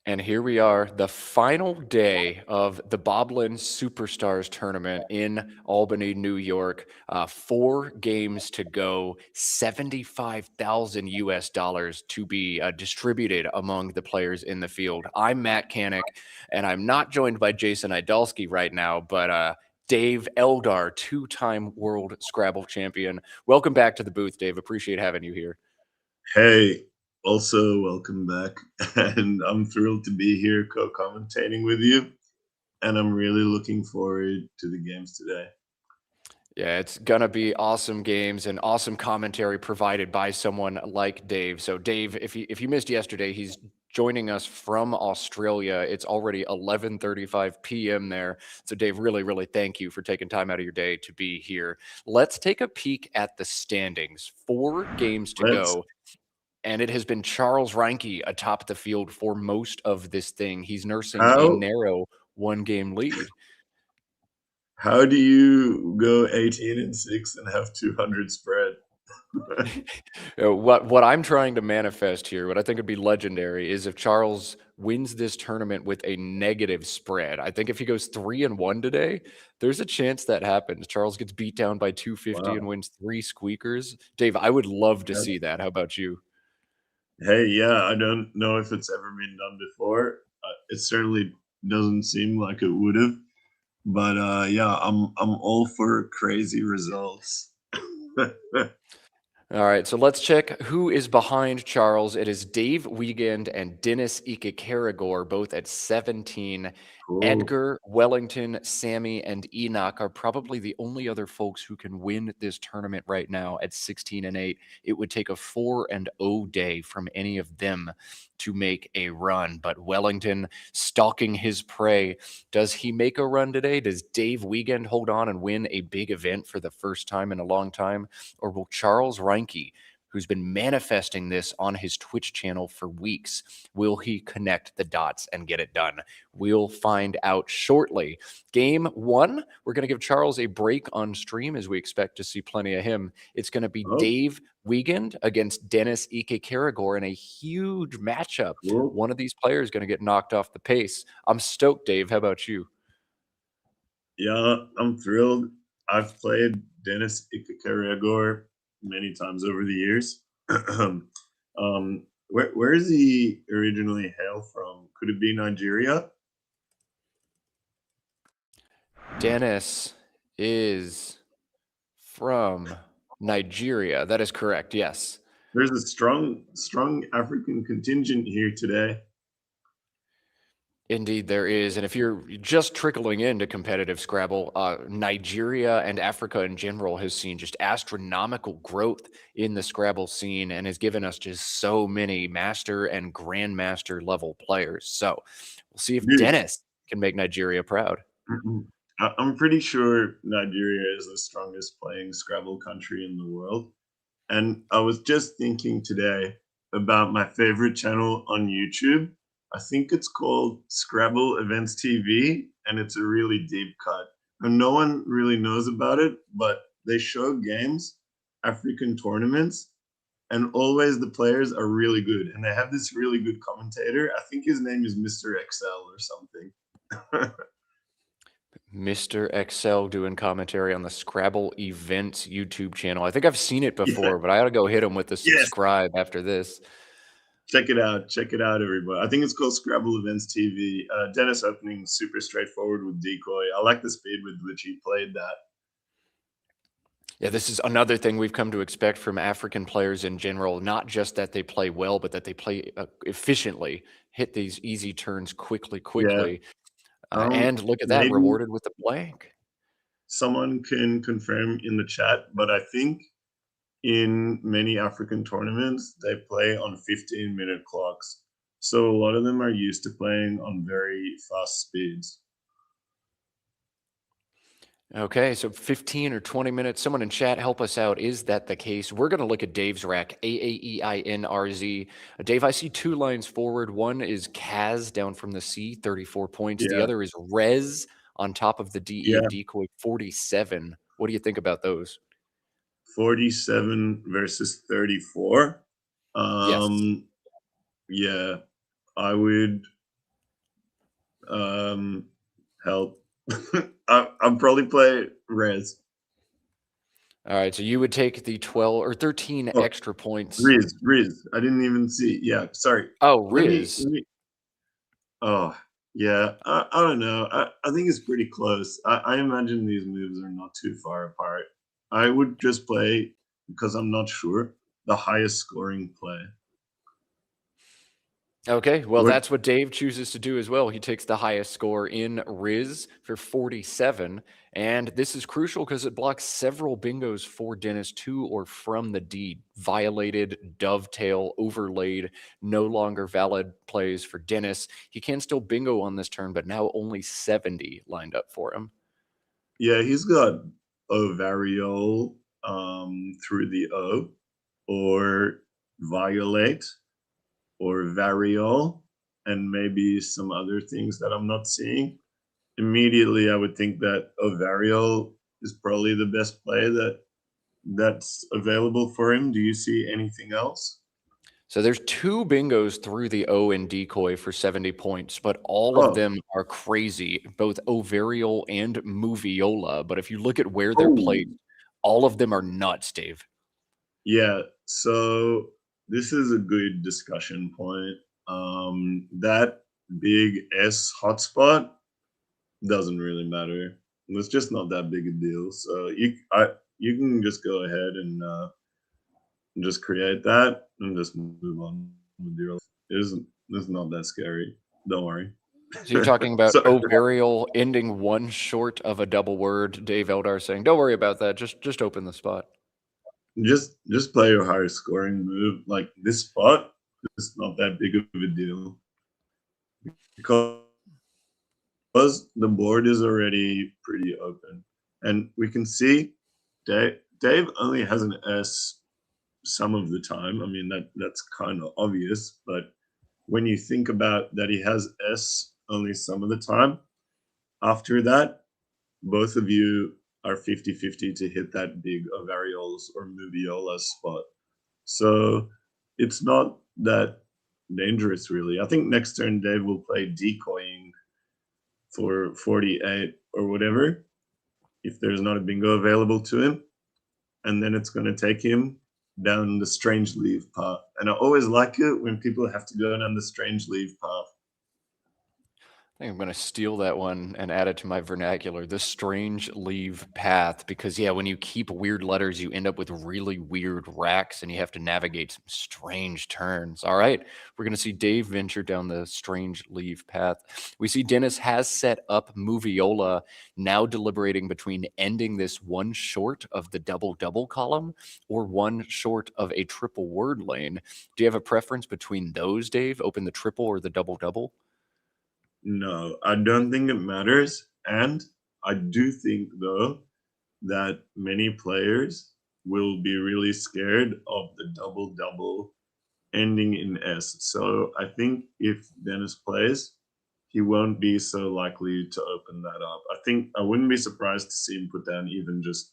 And here we are, the final day of the Bob Linn Superstars Tournament in Albany, New York. 4 games to go, 75,000 US dollars to be distributed among the players in the field. I'm Matt Kanik, and I'm not joined by Jason Idalski right now, but Dave Eldar, 2-time world Scrabble champion. Welcome back to the booth, Dave. Appreciate having you here. Hey, also welcome back. And I'm thrilled to be here co-commentating with you. And I'm really looking forward to the games today. Yeah, it's gonna be awesome games and awesome commentary provided by someone like Dave. So Dave, if you missed yesterday, he's joining us from Australia. It's already 11:35 p.m. there. So Dave, really thank you for taking time out of your day to be here. Let's take a peek at the standings. 4 games to Let's go. And it has been Charles Reinke atop the field for most of this thing. He's nursing a how narrow 1-game lead. how do you go 18-6 and have 200 spread? What I'm trying to manifest here, what I think would be legendary, is if Charles wins this tournament with a negative spread. I think if he goes 3-1 today, there's a chance that happens. Charles gets beat down by 250 and Wow. wins 3 squeakers. Dave, I would love to That- see that. How about you? Hey, yeah, I don't know if it's ever been done before. It certainly doesn't seem like it would have. But yeah, I'm all for crazy results. All right, so let's check who is behind Charles. It is Dave Wiegand and Dennis Ika both at 17. Cool. Edgar, Wellington, Sammy, and Enoch are probably the only other folks who can win this tournament right now at 16-8. It would take a 4-0 day from any of them to make a run. But Wellington stalking his prey. Does he make a run today? Does Dave Wiegand hold on and win a big event for the first time in a long time? Or will Charles Reinke, who's been manifesting this on his Twitch channel for weeks, will he connect the dots and get it done? We'll find out shortly. Game 1, we're going to give Charles a break on stream as we expect to see plenty of him. It's going to be Oh, Dave Wiegand against Dennis Ike Karagor in a huge matchup. cool. One of these players is going to get knocked off the pace. I'm stoked, Dave. How about you? Yeah, I'm thrilled. I've played Dennis Ikakaragor many times over the years. Where is he originally hail from? Could it be Nigeria? Dennis is from Nigeria. That is correct. Yes. There's a strong African contingent here today. Indeed, there is. And if you're just trickling into competitive Scrabble, Nigeria and Africa in general has seen just astronomical growth in the Scrabble scene and has given us just so many master and grandmaster level players. So we'll see if Dude, Dennis can make Nigeria proud. I'm pretty sure Nigeria is the strongest playing Scrabble country in the world. And I was just thinking today about my favorite channel on YouTube. I think it's called Scrabble Events TV, and it's a really deep cut. And no one really knows about it, but they show games, African tournaments, and always the players are really good. And they have this really good commentator. I think his name is Mr. Excel or something. Mr. Excel doing commentary on the Scrabble Events YouTube channel. I think I've seen it Yeah, before, but I got to go hit him with the yes. subscribe after this. Check it out. Check it out, everybody. I think it's called Scrabble Events TV. Dennis opening super straightforward with decoy. I like the speed with which he played that. Yeah, this is another thing we've come to expect from African players in general, not just that they play well, but that they play efficiently, hit these easy turns quickly, Yeah. quickly. And look at that, Maybe rewarded with the blank. someone can confirm in the chat, but I think in many African tournaments, they play on 15-minute clocks. So a lot of them are used to playing on very fast speeds. Okay, so 15 or 20 minutes. Someone in chat, help us out. Is that the case? We're going to look at Dave's rack, AAEINRZ. Dave, I see 2 lines forward. One is Kaz down from the C, 34 points. The Yeah. other is Rez on top of the DE Yeah. of Decoy, 47. What do you think about those? 47 versus 34. Yes. Yeah, I would. Help. I'll probably play Res. All right, so you would take the 12 or 13 Oh, extra points. Riz. I didn't even see. Yeah, sorry. Oh, Let me. Riz. Let me. Oh, yeah. I don't know. I think it's pretty close. I imagine these moves are not too far apart. I would just play because I'm not sure the highest scoring play. Okay, well, What? that's what Dave chooses to do as well. He takes the highest score in Riz for 47. And this is crucial because it blocks several bingos for Dennis to or from the deed. Violated, dovetail, overlaid, no longer valid plays for Dennis. He can still bingo on this turn, but now only 70 lined up for him. Yeah, he's got Ovariol through the O, or Violate, or Variol, and maybe some other things that I'm not seeing. Immediately, I would think that Ovariol is probably the best play that's available for him. Do you see anything else? So there's two bingos through the O and decoy for 70 points, but all of Oh, them are crazy, both Ovarial and Moviola. But if you look at where they're oh, played, all of them are nuts, Dave. yeah. So this is a good discussion point. That big S hotspot doesn't really matter. It's just not that big a deal. So you can just go ahead and just create that and just move on with your life. It's not that scary. Don't worry. So you're talking about So Ovarial ending one short of a double word. Dave Eldar saying, "Don't worry about that. Just open the spot." just play your higher scoring move. Like this spot is not that big of a deal because the board is already pretty open, and we can see Dave only has an S some of the time. I mean that's kind of obvious, but when you think about that he has S only some of the time, after that, both of you are 50-50 to hit that big Ovarioles or Moviola spot. So it's not that dangerous, really. I think next turn Dave will play decoying for 48 or whatever, if there's not a bingo available to him. And then it's going to take him down the strange leave path. And I always like it when people have to go down the strange leave path. I think I'm going to steal that one and add it to my vernacular, the strange leave path. Because, yeah, when you keep weird letters, you end up with really weird racks and you have to navigate some strange turns. All right, we're going to see Dave venture down the strange leave path. We see Dennis has set up Moviola, now deliberating between ending this one short of the double-double column or one short of a triple word lane. Do you have a preference between those, Dave? Open the triple or the double-double? No, I don't think it matters. And I do think, though, that many players will be really scared of the double double ending in S. So I think if Dennis plays, he won't be so likely to open that up. I think I wouldn't be surprised to see him put down even just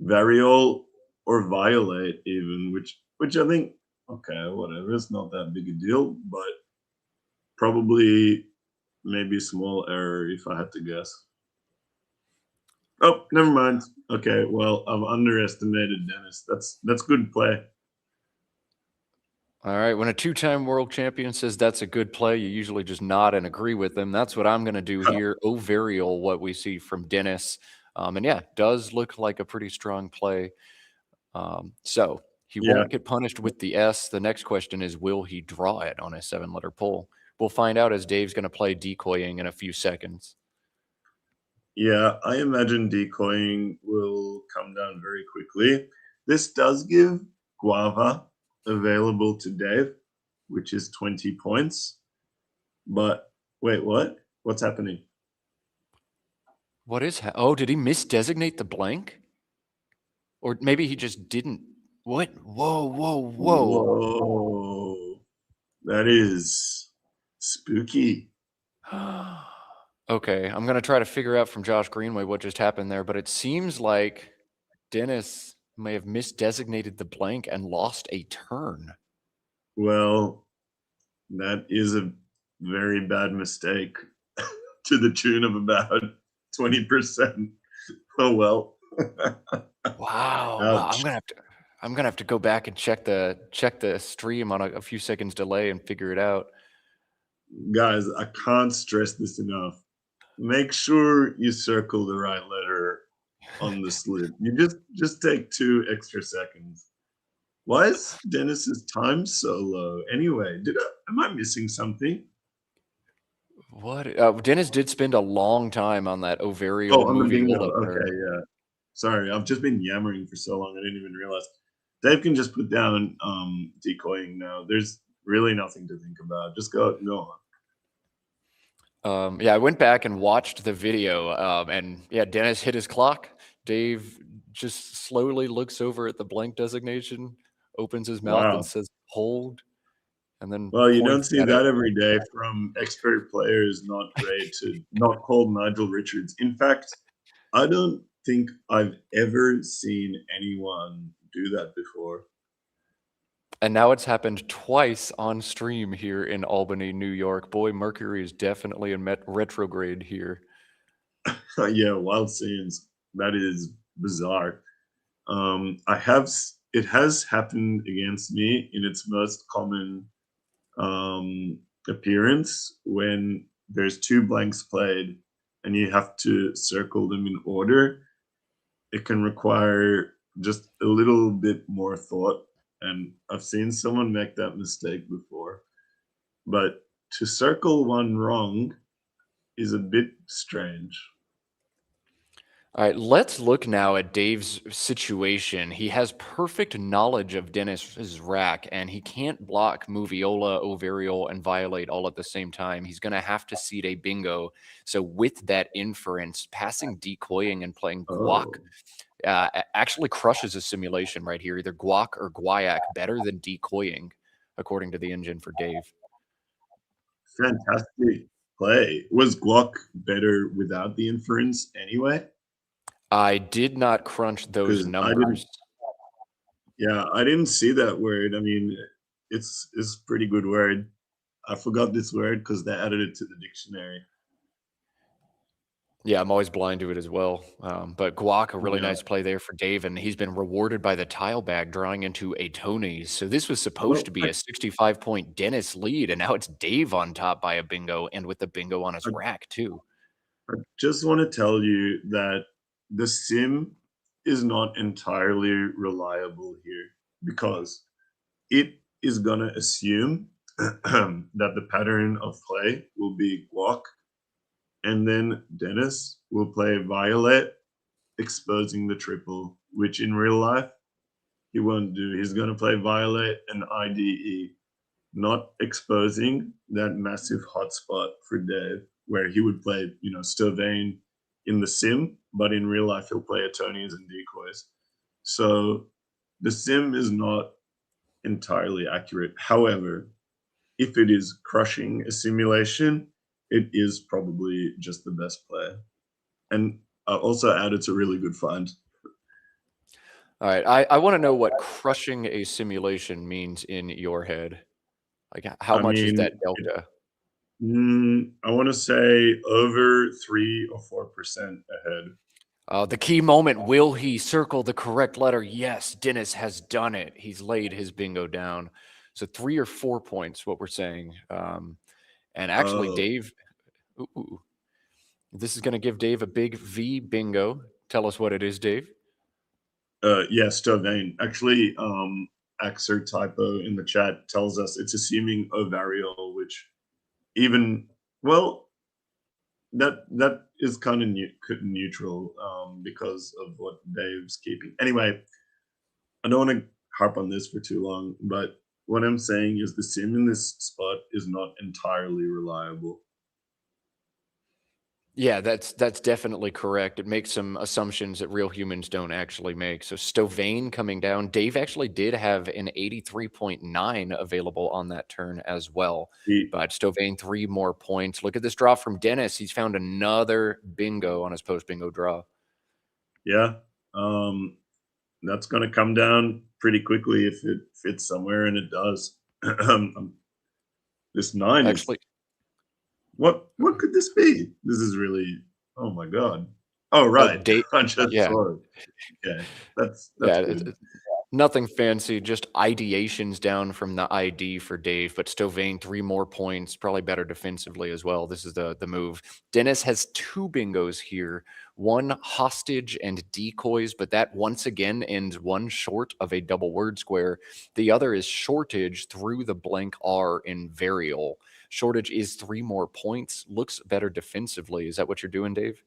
Variol or Violate, even, which I think, okay, whatever, it's not that big a deal, but probably maybe a small error if I had to guess. Oh, never mind. Okay, well, I've underestimated Dennis. That's good play. All right. When a two-time world champion says that's a good play, you usually just nod and agree with them. That's what I'm going to do here. Ovarial, what we see from Dennis. And yeah, does look like a pretty strong play. So he Yeah, won't get punished with the S. The next question is, will he draw it on a 7-letter pull? We'll find out as Dave's going to play decoying in a few seconds. yeah. I imagine decoying will come down very quickly. This does give Guava available to Dave, which is 20 points. But wait, what? What's happening? What is oh, did he misdesignate the blank? Or maybe he just didn't. What? Whoa, whoa, whoa. Whoa, that is spooky. Okay, I'm going to try to figure out from Josh Greenway what just happened there, but it seems like Dennis may have misdesignated the blank and lost a turn. Well, that is a very bad mistake. to the tune of about 20%. Oh well. Wow. Wow. Ouch. I'm gonna have to go back and check the stream on a few seconds delay and figure it out. Guys, I can't stress this enough. Make sure you circle the right letter on the slip. You just take 2 extra seconds. Why is Dennis's time so low? Anyway, am I missing something? What? Dennis did spend a long time on that Oh, Ovarial on the bingo. Moviola Okay, tournament. yeah. Sorry, I've just been yammering for so long I didn't even realize. Dave can just put down decoying now. There's really nothing to think about. Just go on. Yeah, I went back and watched the video, and yeah, Dennis hit his clock. Dave just slowly looks over at the blank designation, opens his mouth and Wow. says, "Hold," and then Well, you don't points see at it. that every day from expert players not rated, not called Nigel Richards. In fact, I don't think I've ever seen anyone do that before. And now it's happened twice on stream here in Albany, New York. Boy, Mercury is definitely in retrograde here. Yeah, wild scenes. That is bizarre. It has happened against me in its most common appearance when there's 2 blanks played and you have to circle them in order. It can require just a little bit more thought, and I've seen someone make that mistake before. But to circle one wrong is a bit strange. All right, let's look now at Dave's situation. He has perfect knowledge of Dennis's rack, and he can't block Moviola, Ovarial, and Violate all at the same time. He's going to have to seed a bingo. So, with that inference, passing decoying and playing Guac Oh, actually crushes a simulation right here. Either Guac or Guayak better than decoying, according to the engine for Dave. fantastic play. Was Guac better without the inference anyway? I did not crunch those Because I didn't. numbers. Yeah, I didn't see that word. I mean, it's a pretty good word. I forgot this word because they added it to the dictionary. Yeah, I'm always blind to it as well. But Guac, a really Yeah. nice play there for Dave, and he's been rewarded by the tile bag drawing into a Tony's. So this was supposed Well, to be a 65-point Dennis lead, and now it's Dave on top by a bingo, and with the bingo on his I rack too. I just want to tell you that the sim is not entirely reliable here because it is going to assume that the pattern of play will be Guac, and then Dennis will play Violet, exposing the triple, which in real life he won't do. He's going to play Violet and IDE, not exposing that massive hotspot for Dave, where he would play, Stovane in the sim, but in real life he'll play Atonians and decoys. So the sim is not entirely accurate. However, if it is crushing a simulation, it is probably just the best play. And also add it's a really good find. All right, I want to know what crushing a simulation means in your head. Like, how I much is that mean, delta? I want to say over 3 or 4% ahead. The key moment, will he circle the correct letter? Yes, Dennis has done it. He's laid his bingo down. So 3 or 4 points, what we're saying. And actually, Oh, Dave, ooh, this is going to give Dave a big V bingo. Tell us what it is, Dave. yeah, Stovane. Actually, Axer typo in the chat tells us it's assuming ovarial, which even well, that is kind of neutral because of what Dave's keeping. Anyway, I don't want to harp on this for too long, but what I'm saying is the sim in this spot is not entirely reliable. Yeah, that's definitely correct. It makes some assumptions that real humans don't actually make. So Stovane coming down. Dave actually did have an 83.9 available on that turn as well. He, But Stovane 3 more points. Look at this draw from Dennis. He's found another bingo on his post bingo draw. yeah, that's going to come down pretty quickly if it fits somewhere, and it does. This 9 is Actually, What could this be? This is really, oh my god. Oh, Oh, right. Dave, I just yeah, saw it. Okay. That's yeah. good. Nothing fancy, just ideations down from the ID for Dave, but Stovane 3 more points, probably better defensively as well. This is the move. Dennis has 2 bingos here, 1 hostage and decoys, but that once again ends 1 short of a double word square. The other is shortage through the blank R in varial. Shortage is 3 more points, looks better defensively. Is that what you're doing, Dave?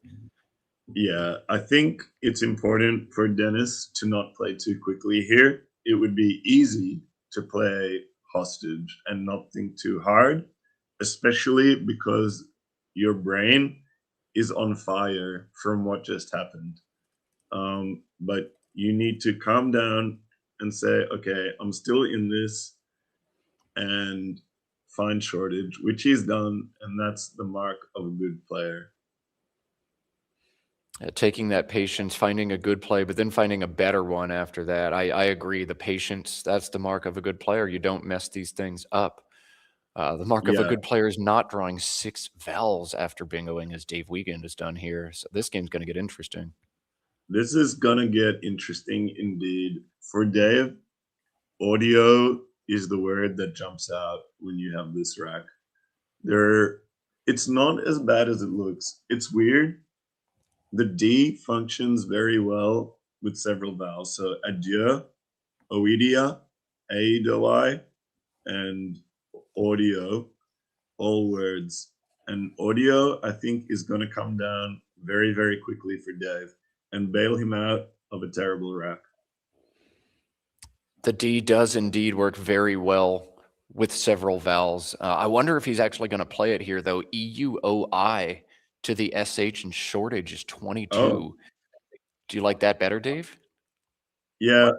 Yeah, I think it's important for Dennis to not play too quickly here. It would be easy to play hostage and not think too hard, especially because your brain is on fire from what just happened. But you need to calm down and say, okay, I'm still in this, and find shortage, which he's done, and that's the mark of a good player. Taking that patience, finding a good play, but then finding a better one after that. I agree. The patience, that's the mark of a good player. You don't mess these things up. The mark of a Yeah, good player is not drawing 6 vowels after bingoing, as Dave Wiegand has done here. So this game's going to get interesting. this is gonna get interesting indeed. For Dave, audio is the word that jumps out when you have this rack. There, it's not as bad as it looks. It's weird. The D functions very well with several vowels. So adieu, oidia, aidoi, and audio, all words. And audio, I think, is going to come down very, very quickly for Dave and bail him out of a terrible rack. The D does indeed work very well with several vowels. I wonder if he's actually going to play it here, though. EUOI to the SH and shortage is Oh, 22. Do you like that better, Dave? yeah.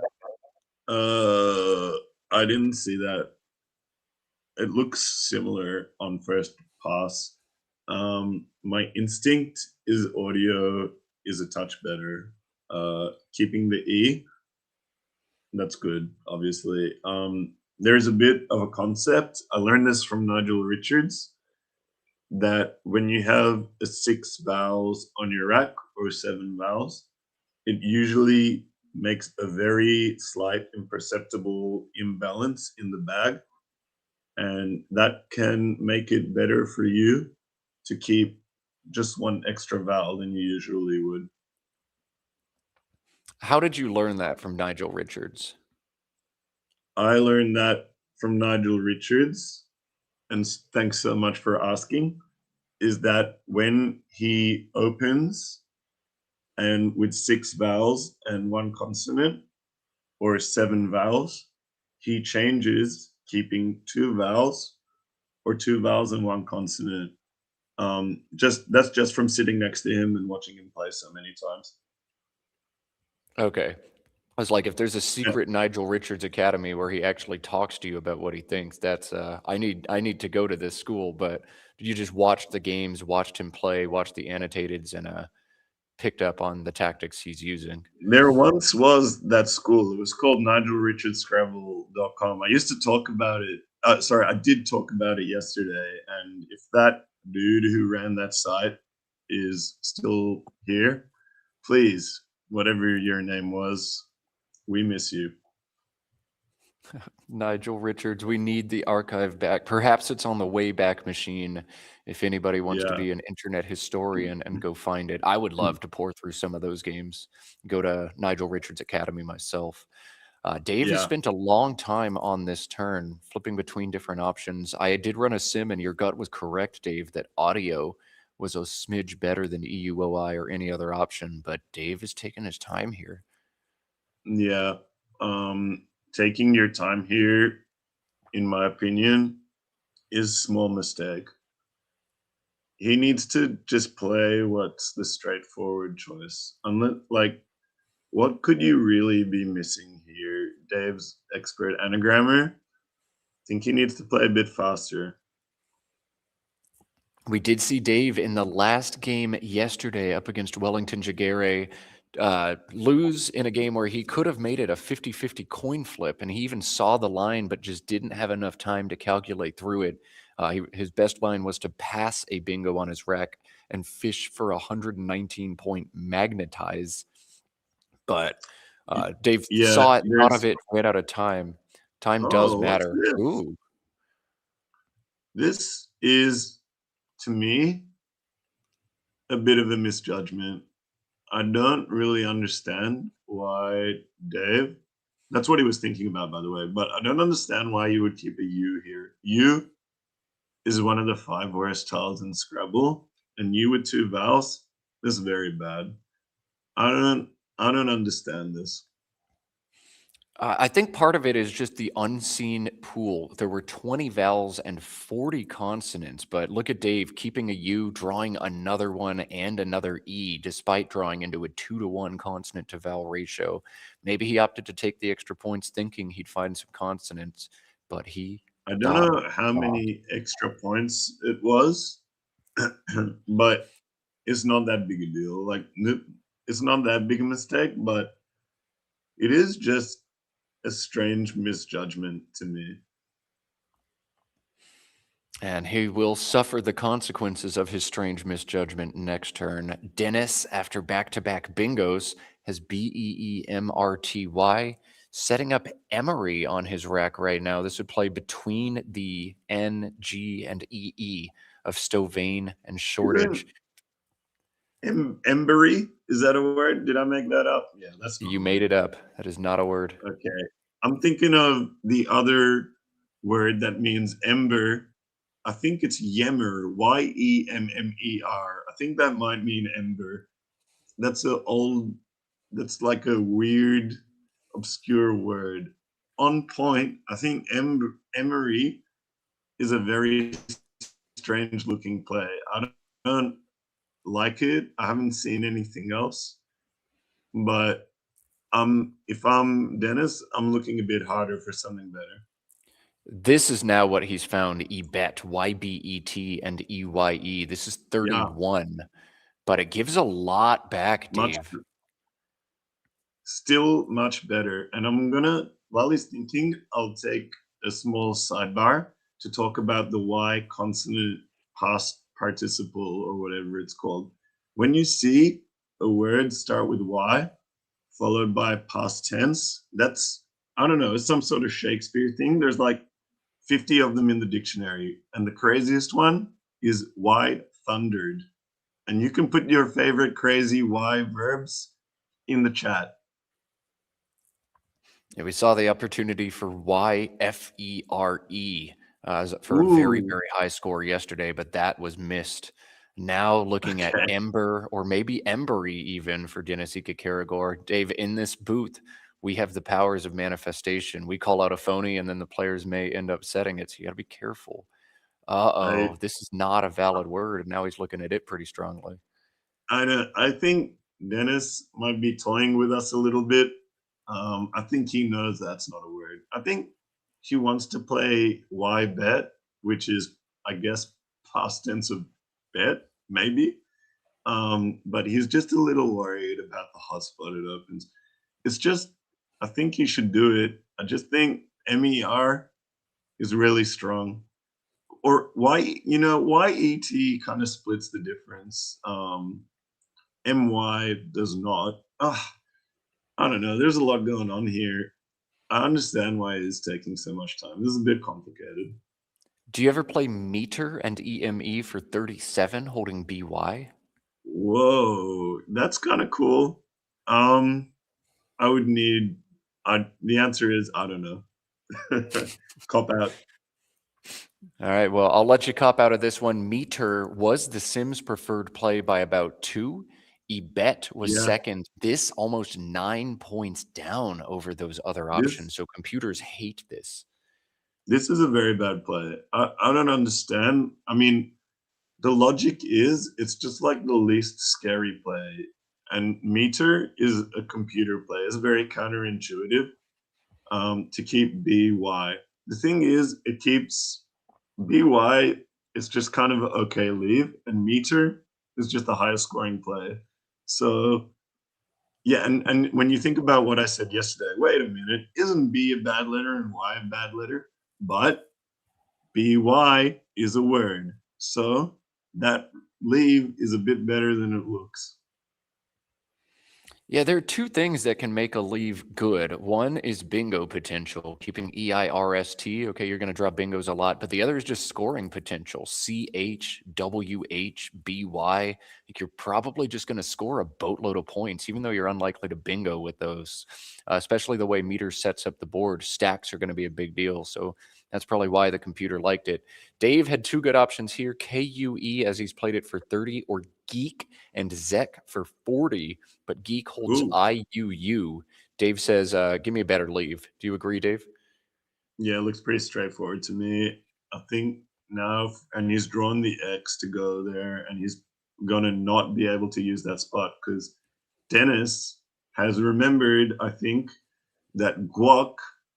Uh, I didn't see that. It looks similar on first pass. My instinct is audio is a touch better. Keeping the E, that's good, obviously. There's a bit of a concept. I learned this from Nigel Richards that when you have a 6 vowels on your rack or 7 vowels, it usually makes a very slight imperceptible imbalance in the bag, and that can make it better for you to keep just 1 extra vowel than you usually would. How did you learn that from Nigel Richards? I learned that from Nigel Richards, and thanks so much for asking, is that when he opens and with 6 vowels and 1 consonant, or 7 vowels, he changes keeping 2 vowels or 2 vowels and 1 consonant. Just that's just from sitting next to him and watching him play so many times. Okay. I was like, if there's a Yeah, secret Nigel Richards Academy where he actually talks to you about what he thinks, that's I need to go to this school. But you just watched the games, watched him play, watched the annotateds, and picked up on the tactics he's using. there once was that school. It was called NigelRichardsScrabble.com. I used to talk about it. Sorry, I did talk about it yesterday. And if that dude who ran that site is still here, please, whatever your name was, we miss you. Nigel Richards, we need the archive back. Perhaps it's on the Wayback Machine if anybody wants to Yeah. be an internet historian and go find it. I would love to pour through some of those games, go to Nigel Richards Academy myself. Dave has Yeah. spent a long time on this turn, flipping between different options. I did run a sim, and your gut was correct, Dave, that audio was a smidge better than EUOI or any other option, but Dave is taking his time here. Yeah. Taking your time here, in my opinion, is small mistake. He needs to just play what's the straightforward choice. Unless, like, what could you really be missing here? Dave's expert anagrammer. Think he needs to play a bit faster. We did see Dave in the last game yesterday up against Wellington Jighere lose in a game where he could have made it a 50-50 coin flip, and he even saw the line but just didn't have enough time to calculate through it. His best line was to pass a bingo on his rack and fish for 119-point magnetize. But Dave Yeah, saw it, thought of there's it, ran out of time. Time does oh, what's matter. this? Ooh. This is, to me, a bit of a misjudgment. I don't really understand why Dave, that's what he was thinking about, by the way, but I don't understand why you would keep a U here. U is one of the 5 worst tiles in Scrabble, and U with 2 vowels is very bad. I don't I don't understand this. I think part of it is just the unseen pool. There were 20 vowels and 40 consonants, but look at Dave keeping a U, drawing another one and another E, despite drawing into a 2-to-1 consonant to vowel ratio. Maybe he opted to take the extra points thinking he'd find some consonants, but he I don't got know how robbed. many extra points it was, but it's not that big a deal. Like, it's not that big a mistake, but it is just a strange misjudgment to me. And he will suffer the consequences of his strange misjudgment next turn. Dennis, after back-to-back bingos, has Beemrty, setting up Emery on his rack right now. This would play between the N, G, and EE of Stovane and Shortage. Isn't Embury, is that a word? Did I make that up? Yeah, that's not You a made word. it up. That is not a word. Okay. I'm thinking of the other word that means ember. I think it's Yemmer, Yemmer. I think that might mean ember. That's a old, that's like a weird, obscure word. On point, I think Emery is a very strange looking play. I don't like it. I haven't seen anything else, but if I'm Dennis, I'm looking a bit harder for something better. This is now what he's found, EBET, YBET, and EYE. This is Yeah, 31, but it gives a lot back, much Dave. still much better. And I'm gonna, while he's thinking, I'll take a small sidebar to talk about the Y consonant past participle or whatever it's called. When you see a word start with Y followed by past tense, that's, I don't know, it's some sort of Shakespeare thing. There's like 50 of them in the dictionary. And the craziest one is Y thundered. And you can put your favorite crazy Y verbs in the chat. Yeah, we saw the opportunity for YFERE for a very, Ooh, very high score yesterday, but that was missed. Now looking at okay. Ember or maybe Embery even for Dennis Karagor. Dave, in this booth, we have the powers of manifestation. We call out a phony and then the players may end up setting it. So you got to be careful. I Uh-oh, this is not a valid word. And now he's looking at it pretty strongly. I think Dennis might be toying with us a little bit. I think he knows that's not a word. I think he wants to play Y bet, which is, I guess, past tense of bet, maybe. But he's just a little worried about the hotspot it opens. It's just, I think he should do it. I just think MER is really strong. Or YET kind of splits the difference. MY does not. I don't know. There's a lot going on here. I understand why it is taking so much time. This is a bit complicated. Do you ever play meter and EME for 37 holding BY? Whoa, that's kind of cool. I would need. The answer is I don't know. Cop out. All right, well, I'll let you cop out of this one. Meter was the Sims preferred play by about 2. Ebet was Yeah, second. This almost 9 points down over those other this options. So computers hate this. this is a very bad play. I don't understand. I mean, the logic is it's just like the least scary play, and meter is a computer play. It's very counterintuitive to keep by. The thing is, it keeps by. It's just kind of an okay leave, and meter is just the highest scoring play. So yeah, and when you think about what I said yesterday, wait a minute, isn't B a bad letter and Y a bad letter? But BY is a word. So that leave is a bit better than it looks. Yeah, there are two things that can make a leave good. One is bingo potential, keeping EIRST. Okay, you're going to draw bingos a lot, but the other is just scoring potential. CHWHBY. Like you're probably just going to score a boatload of points, even though you're unlikely to bingo with those. Especially the way Meter sets up the board, stacks are going to be a big deal. So that's probably why the computer liked it. Dave had two good options here: KUE, as he's played it for 30, or Geek and Zek for 40. But Geek holds Ooh, IUU. Dave says, give me a better leave. Do you agree, Dave? yeah, it looks pretty straightforward to me. I think now, and he's drawn the X to go there, and he's gonna not be able to use that spot because Dennis has remembered, I think, that guac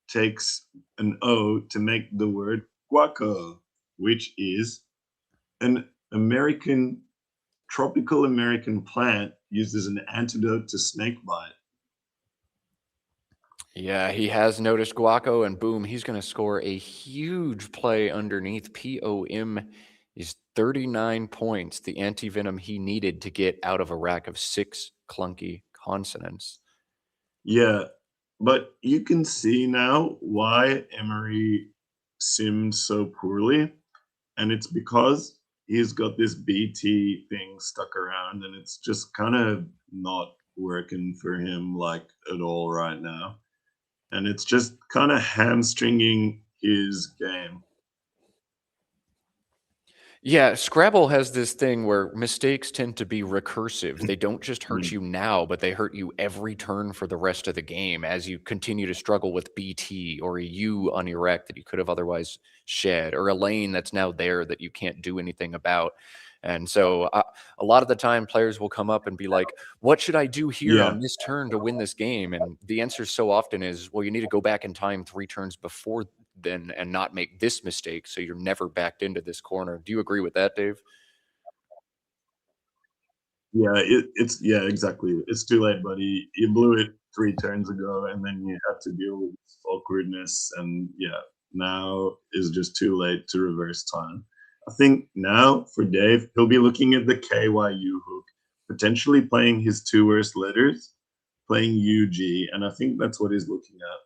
takes an O to make the word guaco, which is an American tropical American plant used as an antidote to snake bite. Yeah, he has noticed Guaco, and boom, he's going to score a huge play underneath. POM is 39 points, the anti-venom he needed to get out of a rack of 6 clunky consonants. Yeah, but you can see now why Emery simmed so poorly, and it's because he's got this BT thing stuck around, and it's just kind of not working for him like at all right now. And it's just kind of hamstringing his game. Yeah, Scrabble has this thing where mistakes tend to be recursive. They don't just hurt Mm. you now, but they hurt you every turn for the rest of the game as you continue to struggle with BT or a U on your rack that you could have otherwise shed, or a lane that's now there that you can't do anything about. And so a lot of the time, players will come up and be like, what should I do here Yeah, on this turn to win this game? And the answer so often is, well, you need to go back in time 3 turns before then and not make this mistake so you're never backed into this corner. Do you agree with that, Dave? yeah, it's yeah, exactly. It's too late, buddy. You blew it 3 turns ago, and then you have to deal with awkwardness. And yeah, now is just too late to reverse time. I think now for Dave, he'll be looking at the KYU hook, potentially playing his two worst letters, playing UG, and I think that's what he's looking at.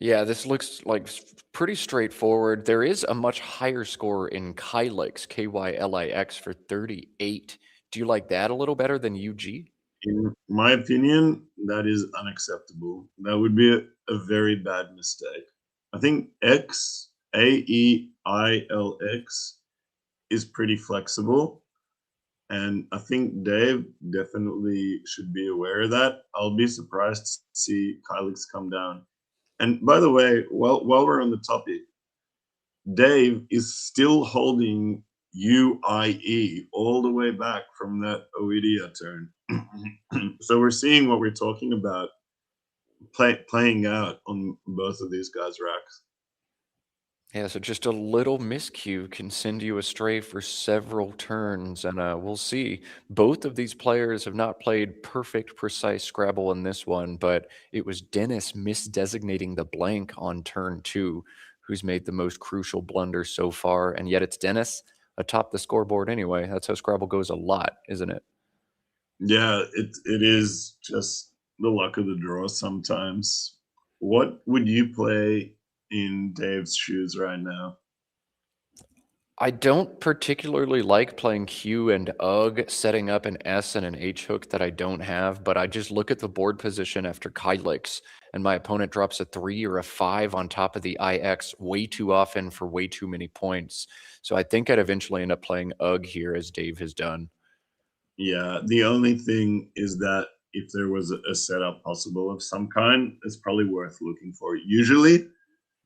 Yeah, this looks like pretty straightforward. There is a much higher score in Kylix, KYLIX, for 38. Do you like that a little better than UG? In my opinion, that is unacceptable. That would be a very bad mistake. I think X, AEILX, is pretty flexible. And I think Dave definitely should be aware of that. I'll be surprised to see Kylix come down. And by the way, while we're on the topic, Dave is still holding UIE all the way back from that Oidia turn. So we're seeing what we're talking about playing out on both of these guys' racks. Yeah, so just a little miscue can send you astray for several turns, and we'll see. Both of these players have not played perfect, precise Scrabble in this one, but it was Dennis misdesignating the blank on turn 2 who's made the most crucial blunder so far, and yet it's Dennis atop the scoreboard anyway. That's how Scrabble goes a lot, isn't it? Yeah, it is just the luck of the draw sometimes. What would you play in Dave's shoes right now? I don't particularly like playing Q and UG, setting up an S and an H hook that I don't have, but I just look at the board position after Kylix, and my opponent drops a 3 or a 5 on top of the IX way too often for way too many points. So I think I'd eventually end up playing UG here, as Dave has done. Yeah, the only thing is that if there was a setup possible of some kind, it's probably worth looking for. Usually,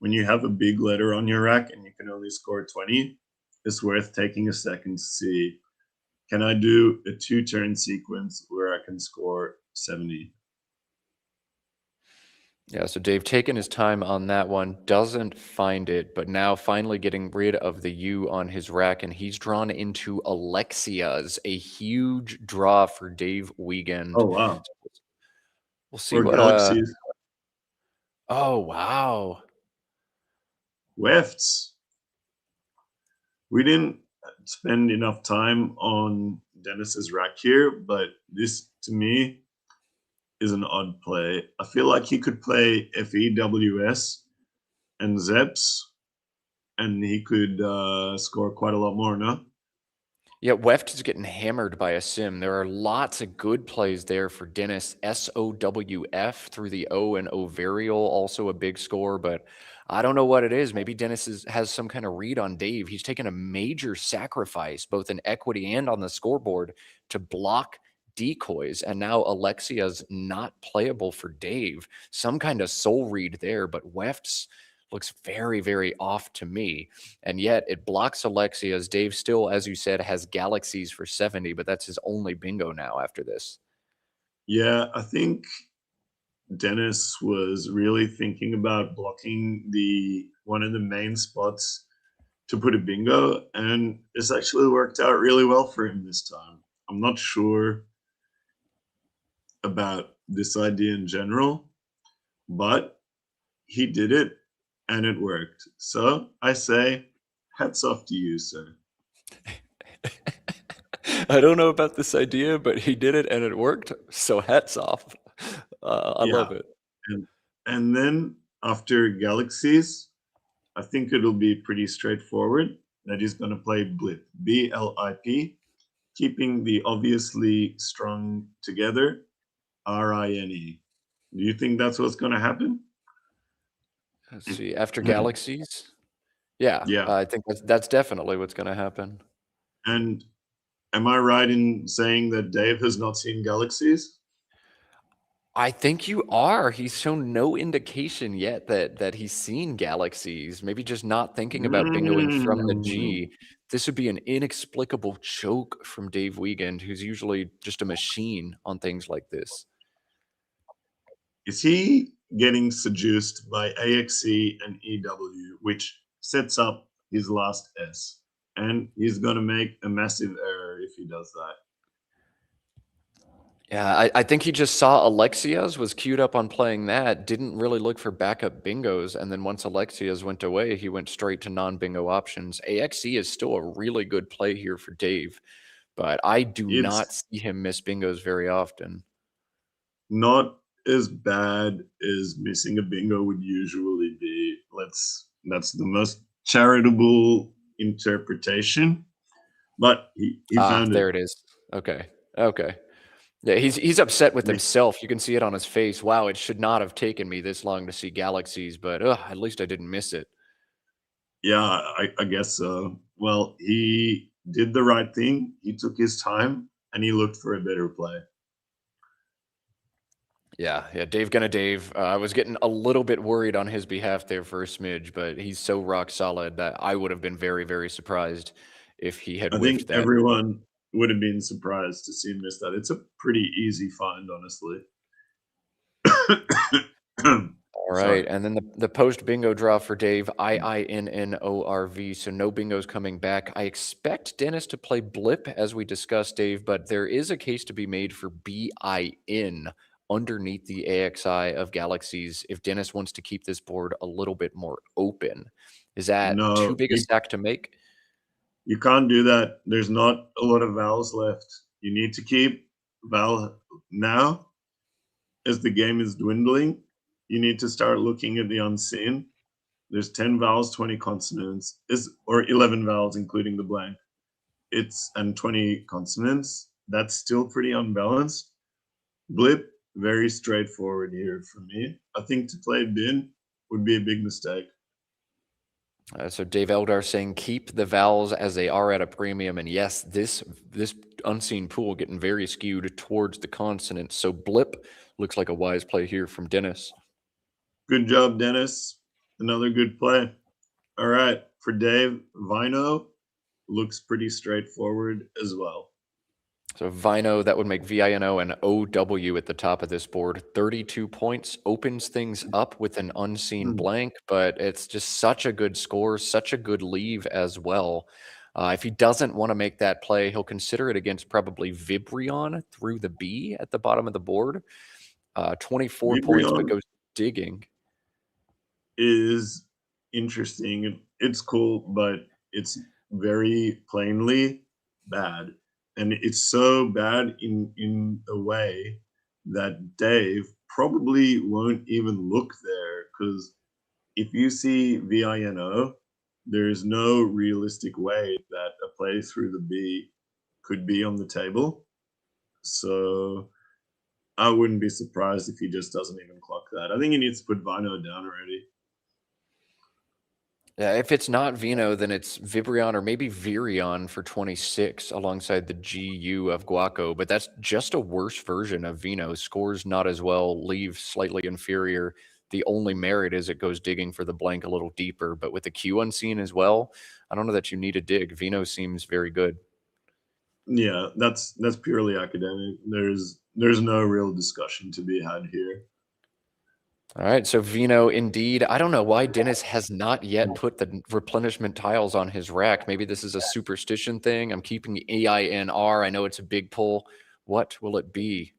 when you have a big letter on your rack and you can only score 20, it's worth taking a second to see, can I do a 2 turn sequence where I can score 70? Yeah, so Dave taking his time on that one, doesn't find it, but now finally getting rid of the U on his rack, and he's drawn into Alexia's, a huge draw for Dave Wiegand. Oh, wow. We'll see Or what galaxies. oh wow. Wefts. We didn't spend enough time on Dennis's rack here, but this to me is an odd play. I feel like he could play FEWS and Zeps, and he could score quite a lot more, no? Yeah, Weft is getting hammered by a sim. There are lots of good plays there for Dennis. SOWF through the O and Ovarial, also a big score, but I don't know what it is. Maybe has some kind of read on Dave. He's taken a major sacrifice, both in equity and on the scoreboard, to block decoys, and now Alexia's not playable for Dave. Some kind of soul read there, but Weft's looks very, very off to me. And yet it blocks Alexia's. Dave still, as you said, has Galaxies for 70, but that's his only bingo now after this. Yeah, I think Dennis was really thinking about blocking the one of the main spots to put a bingo, and it's actually worked out really well for him this time. I'm not sure about this idea in general, but he did it and it worked. So I say, hats off to you, sir. I don't know about this idea, but he did it and it worked. So hats off. I Yeah. love it. And then after Galaxies, I think it'll be pretty straightforward that he's going to play Blip, BLIP, keeping the obviously strung together, RINE. Do you think that's what's going to happen? Let's see. After Galaxies? Yeah, Yeah. I think that's definitely what's going to happen. And am I right in saying that Dave has not seen Galaxies? I think you are. He's shown no indication yet that he's seen galaxies. Maybe just not thinking about bingoing from the Mm. G. This would be an inexplicable choke from Dave Wiegand, who's usually just a machine on things like this. Is he getting seduced by AXC and EW, which sets up his last S? And he's going to make a massive error if he does that. Yeah, I think he just saw Alexia's, was queued up on playing that, didn't really look for backup bingos, and then once Alexia's went away, he went straight to non-bingo options. AXE is still a really good play here for Dave, but I do not It's see him miss bingos very often. not as bad as missing a bingo would usually be. That's the most charitable interpretation. But he found it. There it is. Okay. Okay. Yeah, he's upset with himself. You can see it on his face. Wow, it should not have taken me this long to see galaxies, but at least I didn't miss it. Yeah, I guess so. Well, he did the right thing. He took his time and he looked for a better play. Yeah, Dave gonna Dave. I was getting a little bit worried on his behalf there for a smidge, but he's so rock solid that I would have been very, very surprised if he had I think whiffed that. everyone would have been surprised to see him miss that. It's a pretty easy find, honestly. All Sorry. right, and then the post bingo draw for Dave, IINNORV, so no bingos coming back. I expect Dennis to play Blip as we discussed, Dave, but there is a case to be made for BIN underneath the AXI of Galaxies if Dennis wants to keep this board a little bit more open. Is that too No, big a stack to make? you can't do that. There's not a lot of vowels left. You need to keep vowel now as the game is dwindling. You need to start looking at the unseen. There's 10 vowels, 20 consonants, or 11 vowels, including the blank. And 20 consonants. That's still pretty unbalanced. Blip, very straightforward here for me. I think to play bin would be a big mistake. So Dave Eldar saying keep the vowels as they are at a premium, and yes, this unseen pool getting very skewed towards the consonants. So Blip looks like a wise play here from Dennis. Good job, Dennis. Another good play. All right, for Dave, Vino looks pretty straightforward as well. So Vino, that would make VINO and OW at the top of this board. 32 points, opens things up with an unseen blank, but it's just such a good score, such a good leave as well. If he doesn't want to make that play, he'll consider it against probably Vibrion through the B at the bottom of the board. 24 points, but goes digging. Is interesting. It's cool, but it's very plainly bad. And it's so bad in a way that Dave probably won't even look there, because if you see VINO, there's no realistic way that a play through the B could be on the table. So I wouldn't be surprised if he just doesn't even clock that. I think he needs to put Vino down already. Yeah, if it's not Vino, then it's Vibrion or maybe Virion for 26 alongside the GU of Guaco, but that's just a worse version of Vino. Scores not as well, leaves slightly inferior. The only merit is it goes digging for the blank a little deeper, but with the Q unseen as well, I don't know that you need a dig. Vino seems very good. Yeah, that's purely academic. There's no real discussion to be had here. All right, so Vino, indeed. I don't know why Dennis has not yet put the replenishment tiles on his rack. Maybe this is a superstition thing. I'm keeping AINR. I know it's a big pull. What will it be?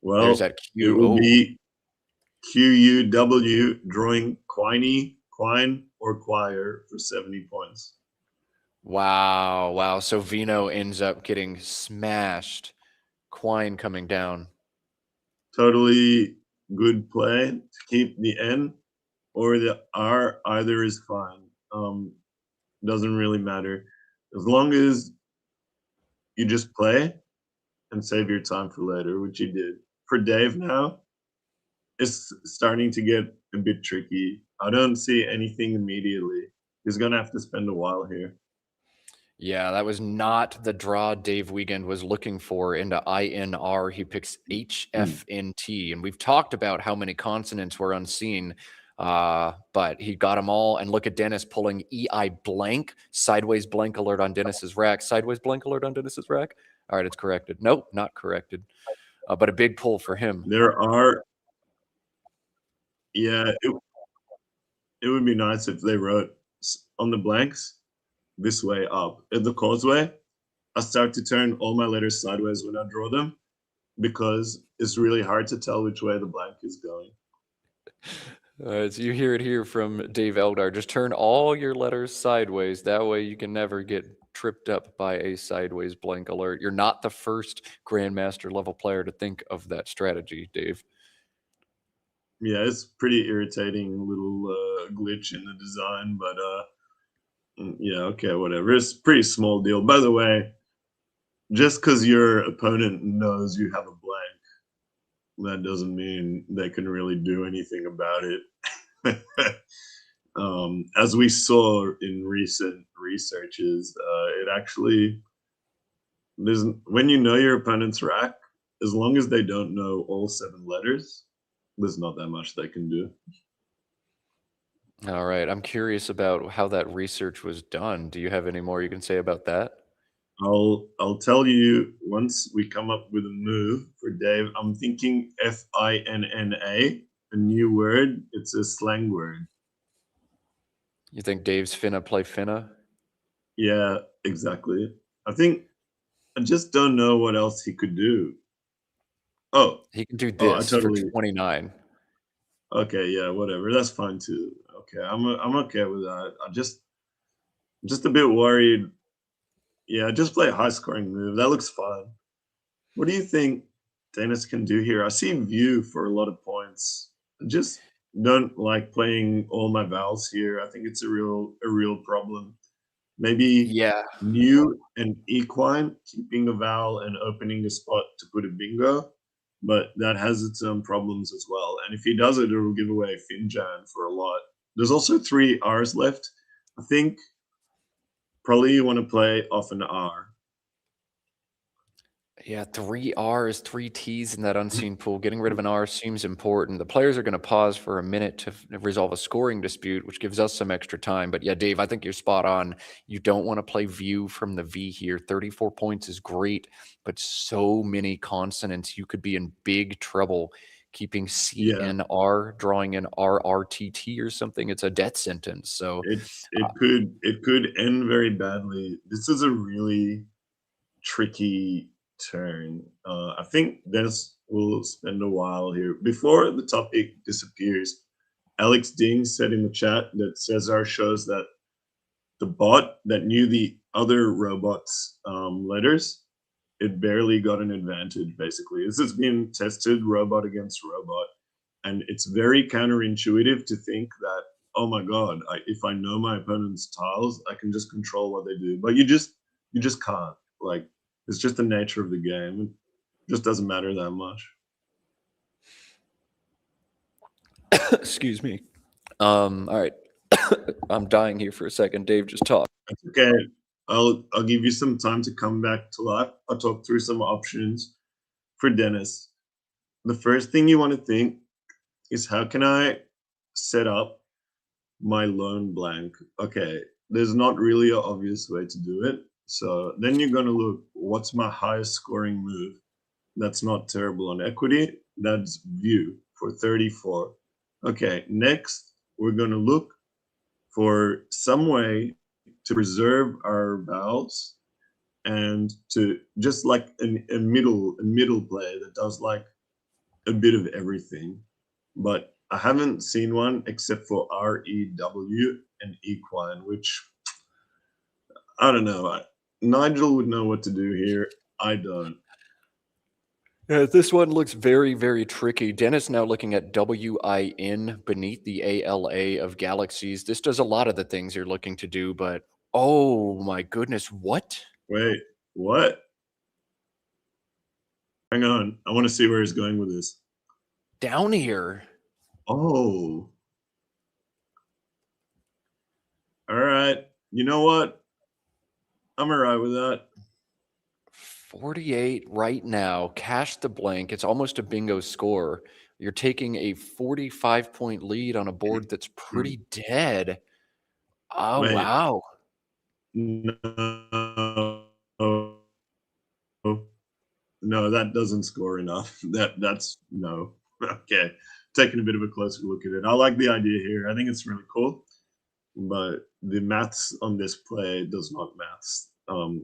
There's Well, that it Q. will Oh, be QUW drawing Quine, or Choir for 70 points. wow. Wow. So Vino ends up getting smashed. Quine coming down. Totally good play to keep the N or the R. Either is fine. Doesn't really matter. As long as you just play and save your time for later, which you did. For Dave now, it's starting to get a bit tricky. I don't see anything immediately. He's gonna have to spend a while here. Yeah, that was not the draw Dave Wiegand was looking for into INR. He picks Hmm. HFNT, and we've talked about how many consonants were unseen, but he got them all. And look at Dennis pulling EI blank, sideways blank alert on Dennis's rack, sideways blank alert on Dennis's rack. All right, it's corrected. Nope, not corrected, but a big pull for him. There are, yeah, it would be nice if they wrote on the blanks this way up. At the causeway, I start to turn all my letters sideways when I draw them, because it's really hard to tell which way the blank is going. All right, so you hear it here from Dave Eldar. Just turn all your letters sideways. That way you can never get tripped up by a sideways blank alert. You're not the first Grandmaster level player to think of that strategy, Dave. Yeah, it's pretty irritating little glitch in the design, but yeah, okay, whatever. It's a pretty small deal. By the way, just because your opponent knows you have a blank, that doesn't mean they can really do anything about it. As we saw in recent researches, it actually there's when you know your opponent's rack, as long as they don't know all 7 letters, there's not that much they can do. All right, I'm curious about how that research was done. Do you have any more you can say about that? I'll tell you once we come up with a move for Dave. I'm thinking FINNA, a new word. It's a slang word. You think Dave's finna play finna? Yeah, exactly. I think I just don't know what else he could do. Oh, He can do oh, I this for totally. 29. Okay, yeah, whatever. That's fine too. Okay, I'm okay with that. Just a bit worried. Yeah, just play a high scoring move. That looks fun. What do you think Dennis can do here? I see view for a lot of points. I just don't like playing all my vowels here. I think it's a real problem. Maybe Yeah, new and equine, keeping a vowel and opening a spot to put a bingo, but that has its own problems as well. And if he does it, it will give away Finjan for a lot. There's also 3 R's left. I think probably you want to play off an R. yeah, 3 R's, 3 T's in that unseen pool. Getting rid of an R seems important. The players are going to pause for a minute to resolve a scoring dispute, which gives us some extra time. But yeah, Dave, I think you're spot on. You don't want to play view from the V here. 34 points is great, but so many consonants. You could be in big trouble keeping Yeah, CNR, drawing an RRTT or something. It's a death sentence. So, it uh, it could end very badly. This is a really tricky turn. I think Dennis will spend a while here. Before the topic disappears, Alex Ding said in the chat that Cesar shows that the bot that knew the other robot's letters, it barely got an advantage, basically. This has been tested robot against robot, and it's very counterintuitive to think that, oh my god, if I know my opponent's tiles, I can just control what they do. But you just can't. Like, it's just the nature of the game. It just doesn't matter that much. Excuse me. All right. I'm dying here for a second. Dave, just talk. That's okay. I'll give you some time to come back to life. I'll talk through some options for Dennis. The first thing you want to think is, how can I set up my lone blank? Okay, there's not really an obvious way to do it. So then you're going to look, what's my highest scoring move? That's not terrible on equity. That's view for 34. Okay, next we're going to look for some way to preserve our vowels and to just like a middle play that does like a bit of everything. But I haven't seen one except for REW and equine, which I don't know. Nigel would know what to do here. I don't. Yeah, this one looks very, very tricky. Dennis now looking at WIN beneath the ALA of galaxies. This does a lot of the things you're looking to do, but oh my goodness, what? Wait, what? Hang on. I want to see where he's going with this. Down here. Oh. All right. You know what? I'm all right with that. 48 right now. Cash the blank. It's almost a bingo score. You're taking a 45-point lead on a board that's pretty dead. Oh, Wait. wow. No. No, that doesn't score enough. That's no. Okay. Taking a bit of a closer look at it. I like the idea here. I think it's really cool. But the maths on this play does not maths.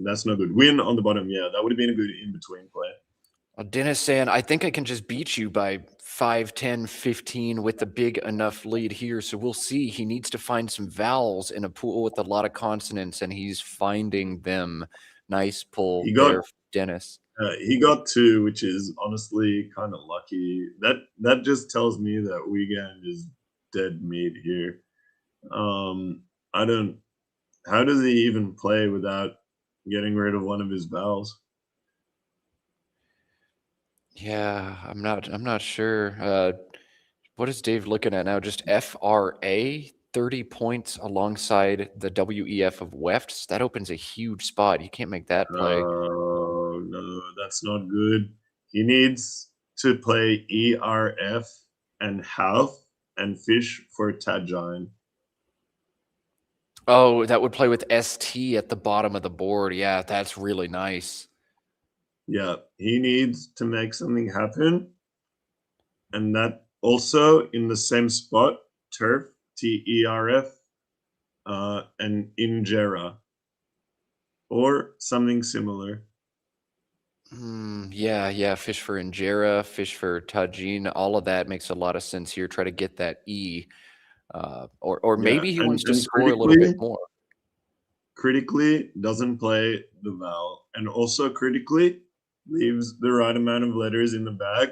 That's no good. Win on the bottom, yeah, that would have been a good in-between play. Dennis saying, I think I can just beat you by 5, 10, 15 with a big enough lead here. So we'll see. He needs to find some vowels in a pool with a lot of consonants, and he's finding them. Nice pull He got there, Dennis. he got 2, which is honestly kind of lucky. That just tells me that Wiegand is dead meat here. I don't. How does he even play without getting rid of one of his vowels? Yeah, I'm not sure. What is Dave looking at now? Just FRA, 30 points alongside the WEF of Wefts. That opens a huge spot. You can't make that play. Oh no, that's not good. He needs to play ERF and Half and Fish for Tagine. Oh, that would play with ST at the bottom of the board. Yeah, that's really nice. Yeah, he needs to make something happen. And that also in the same spot, Turf, TERF, and Injera, or something similar. Yeah, fish for injera, fish for tajin. All of that makes a lot of sense here. Try to get that E. Or Yeah, maybe he wants to and score a little bit more. critically doesn't play the vowel, and also critically leaves the right amount of letters in the bag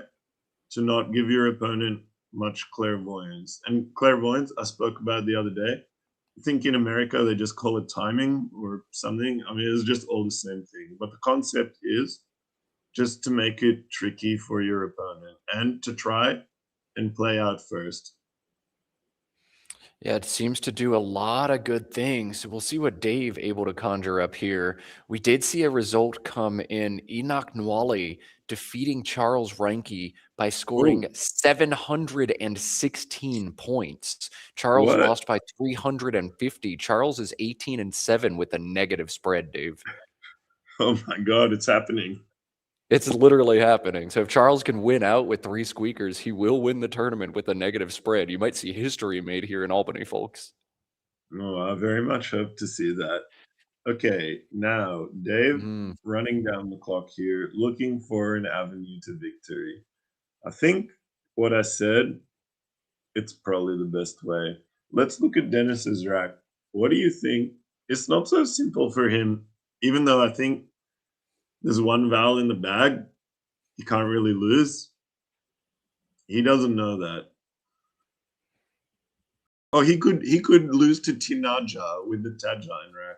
to not give your opponent much clairvoyance. And clairvoyance, I spoke about the other day. I think in America they just call it timing or something. I mean, it's just all the same thing. But the concept is just to make it tricky for your opponent and to try and play out first. Yeah, it seems to do a lot of good things. We'll see what Dave able to conjure up here. We did see a result come in Enoch Nwali defeating Charles Reinke by Oh, scoring 716 points. Charles what? lost by 350. Charles is 18-7 with a negative spread, Dave. Oh my God, it's happening. It's literally happening. So if Charles can win out with 3 squeakers, he will win the tournament with a negative spread. You might see history made here in Albany, folks. Oh, I very much hope to see that. Okay, now Dave Mm. running down the clock here, looking for an avenue to victory. I think what I said, it's probably the best way. Let's look at Dennis's rack. What do you think it's not so simple for him, even though I think there's one vowel in the bag, he can't really lose. He doesn't know that. Oh, he could lose to Tinaja with the Tajine rack.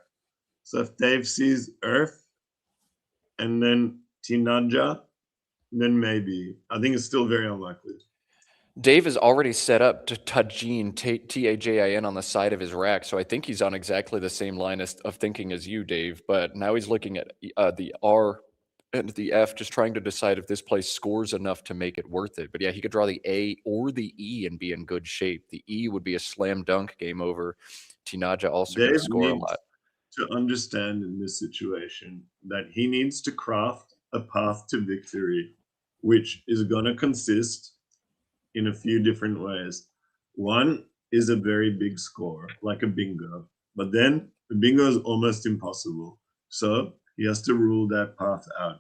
So if Dave sees Earth and then Tinaja, then maybe. I think it's still very unlikely. Dave is already set up to Tajin, Tajin on the side of his rack, so I think he's on exactly the same line of thinking as you, Dave. But now he's looking at the R and the F, just trying to decide if this play scores enough to make it worth it. But yeah, he could draw the A or the E and be in good shape. The E would be a slam dunk, game over. Tinaja also going to Dave score a lot. needs to understand in this situation that he needs to craft a path to victory, which is going to consist in a few different ways. One is a very big score, like a bingo, but then the bingo is almost impossible. So he has to rule that path out.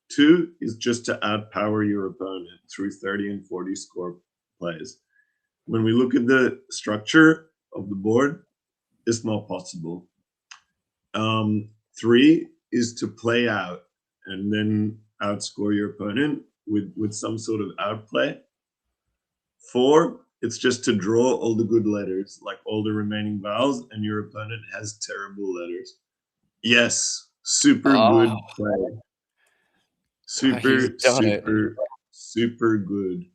Two is just to outpower your opponent through 30 and 40 score plays. When we look at the structure of the board, it's not possible. Three is to play out and then outscore your opponent with some sort of outplay. Four, it's just to draw all the good letters, like all the remaining vowels, and your opponent has terrible letters. Yes, super good Oh, play. he's Super, done it. super, super good.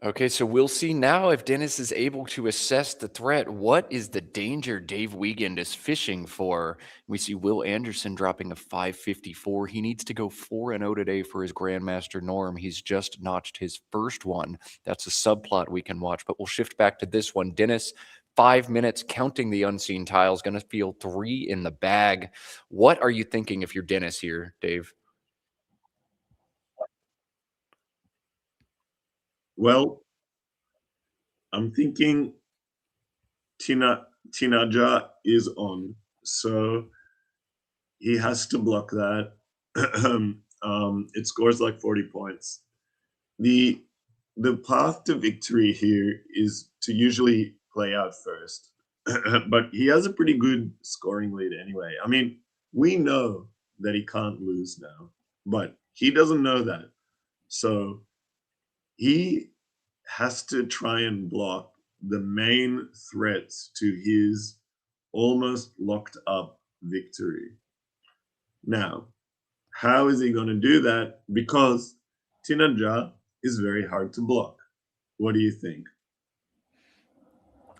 Okay, so we'll see now if Dennis is able to assess the threat. What is the danger Dave Wiegand is fishing for? We see Will Anderson dropping a 554. He needs to go 4-0 today for his Grandmaster norm. He's just notched his first one. That's a subplot we can watch, but we'll shift back to this one. Dennis, 5 minutes counting the unseen tiles, going to feel 3 in the bag. What are you thinking if you're Dennis here, Dave? Well, I'm thinking Tinaja is on, so he has to block that. It scores like 40 points. The the path to victory here is to usually play out first. But he has a pretty good scoring lead anyway. I mean, we know that he can't lose now, but he doesn't know that. So he has to try and block the main threats to his almost locked up victory. Now, how is he going to do that? Because Tinaja is very hard to block. What do you think?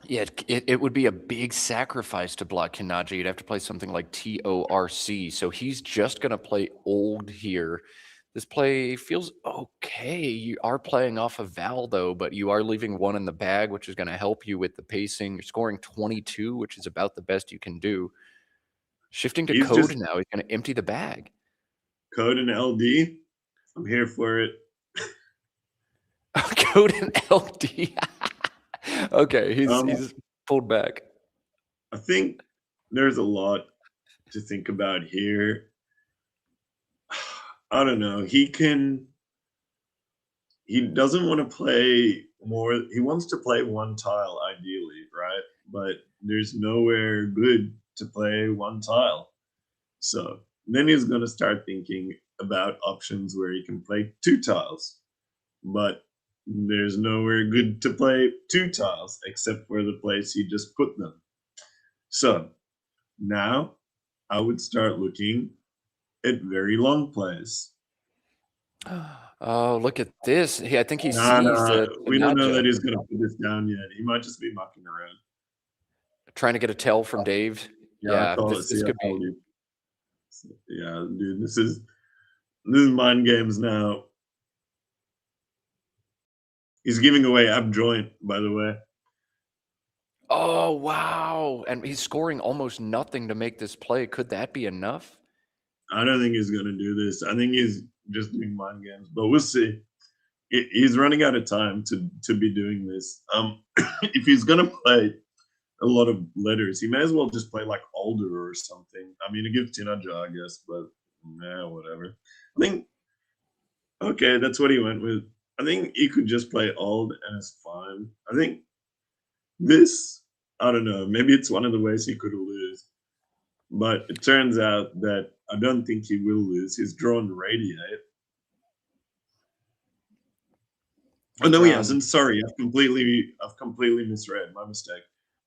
Yeah, it would be a big sacrifice to block Kinaji. You'd have to play something like TORC. So he's just going to play old here. This play feels okay. You are playing off of Val, though, but you are leaving one in the bag, which is going to help you with the pacing. You're scoring 22, which is about the best you can do. Shifting to He's code just now, he's going to empty the bag. code and LD. I'm here for it. Code and LD. Okay, Um, he's pulled back. I think there's a lot to think about here. I don't know. He doesn't want to play more. He wants to play one tile ideally, right? But there's nowhere good to play one tile. So then he's going to start thinking about options where he can play two tiles. But there's nowhere good to play two tiles except for the place he just put them. So now I would start looking at very long plays. Oh, look at this. I think he Nah, sees nah, the we don't know that Naja he's going to put this down yet. He might just be mucking around. trying to get a tell from Dave. Yeah, I Yeah, call it. this See, I could told be. you. Yeah, dude, this is mind games now. He's giving away ab joint, by the way. Oh, wow. And he's scoring almost nothing to make this play. Could that be enough? I don't think he's going to do this. I think he's just doing mind games, but we'll see. He's running out of time to be doing this. If he's going to play a lot of letters, he may as well just play like older or something. I mean, it gives Tinaja, I guess, but nah, whatever. I think okay, that's what he went with. I think he could just play old and it's fine. I think this I don't know. Maybe it's one of the ways he could lose. But it turns out that I don't think he will lose. He's drawn Radiate. Oh no, he hasn't. Sorry, I've completely misread. My mistake.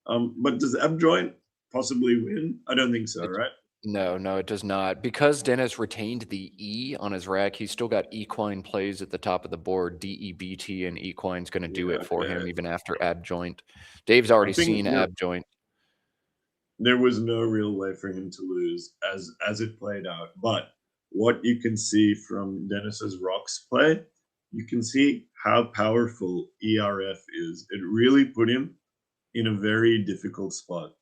But does Abjoint possibly win? I don't think so, It, right? no, it does not. Because Dennis retained the E on his rack, he's still got equine plays at the top of the board. DEBT and equine's going to do Yeah, it for okay. him even after Abjoint. Dave's I already think seen Abjoint. there was no real way for him to lose as it played out. But what you can see from Dennis's rocks play, you can see how powerful ERF is. It really put him in a very difficult spot.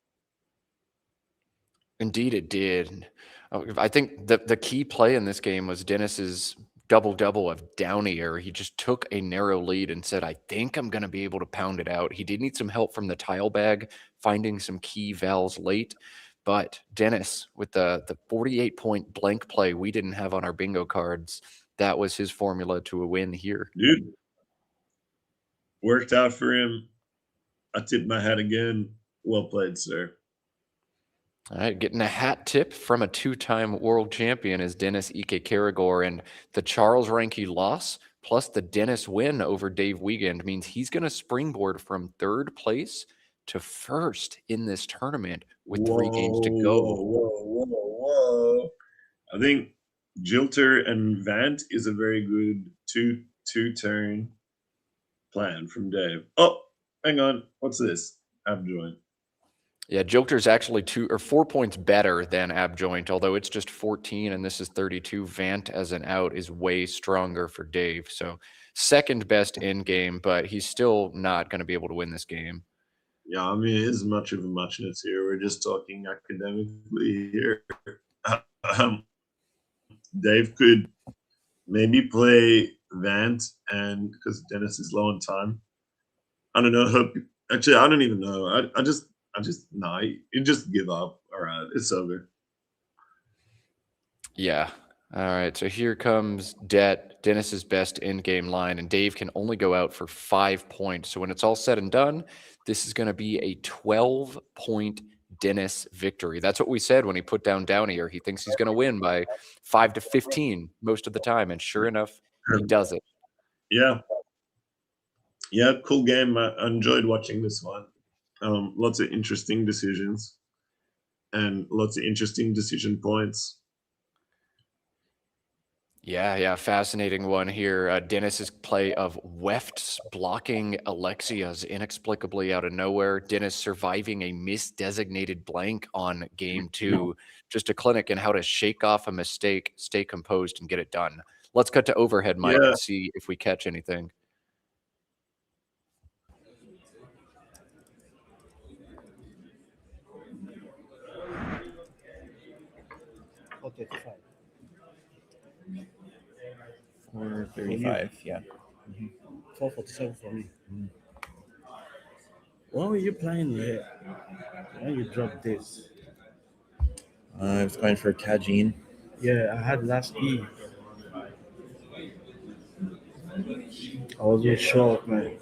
Indeed, it did. I think the key play in this game was Dennis's double of Downey air. He just took a narrow lead and said, I think I'm going to be able to pound it out. He did need some help from the tile bag, finding some key vowels late. But Dennis, with the 48-point blank play we didn't have on our bingo cards, that was his formula to a win here. Dude, worked out for him. I tipped my hat again. Well played, sir. All right, getting a hat tip from a two-time world champion is Dennis Ike Caragor, and the Charles Ranke loss plus the Dennis win over Dave Wiegand means he's going to springboard from third place to first in this tournament with 3 games to go. Whoa. I think Jilter and Vant is a very good two-turn plan from Dave. Oh, hang on. What's this? Abjoint. Yeah, Jilter's actually 2 or 4 points better than Abjoint, although it's just 14 and this is 32. Vant as an out is way stronger for Dave. So second best in game, but he's still not going to be able to win this game. Yeah, I mean, it is much of a muchness here. We're just talking academically here. Dave could maybe play Vant, and because Dennis is low on time. I don't know. Actually, I don't even know. I just nah. You just give up. All right, it's over. Yeah. All right. So here comes Dennis's best in-game line, and Dave can only go out for 5 points. So when it's all said and done, this is going to be a 12-point Dennis victory. That's what we said when he put down Downey, or he thinks he's going to win by 5 to 15 most of the time. And sure enough, he does it. Yeah. Cool game. I enjoyed watching this one. Lots of interesting decisions and lots of interesting decision points. Yeah, fascinating one here. Dennis's play of Wefts blocking Alexia's inexplicably out of nowhere. Dennis surviving a misdesignated blank on game 2. Just a clinic in how to shake off a mistake, stay composed, and get it done. Let's cut to overhead, Mike, and see if we catch anything. Okay, 435, yeah. 447 for me. What were you playing here when you dropped this? I was going for Tajin. Yeah, I had last E. I wasn't sure, man.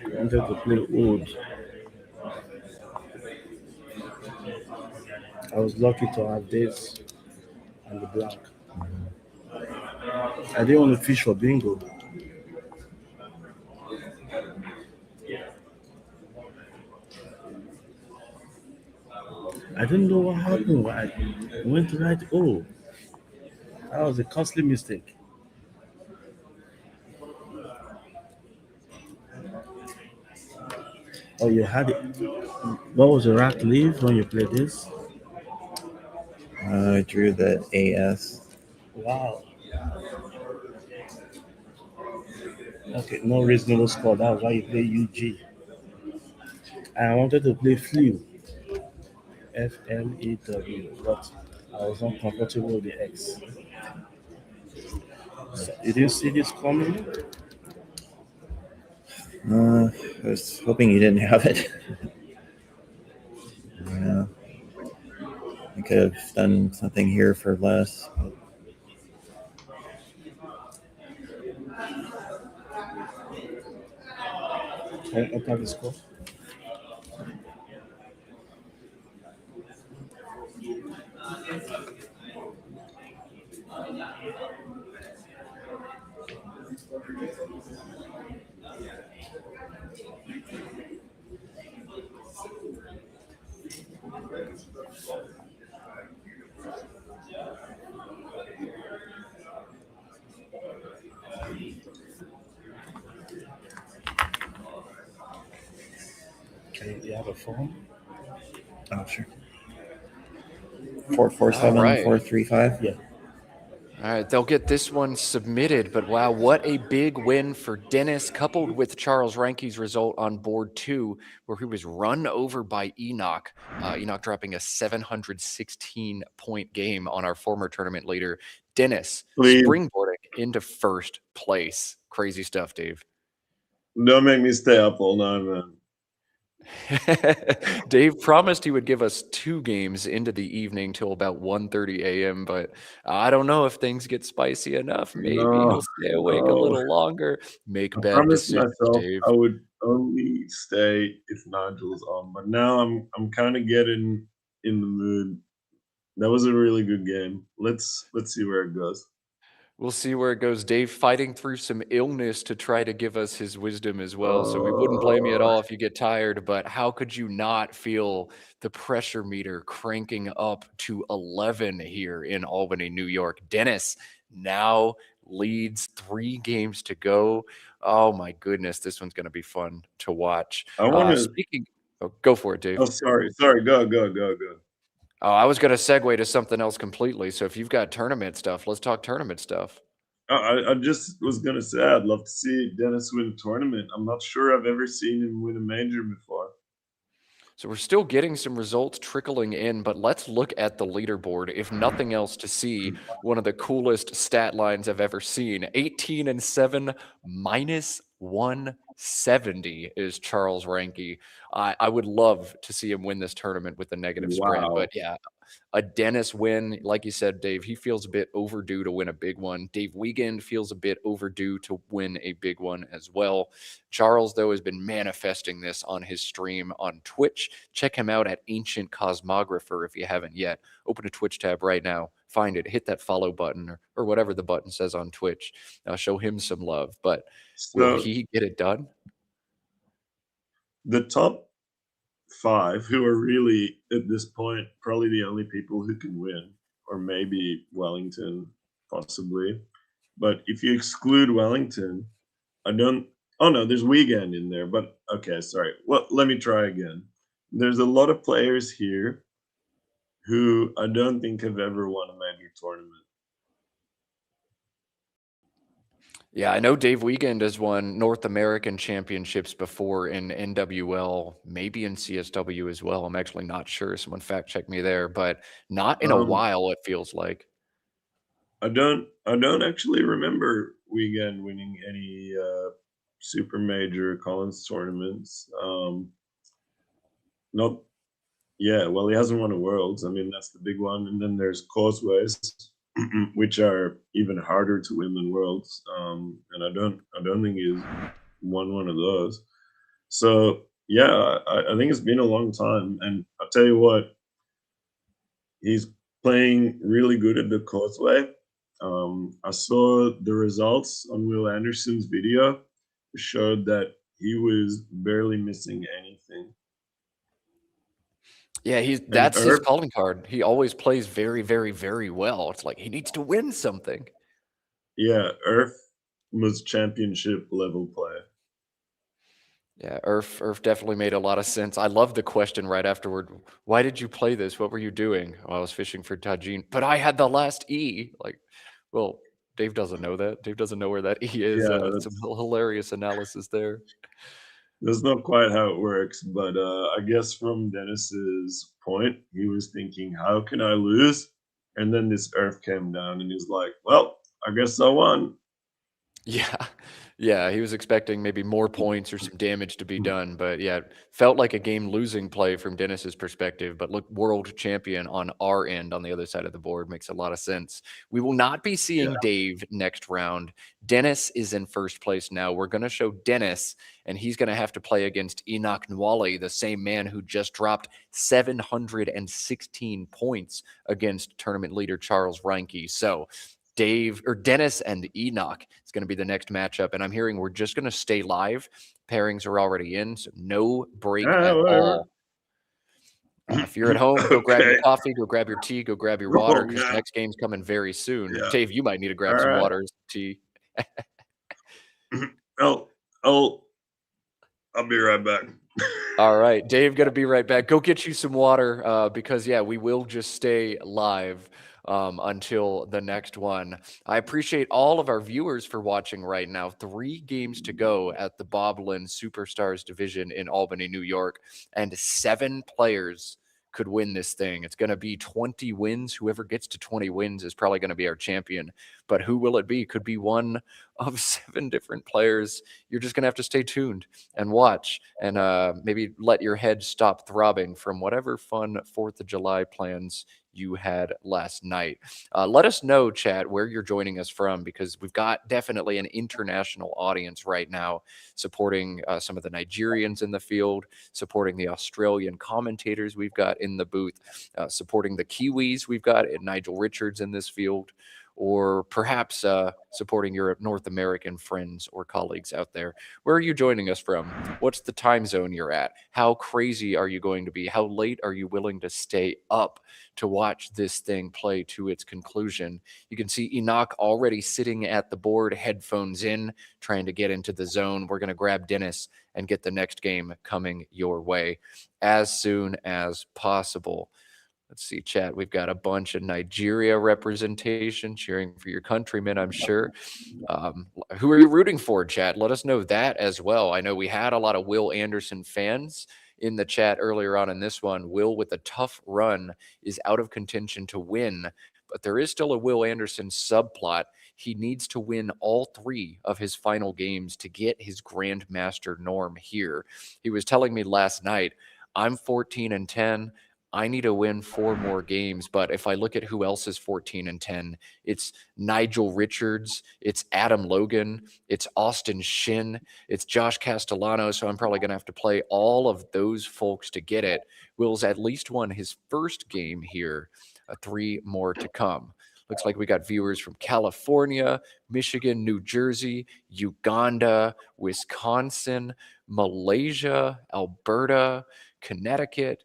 I wanted to play old. I was lucky to have this and the black. I didn't want to fish for bingo. I didn't know what happened. I went to write O. That was a costly mistake. Oh, you had it. What was the rack leave when you played this? I drew the AS. Wow. Okay, no reasonable score. That's why you play UG. And I wanted to play Flew. FLEW, but I was uncomfortable with the X. So, you didn't see this coming? I was hoping you didn't have it. Yeah. I could have done something here for less. But... I got the score. Okay, you have a phone? Oh, sure. 447 All right. 435. Yeah. All right, they'll get this one submitted, but wow, what a big win for Dennis, coupled with Charles Ranke's result on board 2, where he was run over by Enoch. Enoch dropping a 716-point game on our former tournament leader. Dennis Please. springboarding into first place. Crazy stuff, Dave. Don't make me stay up all night, man. Dave promised he would give us 2 games into the evening till about 1:30 a.m., but I don't know if things get spicy enough. Maybe he'll stay awake a little longer, make I bad promised decisions, myself Dave. I would only stay if Nigel's on, but now I'm kind of getting in the mood. That was a really good game. Let's see where it goes. We'll see where it goes. Dave fighting through some illness to try to give us his wisdom as well. So we wouldn't blame you at all if you get tired, but how could you not feel the pressure meter cranking up to 11 here in Albany, New York? Dennis now leads 3 games to go. Oh my goodness, this one's going to be fun to watch. I want to. Go for it, Dave. Oh, sorry. Go. Oh, I was going to segue to something else completely. So if you've got tournament stuff, let's talk tournament stuff. I just was gonna say I'd love to see Dennis win a tournament. I'm not sure I've ever seen him win a major before. So we're still getting some results trickling in, but let's look at the leaderboard, if nothing else, to see one of the coolest stat lines I've ever seen. 18-7 minus 170 is Charles Ranke. I would love to see him win this tournament with a negative spread, Wow. but yeah, a Dennis win, like you said, Dave, he feels a bit overdue to win a big one. Dave Wiegand feels a bit overdue to win a big one as well. Charles, though, has been manifesting this on his stream on Twitch. Check him out at Ancient Cosmographer if you haven't yet. Open a Twitch tab right now. Find it. Hit that follow button or whatever the button says on Twitch. Show him some love. But will he get it done? The top 5, who are really at this point probably the only people who can win, or maybe Wellington, possibly. But if you exclude Wellington, I don't. Oh no, there's Wiegand in there. But okay, sorry. Well, let me try again. There's a lot of players here who I don't think have ever won a major tournament. Yeah, I know Dave Wiegand has won North American championships before in NWL, maybe in CSW as well. I'm actually not sure. Someone fact check me there, but not in a while, it feels like. I don't actually remember Wiegand winning any super major Collins tournaments. Not yeah, well, he hasn't won a Worlds. I mean, that's the big one. And then there's Causeways, which are even harder to win than Worlds. And I don't think he's won one of those. So yeah, I think it's been a long time. And I'll tell you what, he's playing really good at the Causeway. I saw the results on Will Anderson's video. It showed that he was barely missing anything. Yeah, that's his calling card. He always plays very, very, very well. It's like he needs to win something. Yeah, Earth was championship level play. Yeah, Earth definitely made a lot of sense. I love the question right afterward. Why did you play this? What were you doing? Oh, I was fishing for Tajin, but I had the last E. Like, well, Dave doesn't know that. Dave doesn't know where that E is. Yeah, some hilarious analysis there. That's not quite how it works, but I guess from Dennis's point, he was thinking, how can I lose? And then this Earth came down and he's like, well, I guess I won. Yeah, he was expecting maybe more points or some damage to be done, but yeah, it felt like a game-losing play from Dennis's perspective, but look, world champion on our end on the other side of the board makes a lot of sense. We will not be seeing Dave next round. Dennis is in first place now. We're going to show Dennis, and he's going to have to play against Enoch Nwali, the same man who just dropped 716 points against tournament leader Charles Ranke. So Dennis and Enoch is going to be the next matchup. And I'm hearing we're just going to stay live. Pairings are already in, so no break at all. If you're at home, go grab your coffee, go grab your tea, go grab your water, because the next game's coming very soon. Yeah. Dave, you might need to grab some water, some tea. I'll be right back. All right, Dave, gonna be right back. Go get you some water, because we will just stay live until the next one. I appreciate all of our viewers for watching right now. 3 games to go at the Bob Linn Superstars Division in Albany, New York, and 7 players could win this thing. It's going to be 20 wins. Whoever gets to 20 wins is probably going to be our champion. But who will it be? Could be one of 7 different players. You're just going to have to stay tuned and watch, and maybe let your head stop throbbing from whatever fun 4th of July plans you had last night. Let us know, chat, where you're joining us from, because we've got definitely an international audience right now supporting some of the Nigerians in the field, supporting the Australian commentators we've got in the booth, supporting the Kiwis we've got Nigel Richards in this field, or perhaps supporting your North American friends or colleagues out there. Where are you joining us from? What's the time zone you're at? How crazy are you going to be? How late are you willing to stay up to watch this thing play to its conclusion? You can see Enoch already sitting at the board, headphones in, trying to get into the zone. We're going to grab Dennis and get the next game coming your way as soon as possible. Let's see, chat. We've got a bunch of Nigeria representation cheering for your countrymen, I'm sure. Who are you rooting for, chat? Let us know that as well. I know we had a lot of Will Anderson fans in the chat earlier on in this one. Will, with a tough run, is out of contention to win, but there is still a Will Anderson subplot. He needs to win all 3 of his final games to get his Grandmaster norm here. He was telling me last night, I'm 14-10. I need to win 4 more games. But if I look at who else is 14-10, it's Nigel Richards, it's Adam Logan, it's Austin Shin, it's Josh Castellano. So I'm probably going to have to play all of those folks to get it. Will's at least won his first game here, 3 more to come. Looks like we got viewers from California, Michigan, New Jersey, Uganda, Wisconsin, Malaysia, Alberta, Connecticut.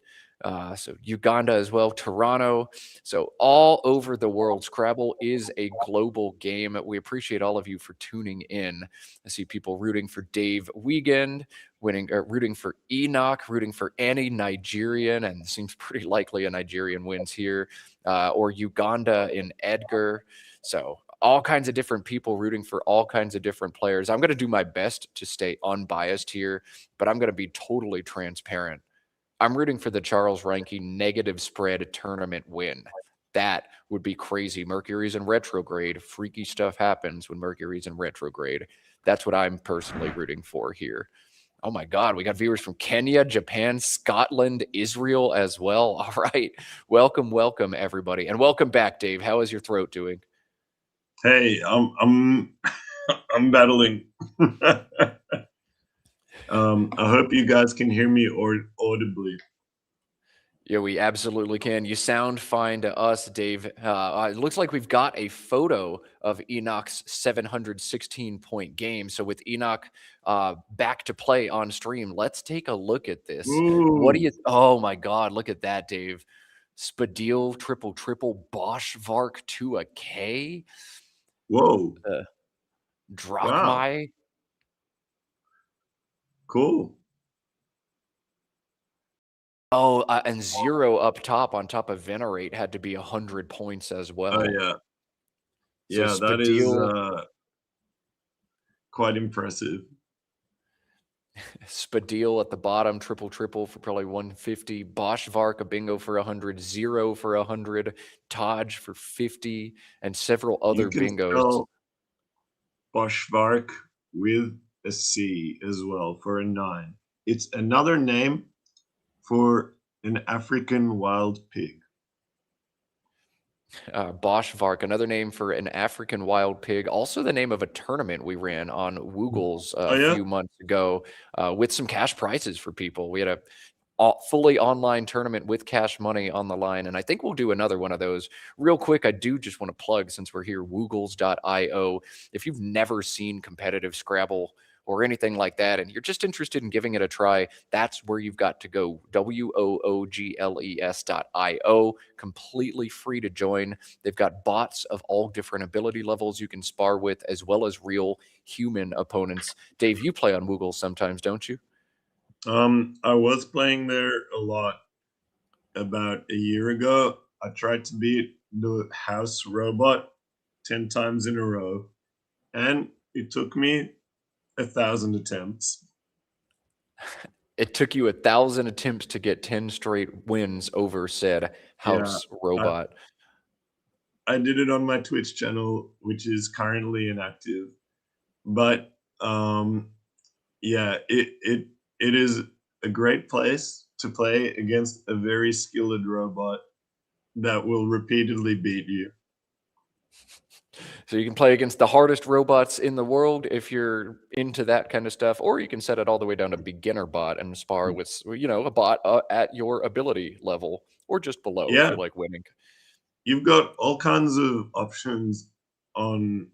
So Uganda as well, Toronto. So all over the world, Scrabble is a global game. We appreciate all of you for tuning in. I see people rooting for Dave Wiegand, rooting for Enoch, rooting for any Nigerian, and it seems pretty likely a Nigerian wins here, or Uganda in Edgar. So all kinds of different people rooting for all kinds of different players. I'm going to do my best to stay unbiased here, but I'm going to be totally transparent. I'm rooting for the Charles Reinke negative spread tournament win. That would be crazy. Mercury's in retrograde. Freaky stuff happens when Mercury's in retrograde. That's what I'm personally rooting for here. Oh my God, we got viewers from Kenya, Japan, Scotland, Israel as well. All right. Welcome, everybody. And welcome back, Dave. How is your throat doing? Hey, I'm battling. I hope you guys can hear me audibly. Yeah, we absolutely can. You sound fine to us, Dave. It looks like we've got a photo of Enoch's 716-point game. So with Enoch back to play on stream, let's take a look at this. Ooh. What do you? Oh my God, look at that, Dave. Spadil triple Bosch Vark to a K. Whoa. Drachmai. Wow. Cool. Oh, and 0 up top on top of Venerate had to be 100 points as well. Oh, yeah. So Yeah, that is quite impressive. Spadil at the bottom, triple for probably 150. Bosch Vark, a bingo for 100. 0 for 100. Taj for 50. And several other bingos. Bosch Vark with a C as well for a 9. It's another name for an African wild pig. Bosch Vark, another name for an African wild pig. Also the name of a tournament we ran on Woogles a few months ago with some cash prizes for people. We had a fully online tournament with cash money on the line. And I think we'll do another one of those real quick. I do just want to plug, since we're here, woogles.io. If you've never seen competitive Scrabble or anything like that, and you're just interested in giving it a try, that's where you've got to go. woogles.io, completely free to join. They've got bots of all different ability levels you can spar with, as well as real human opponents. Dave, you play on Woogles sometimes, don't you? I was playing there a lot. About a year ago, I tried to beat the house robot 10 times in a row, and it took me 1,000 attempts. It took you 1,000 attempts to get 10 straight wins over said house robot. I did it on my Twitch channel, which is currently inactive. But yeah, it is a great place to play against a very skilled robot that will repeatedly beat you. So you can play against the hardest robots in the world if you're into that kind of stuff, or you can set it all the way down to beginner bot and spar with, you know, a bot at your ability level, or just below if you like winning. You've got all kinds of options on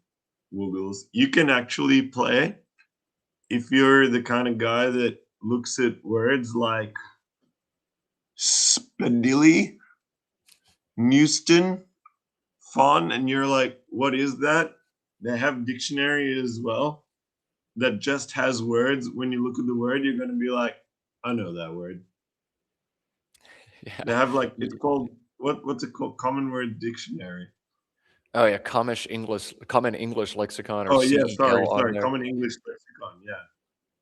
Woogles. You can actually play if you're the kind of guy that looks at words like Spadilli, Newston, Fawn, and you're like, what is that? They have dictionary as well that just has words. When you look at the word, you're going to be like, I know that word. Yeah. They have like, it's called, what's it called? Common Word Dictionary. Oh yeah, Common English Lexicon, or Oh yeah, sorry, CEL Common English Lexicon, yeah.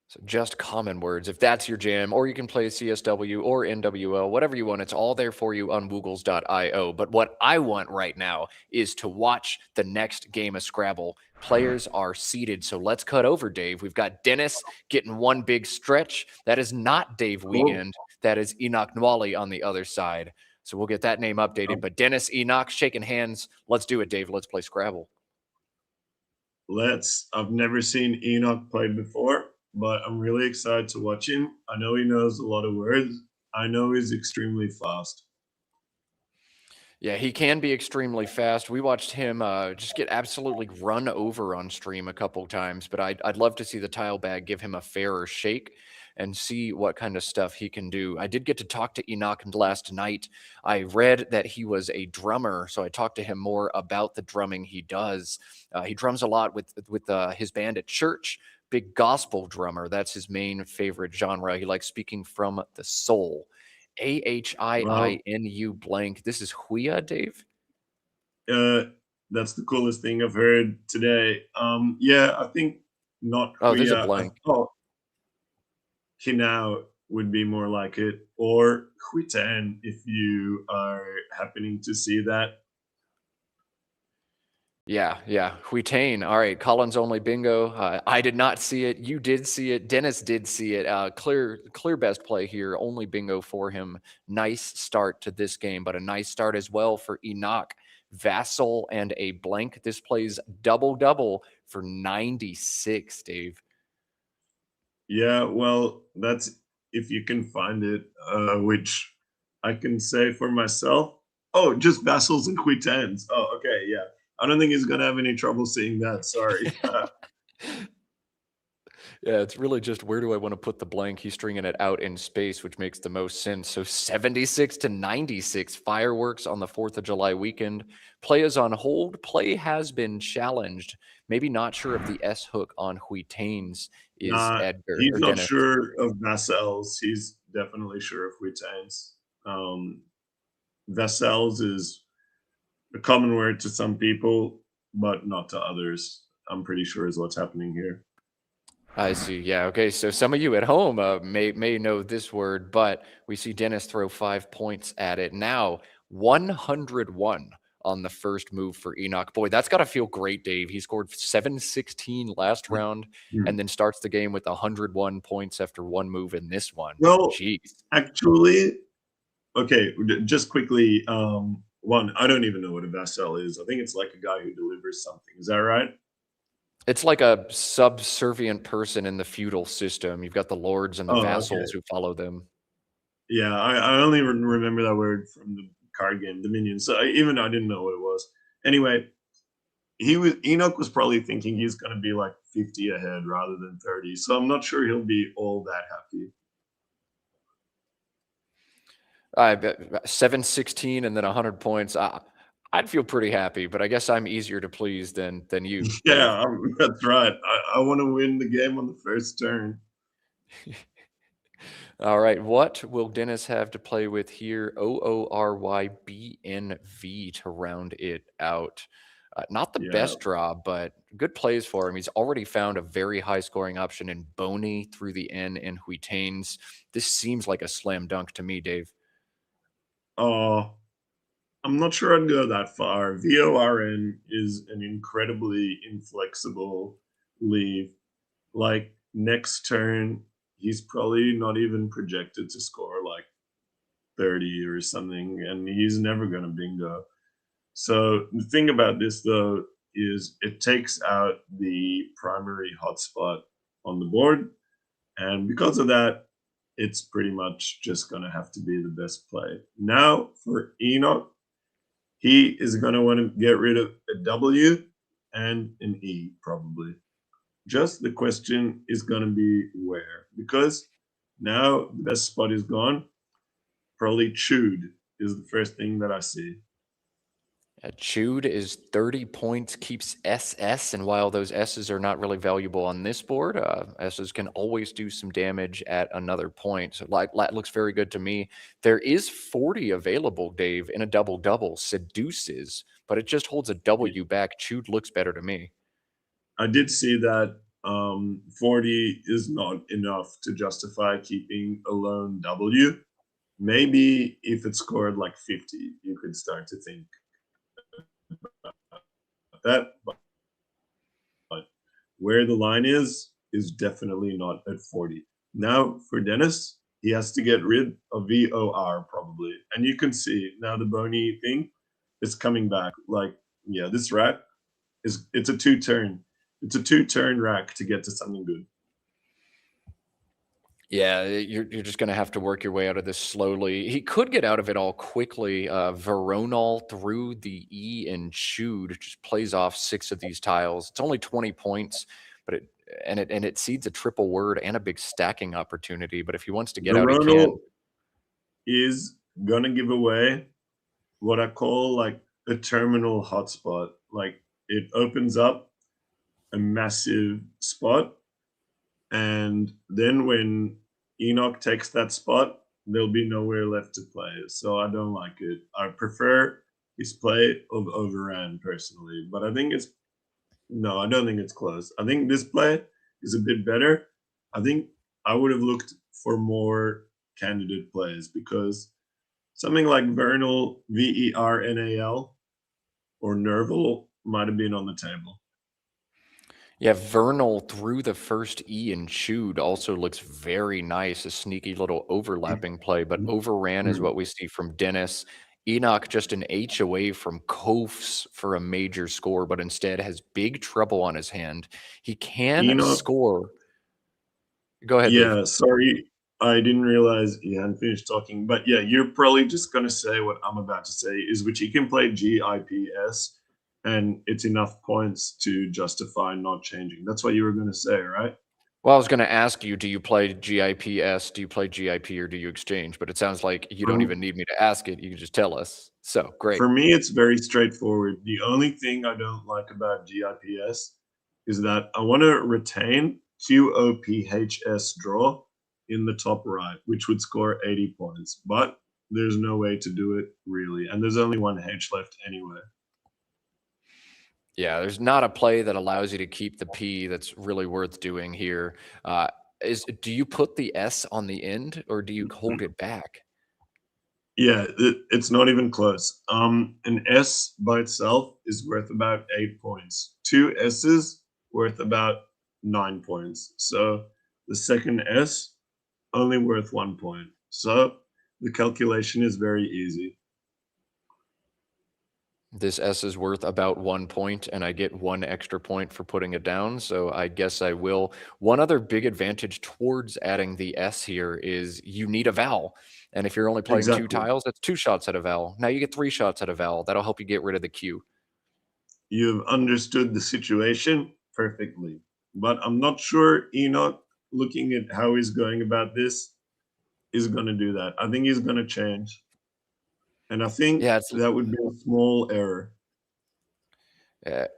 So just common words, if that's your jam, or you can play CSW or NWL, whatever you want. It's all there for you on woogles.io. But what I want right now is to watch the next game of Scrabble. Players are seated, so let's cut over, Dave. We've got Dennis getting one big stretch. That is not Dave Wiegand. That is Enoch Nwali on the other side. So we'll get that name updated. But Dennis, Enoch, shaking hands. Let's do it, Dave. Let's play Scrabble. I've never seen Enoch play before, but I'm really excited to watch him. I know he knows a lot of words. I know he's extremely fast. Yeah, he can be extremely fast. We watched him just get absolutely run over on stream a couple times, but I'd love to see the tile bag give him a fairer shake and see what kind of stuff he can do. I did get to talk to Enoch last night. I read that he was a drummer, so I talked to him more about the drumming he does. He drums a lot with his band at church. Big gospel drummer. That's his main favorite genre. He likes speaking from the soul. AHIINU blank. This is Huia, Dave? That's the coolest thing I've heard today. Yeah, I think not Huia. Oh, there's a blank. Kinao would be more like it, or Huitan if you are happening to see that. Yeah. Huitain. All right. Collins only bingo. I did not see it. You did see it. Dennis did see it. Clear best play here. Only bingo for him. Nice start to this game, but a nice start as well for Enoch. Vassal and a blank. This plays double for 96, Dave. Yeah, well, that's if you can find it, which I can say for myself. Oh, just vassals and Huitans. Oh, okay, yeah. I don't think he's going to have any trouble seeing that. Sorry. Yeah, it's really just where do I want to put the blank? He's stringing it out in space, which makes the most sense. So 76 to 96, fireworks on the 4th of July weekend. Play is on hold. Play has been challenged. Maybe not sure if the S hook on Huitains is Edgar. He's not Dennis. sure of vassals. He's definitely sure of Huitains. Vassals is a common word to some people, but not to others. I'm pretty sure is what's happening here. I see. Yeah. Okay. So some of you at home may know this word, but we see Dennis throw 5 points at it. Now 101 on the first move for Enoch. Boy, that's got to feel great, Dave. He scored 716 last round and then starts the game with 101 points after one move in this one. Well, jeez. Actually, okay, just quickly, one, I don't even know what a vassal is. I think it's like a guy who delivers something. Is that right? It's like a subservient person in the feudal system. You've got the lords and the vassals who follow them. Yeah, I only remember that word from the card game, Dominion. So even I didn't know what it was. Anyway, Enoch was probably thinking he's going to be like 50 ahead rather than 30. So I'm not sure he'll be all that happy. 716 and then 100 points. I'd feel pretty happy, but I guess I'm easier to please than you. Yeah, that's right. I want to win the game on the first turn. All right, what will Dennis have to play with here? OORYBNV to round it out. Not the Yeah. best draw, but good plays for him. He's already found a very high scoring option in Boney through the N and Huitanes. This seems like a slam dunk to me, Dave. Oh, I'm not sure I'd go that far. VORN is an incredibly inflexible leave. Like next turn, he's probably not even projected to score like 30 or something, and he's never going to bingo. So the thing about this, though, is it takes out the primary hotspot on the board. And because of that, it's pretty much just going to have to be the best play. Now for Enoch, he is going to want to get rid of a W and an E, probably. Just the question is going to be where, because now the best spot is gone. Probably chewed is the first thing that I see. Chewed is 30 points, keeps SS, and while those S's are not really valuable on this board, S's can always do some damage at another point. So that looks very good to me. There is 40 available, Dave, in a double-double. Seduces, but it just holds a W back. Chewed looks better to me. I did see that 40 is not enough to justify keeping a lone W. Maybe if it scored like 50, you could start to think that. But where the line is definitely not at 40. Now for Dennis, he has to get rid of VOR probably. And you can see now the Boney thing is coming back. Like, yeah, this rack it's a two-turn. It's a two-turn rack to get to something good. Yeah, you're just going to have to work your way out of this slowly. He could get out of it all quickly. Veronal through the E and chewed just plays off 6 of these tiles. It's only 20 points, but it seeds a triple word and a big stacking opportunity. But if he wants to get out, he can. Veronal is gonna give away what I call like a terminal hotspot. Like it opens up a massive spot, and then when Enoch takes that spot, there'll be nowhere left to play. So I don't like it. I prefer his play of overran personally, but I think it's no, I don't think it's close. I think this play is a bit better. I think I would have looked for more candidate plays because something like Vernal, VERNAL, or Nerval might have been on the table. Yeah, Vernal through the first E and chewed also looks very nice. A sneaky little overlapping play, but overran is what we see from Dennis. Enoch just an H away from Kofs for a major score, but instead has big trouble on his hand. He can score. Go ahead, Dave. Yeah, sorry. I didn't realize you hadn't finished talking. But yeah, you're probably just going to say what I'm about to say, is which he can play GIPS, and it's enough points to justify not changing. That's what you were going to say, right? Well, I was going to ask you, do you play GIPS, do you play GIP, or do you exchange? But it sounds like you don't even need me to ask it. You can just tell us. So, great. For me, it's very straightforward. The only thing I don't like about GIPS is that I want to retain QOPHS draw in the top right, which would score 80 points. But there's no way to do it, really. And there's only one H left anyway. Yeah, there's not a play that allows you to keep the P that's really worth doing here. Do you put the S on the end or do you hold it back? Yeah, it's not even close. An S by itself is worth about 8 points. 2 S's worth about 9 points. So the second S only worth 1 point. So the calculation is very easy. This S is worth about 1 point, and I get 1 extra point for putting it down, so I guess I will. One other big advantage towards adding the S here is you need a vowel. And if you're only playing 2 Exactly. tiles, that's 2 shots at a vowel. Now you get 3 shots at a vowel. That'll help you get rid of the Q. You've understood the situation perfectly. But I'm not sure Enoch, looking at how he's going about this, is going to do that. I think he's going to change. And I think Yeah, it's that would be a small error.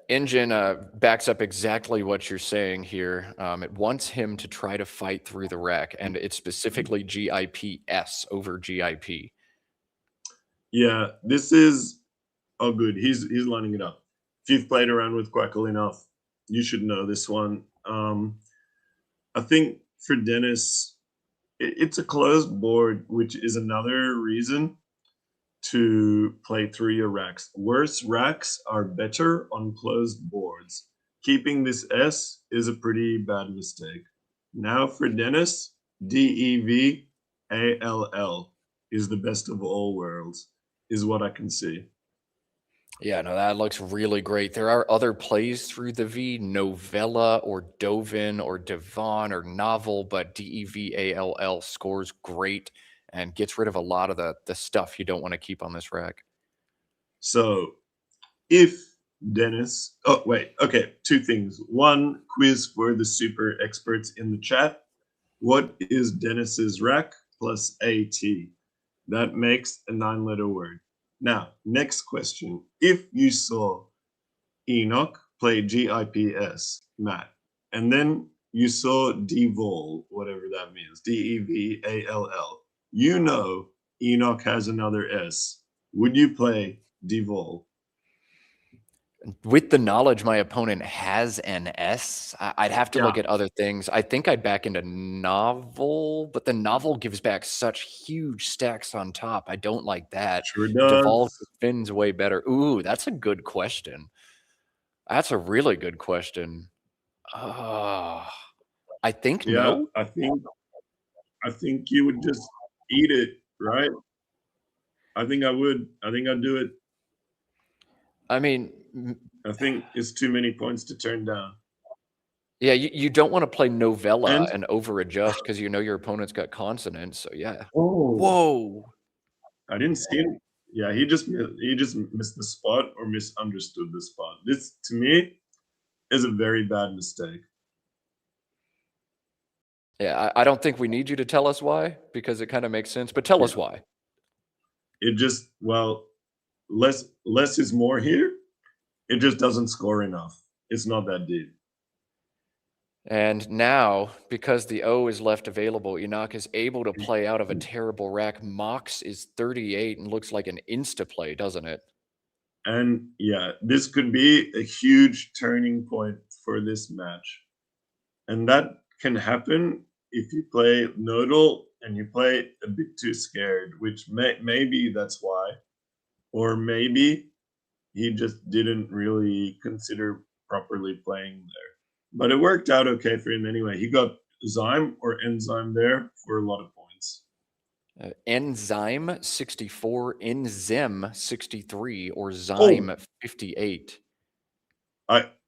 Engine backs up exactly what you're saying here. It wants him to try to fight through the rack, and it's specifically GIPS over GIP. Yeah, this is good. He's lining it up. If you've played around with Quackle enough, you should know this one. I think for Dennis, it's a closed board, which is another reason to play through your racks. Worse racks are better on closed boards. Keeping this S is a pretty bad mistake. Now for Dennis, DEVALL is the best of all worlds, is what I can see. Yeah, no, that looks really great. There are other plays through the V, novella or Dovin or Devon or novel, but DEVALL scores great and gets rid of a lot of the stuff you don't want to keep on this rack. So if Dennis, oh, wait, okay, 2 things. 1, quiz for the super experts in the chat. What is Dennis's rack plus AT? That makes a 9-letter word. Now, next question. If you saw Enoch play GIPS, Matt, and then you saw DEVALL, whatever that means, DEVALL, you know Enoch has another S. Would you play DEVALL? With the knowledge my opponent has an S, I'd have to look at other things. I think I'd back into novel, but the novel gives back such huge stacks on top. I don't like that. Sure Devolve does. spins way better. Ooh, that's a good question. That's a really good question. I think Yeah, no. I think you would just eat it, right? I think I would. I think I'd do it. I mean, I think it's too many points to turn down. yeah, you don't want to play novella And and over adjust because you know your opponent's got consonants. So yeah. oh, Whoa. I didn't see him. Yeah, he just missed the spot or misunderstood the spot. This to me is a very bad mistake. Yeah, I don't think we need you to tell us why because it kind of makes sense. But tell us why. It just, well, less is more here. It just doesn't score enough. It's not that deep. And now, because the O is left available, Enoch is able to play out of a terrible rack. Mox is 38 and looks like an insta-play, doesn't it? And yeah, this could be a huge turning point for this match. And that can happen if you play nodal and you play a bit too scared, which maybe that's why. Or maybe he just didn't really consider properly playing there. But it worked out okay for him anyway. He got Zyme or Enzyme there for a lot of points. Enzyme 64, Enzyme 63, or Zyme 58.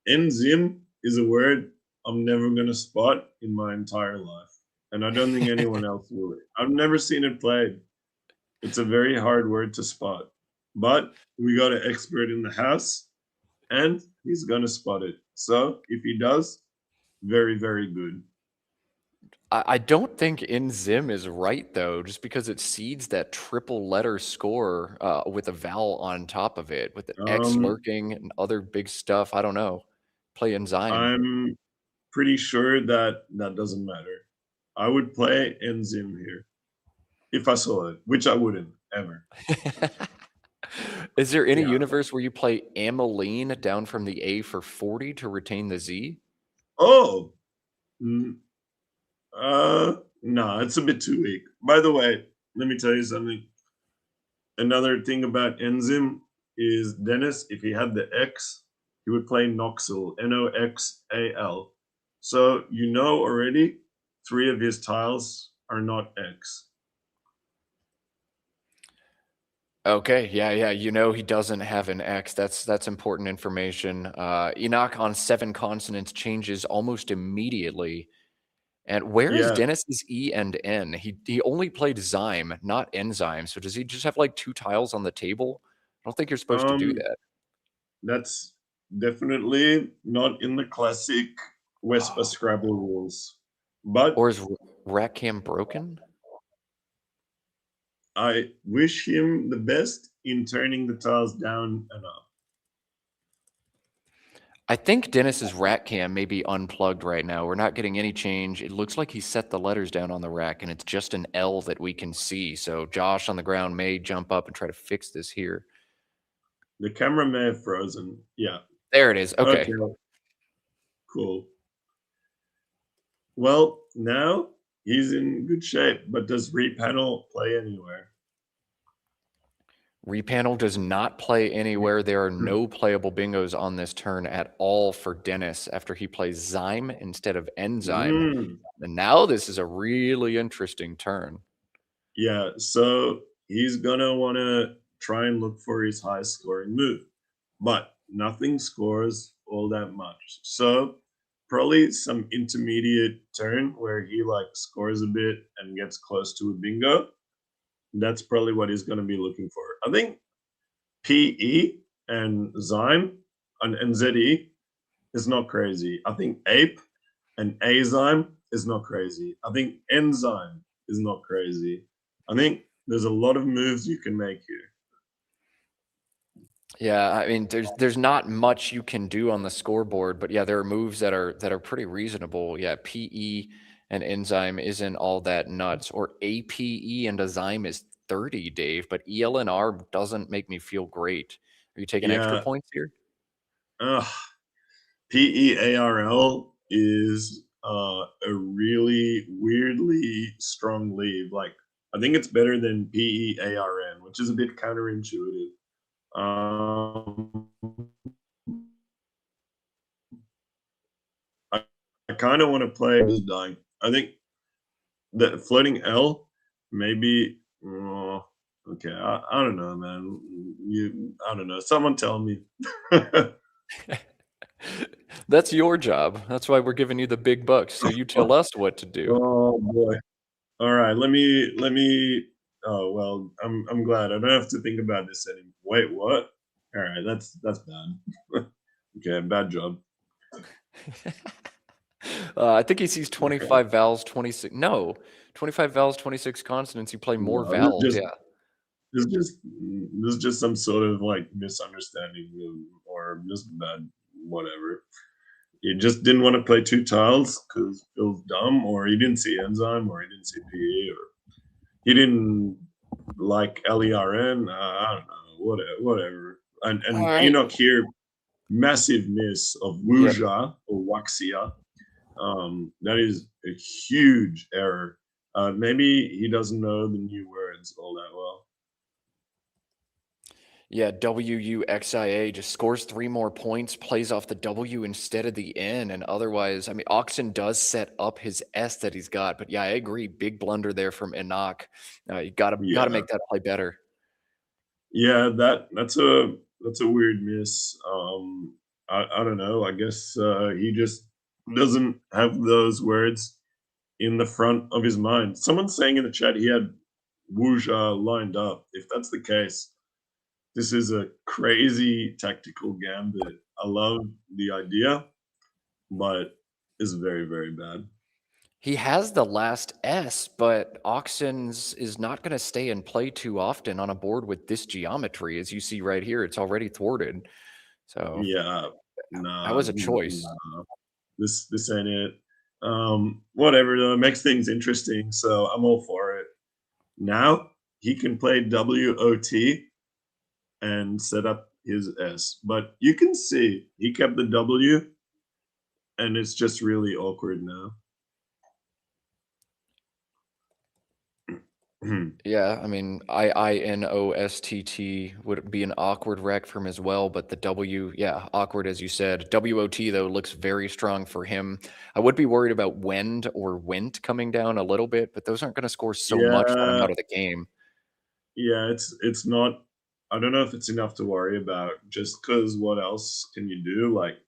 Enzyme is a word I'm never going to spot in my entire life. And I don't think anyone else will. I've never seen it played. It's a very hard word to spot. But we got an expert in the house, and he's going to spot it. So if he does, very, very good. I don't think Enzyme is right, though, just because it seeds that triple letter score with a vowel on top of it, with the X lurking and other big stuff. I don't know. Play Enzyme. I'm pretty sure that doesn't matter. I would play Enzyme here if I saw it, which I wouldn't ever. Is there any universe where you play Ameline down from the A for 40 to retain the Z? Oh, no, it's a bit too weak. By the way, let me tell you something. Another thing about Enzyme is Dennis, if he had the X, he would play Noxal, Noxal. So you know already 3 of his tiles are not X. Okay, yeah. You know he doesn't have an X. That's important information. Enoch on 7 consonants changes almost immediately. And where is Yeah. Dennis's E and N? He only played Zyme, not Enzyme. So does he just have like 2 tiles on the table? I don't think you're supposed to do that. That's definitely not in the classic Wespa Scrabble rules. But Or is Rackcam broken? I wish him the best in turning the tiles down and up. I think Dennis's rack cam may be unplugged right now. We're not getting any change. It looks like he set the letters down on the rack, and it's just an L that we can see. So Josh on the ground may jump up and try to fix this here. The camera may have frozen. Yeah. There it is. Okay. Cool. Well, now he's in good shape, but does Repanel play anywhere? Repanel does not play anywhere. There are no playable bingos on this turn at all for Dennis after he plays Zyme instead of Enzyme. And now this is a really interesting turn. Yeah, so he's gonna want to try and look for his high scoring move, but nothing scores all that much. So probably some intermediate turn where he like scores a bit and gets close to a bingo. That's probably what he's going to be looking for. I think PE and Zyme and ZE is not crazy. I think Ape and Azyme is not crazy. I think Enzyme is not crazy. I think there's a lot of moves you can make here. Yeah, I mean, there's not much you can do on the scoreboard, but yeah, there are moves that are pretty reasonable. Yeah, PE and Enzyme isn't all that nuts, or APE and a Zyme is 30, Dave, but ELNR doesn't make me feel great. Are you taking extra points here? PEARL is a really weirdly strong lead. Like, I think it's better than PEARN, which is a bit counterintuitive. I kind of want to play this dying. I think the floating L maybe. Okay, I don't know, man. I don't know. Someone tell me. That's your job. That's why we're giving you the big bucks, so you tell us what to do. Oh boy. All right, let me oh well, I'm glad I don't have to think about this anymore. Wait, what? All right, that's bad. Okay, bad job. I think he sees 25 vowels, 26. No, 25 vowels, 26 consonants. You play more vowels. Yeah. There's just some sort of like misunderstanding or just bad whatever. You just didn't want to play 2 tiles because it was dumb, or he didn't see Enzyme, or he didn't see PE, or he didn't like LERN. I don't know, whatever. And right. Enoch here, massive miss of Wuja or Waxia. That is a huge error. Maybe he doesn't know the new words all that well. Yeah, WUXIA just scores 3 more points, plays off the W instead of the N, and otherwise, I mean, Oxen does set up his S that he's got, but yeah, I agree, big blunder there from Enoch. You gotta make that play better. Yeah, that's a weird miss. I don't know. I guess he just doesn't have those words in the front of his mind. Someone's saying in the chat he had Wuja lined up. If that's the case, this is a crazy tactical gambit. I love the idea, but it's very, very bad. He has the last S, but Oxen's is not going to stay in play too often on a board with this geometry. As you see right here, it's already thwarted. So yeah, that was a choice. This ain't it. Whatever though, it makes things interesting, so I'm all for it. Now he can play WOT and set up his S, but you can see he kept the W, and it's just really awkward now. Yeah, I mean, IINOSTT would be an awkward rec from as well, but the W, yeah, awkward as you said. WOT, though, looks very strong for him. I would be worried about Wend or Went coming down a little bit, but those aren't going to score so much when I'm out of the game. Yeah, it's not I don't know if it's enough to worry about, just because what else can you do? Like,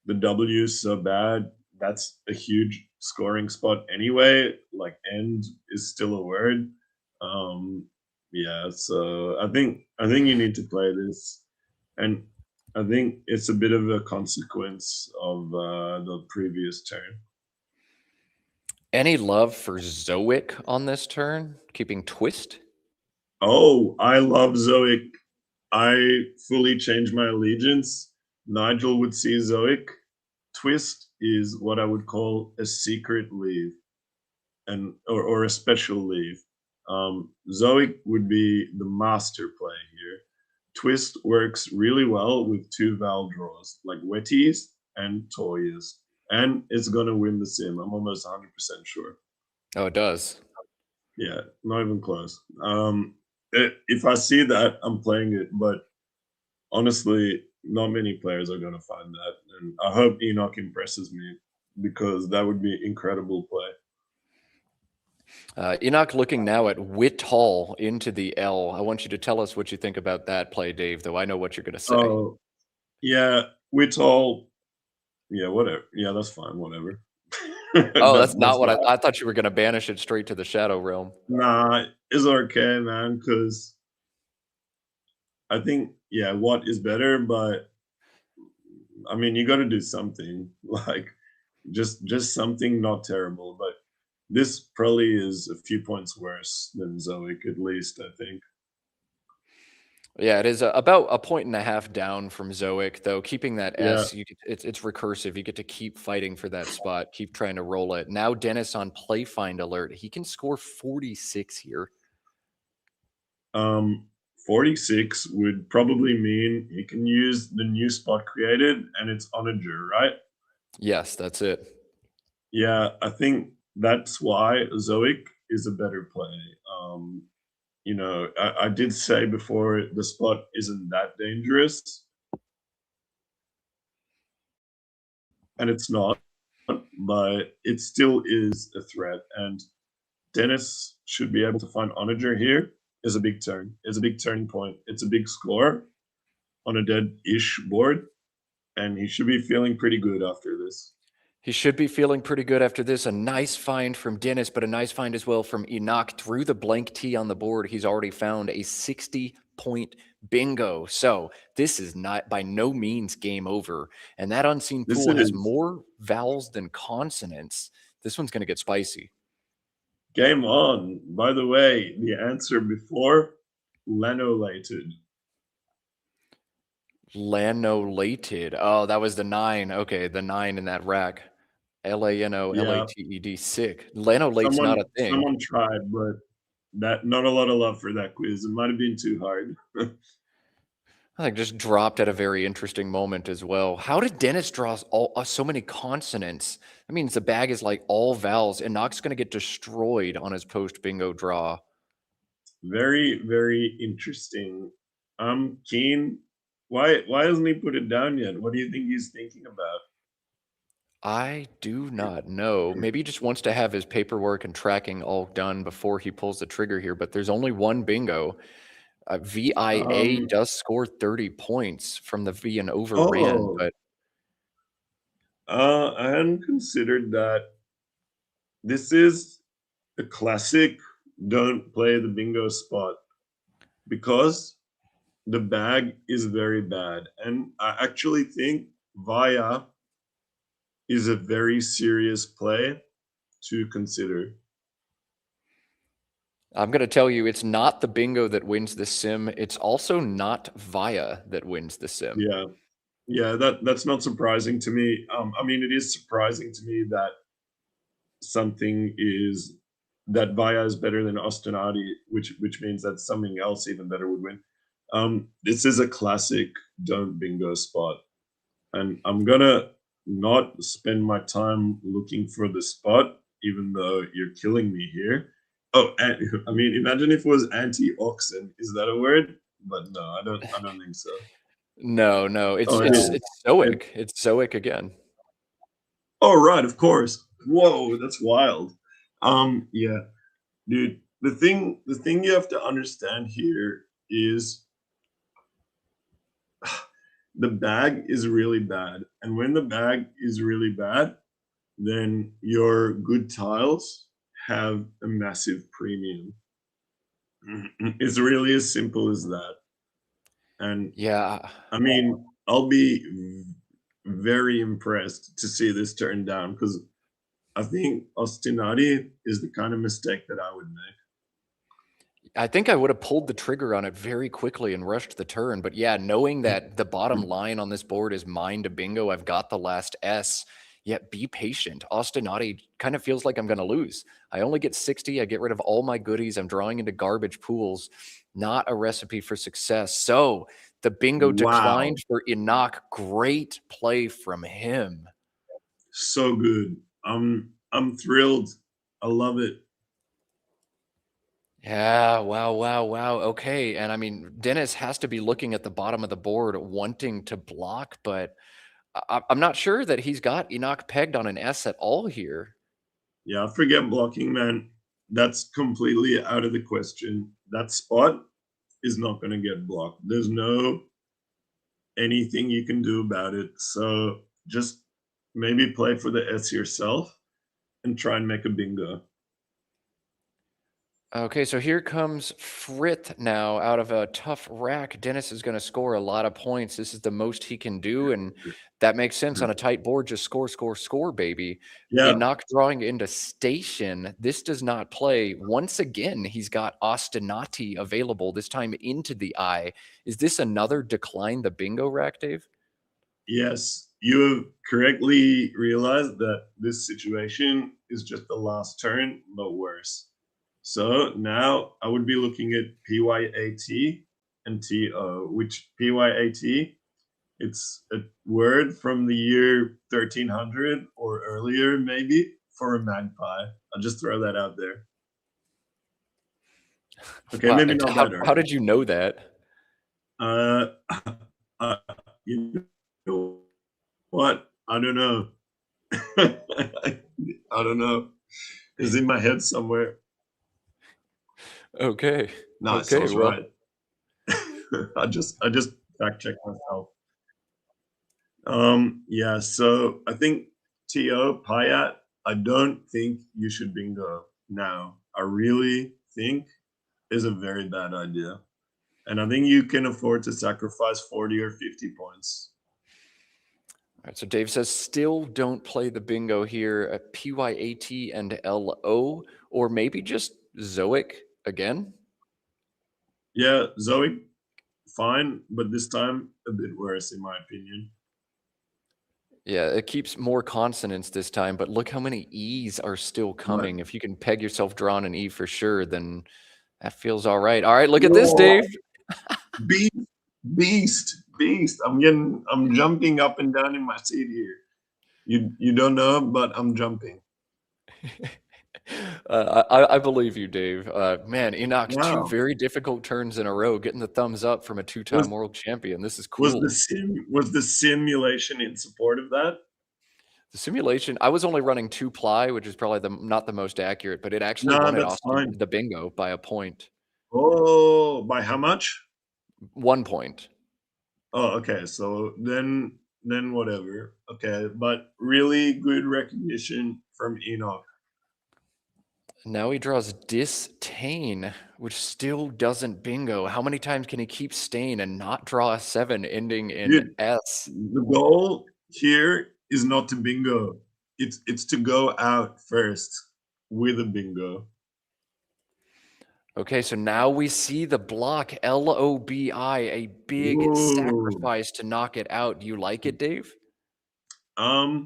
the W is so bad. That's a huge scoring spot anyway. Like, end is still a word. Yeah, so I think you need to play this, and I think it's a bit of a consequence of the previous turn. Any love for Zoic on this turn? Keeping twist? Oh, I love Zoic. I fully changed my allegiance. Nigel would see Zoic. Twist is what I would call a secret leave, or a special leave. Zoic would be the master play here. Twist works really well with two vowel draws, like Wetties and Toyas, and it's gonna win the sim. I'm almost 100% sure. Oh, it does. Yeah, not even close. If I see that, I'm playing it, but honestly, not many players are gonna find that, and I hope Enoch impresses me, because that would be incredible play. Enoch looking now at Whitall into the L. I want you to tell us what you think about that play, Dave, though I know what you're going to say. Oh, yeah, Whitall. Yeah, whatever. Yeah, that's fine. Whatever. Oh, that's not what fine. I thought you were going to banish it straight to the Shadow Realm. Nah, it's okay, man. Because I think, yeah, what is better, but I mean, you got to do something, like just something not terrible. But this probably is a few points worse than Zoic, at least, I think. Yeah, it is about a 1.5 down from Zoic, though. Keeping that Yeah. S, it's recursive. You get to keep fighting for that spot, keep trying to roll it. Now Dennis on play find alert. He can score 46 here. 46 would probably mean he can use the new spot created, and it's Onager, right? Yes, that's it. Yeah, I think that's why Zoic is a better play. You know, I did say before, the spot isn't that dangerous, and it's not, but it still is a threat. And Dennis should be able to find Onager here. Is a big turn. It's a big turning point. It's a big score on a dead-ish board, and he should be feeling pretty good after this. He should be feeling pretty good after this. A nice find from Dennis, but a nice find as well from Enoch. Through the blank T on the board, he's already found a 60-point bingo. So this is not by no means game over. And that unseen pool has more vowels than consonants. This one's going to get spicy. Game on. By the way, the answer before, lanolated. Lanolated. Oh, that was the 9. Okay, the 9 in that rack. Lanolated. Sick. Lanolate's not a thing. Someone tried, but not a lot of love for that quiz. It might have been too hard. I think just dropped at a very interesting moment as well. How did Dennis draw so many consonants? That means the bag is like all vowels, and Knox going to get destroyed on his post bingo draw. Very, very interesting. I'm keen. Why hasn't he put it down yet? What do you think he's thinking about? I do not know. Maybe he just wants to have his paperwork and tracking all done before he pulls the trigger here, but there's only one bingo. VIA does score 30 points from the V and overran, but I hadn't considered that. This is a classic don't play the bingo spot, because the bag is very bad. And I actually think VIA is a very serious play to consider. I'm going to tell you, it's not the bingo that wins the sim. It's also not VIA that wins the sim. Yeah, that's not surprising to me. I mean, it is surprising to me that that VIA is better than Ostinati, which means that something else even better would win. This is a classic don't bingo spot, and I'm gonna not spend my time looking for the spot, even though you're killing me here. Oh, I mean, imagine if it was anti-oxen. Is that a word? But no, I don't think so. No, it's Zoic. It's Zoic again. Oh, right, of course. Whoa, that's wild. Yeah, dude. The thing you have to understand here is the bag is really bad. And when the bag is really bad, then your good tiles have a massive premium. It's really as simple as that. And Yeah. I mean, I'll be very impressed to see this turn down, because I think Ostinati is the kind of mistake that I would make. I think I would have pulled the trigger on it very quickly and rushed the turn. But yeah, knowing that the bottom line on this board is mine to bingo, I've got the last S. Yet be patient. Ostinati kind of feels like I'm going to lose. I only get 60. I get rid of all my goodies. I'm drawing into garbage pools. Not a recipe for success. So the bingo declined for Enoch. Great play from him. So good. I'm thrilled. I love it. Yeah, wow. Okay, and I mean, Dennis has to be looking at the bottom of the board wanting to block, but I'm not sure that he's got Enoch pegged on an S at all here. Yeah, forget blocking, man. That's completely out of the question. That spot is not going to get blocked. There's no anything you can do about it. So just maybe play for the S yourself and try and make a bingo. Okay, so here comes Frith now out of a tough rack. Dennis is going to score a lot of points. This is the most he can do, and that makes sense on a tight board. Just score, baby. Yeah. Enoch drawing into station. This does not play. Once again, he's got Ostinati available, this time into the eye. Is this another decline the bingo rack, Dave? Yes, you have correctly realized that this situation is just the last turn, but worse. So now I would be looking at PYAT and TO, which PYAT, it's a word from the year 1300 or earlier, maybe, for a magpie. I'll just throw that out there. Okay, Wow, maybe not that early. How did you know that? You know what? I don't know. I don't know. It's in my head somewhere. Okay. No, okay, I was well, right. I just fact checked myself. Yeah, so I think TO Payat, I don't think you should bingo now. I really think is a very bad idea. And I think you can afford to sacrifice 40 or 50 points. All right, so Dave says still don't play the bingo here at PYAT and LO, or maybe just Zoic again. Yeah, Zoe, fine, but this time a bit worse in my opinion. Yeah, it keeps more consonants this time, but look how many E's are still coming. If you can peg yourself drawing an E for sure, then that feels all right. All right, look at this, Dave. Beast. I'm jumping up and down in my seat here. You don't know, but I'm jumping. I believe you, Dave. Man, Enoch, Wow. 2 very difficult turns in a row, getting the thumbs up from a 2-time world champion. This is cool. Was the simulation in support of that? The simulation, I was only running 2-ply, which is probably not the most accurate, but it actually won it off the bingo by a point. Oh, by how much? 1 point. Oh, okay. So then whatever. Okay, but really good recognition from Enoch. Now he draws Disdain, which still doesn't bingo. How many times can he keep staying and not draw a 7 ending in S? The goal here is not to bingo. It's to go out first with a bingo. Okay, so now we see the block LOBI, a big sacrifice to knock it out. Do you like it, Dave? I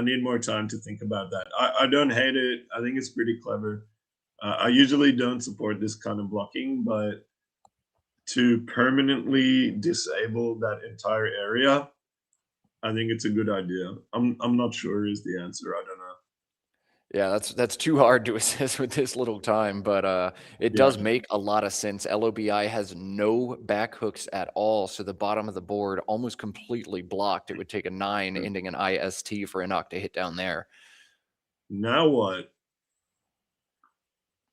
need more time to think about that. I don't hate it. I think it's pretty clever. I usually don't support this kind of blocking, but to permanently disable that entire area, I think it's a good idea. I'm not sure is the answer. I don't know. Yeah, that's too hard to assess with this little time, but it does make a lot of sense. LOBI has no back hooks at all, so the bottom of the board almost completely blocked. It would take a 9 ending in IST for Enoch to hit down there. Now what?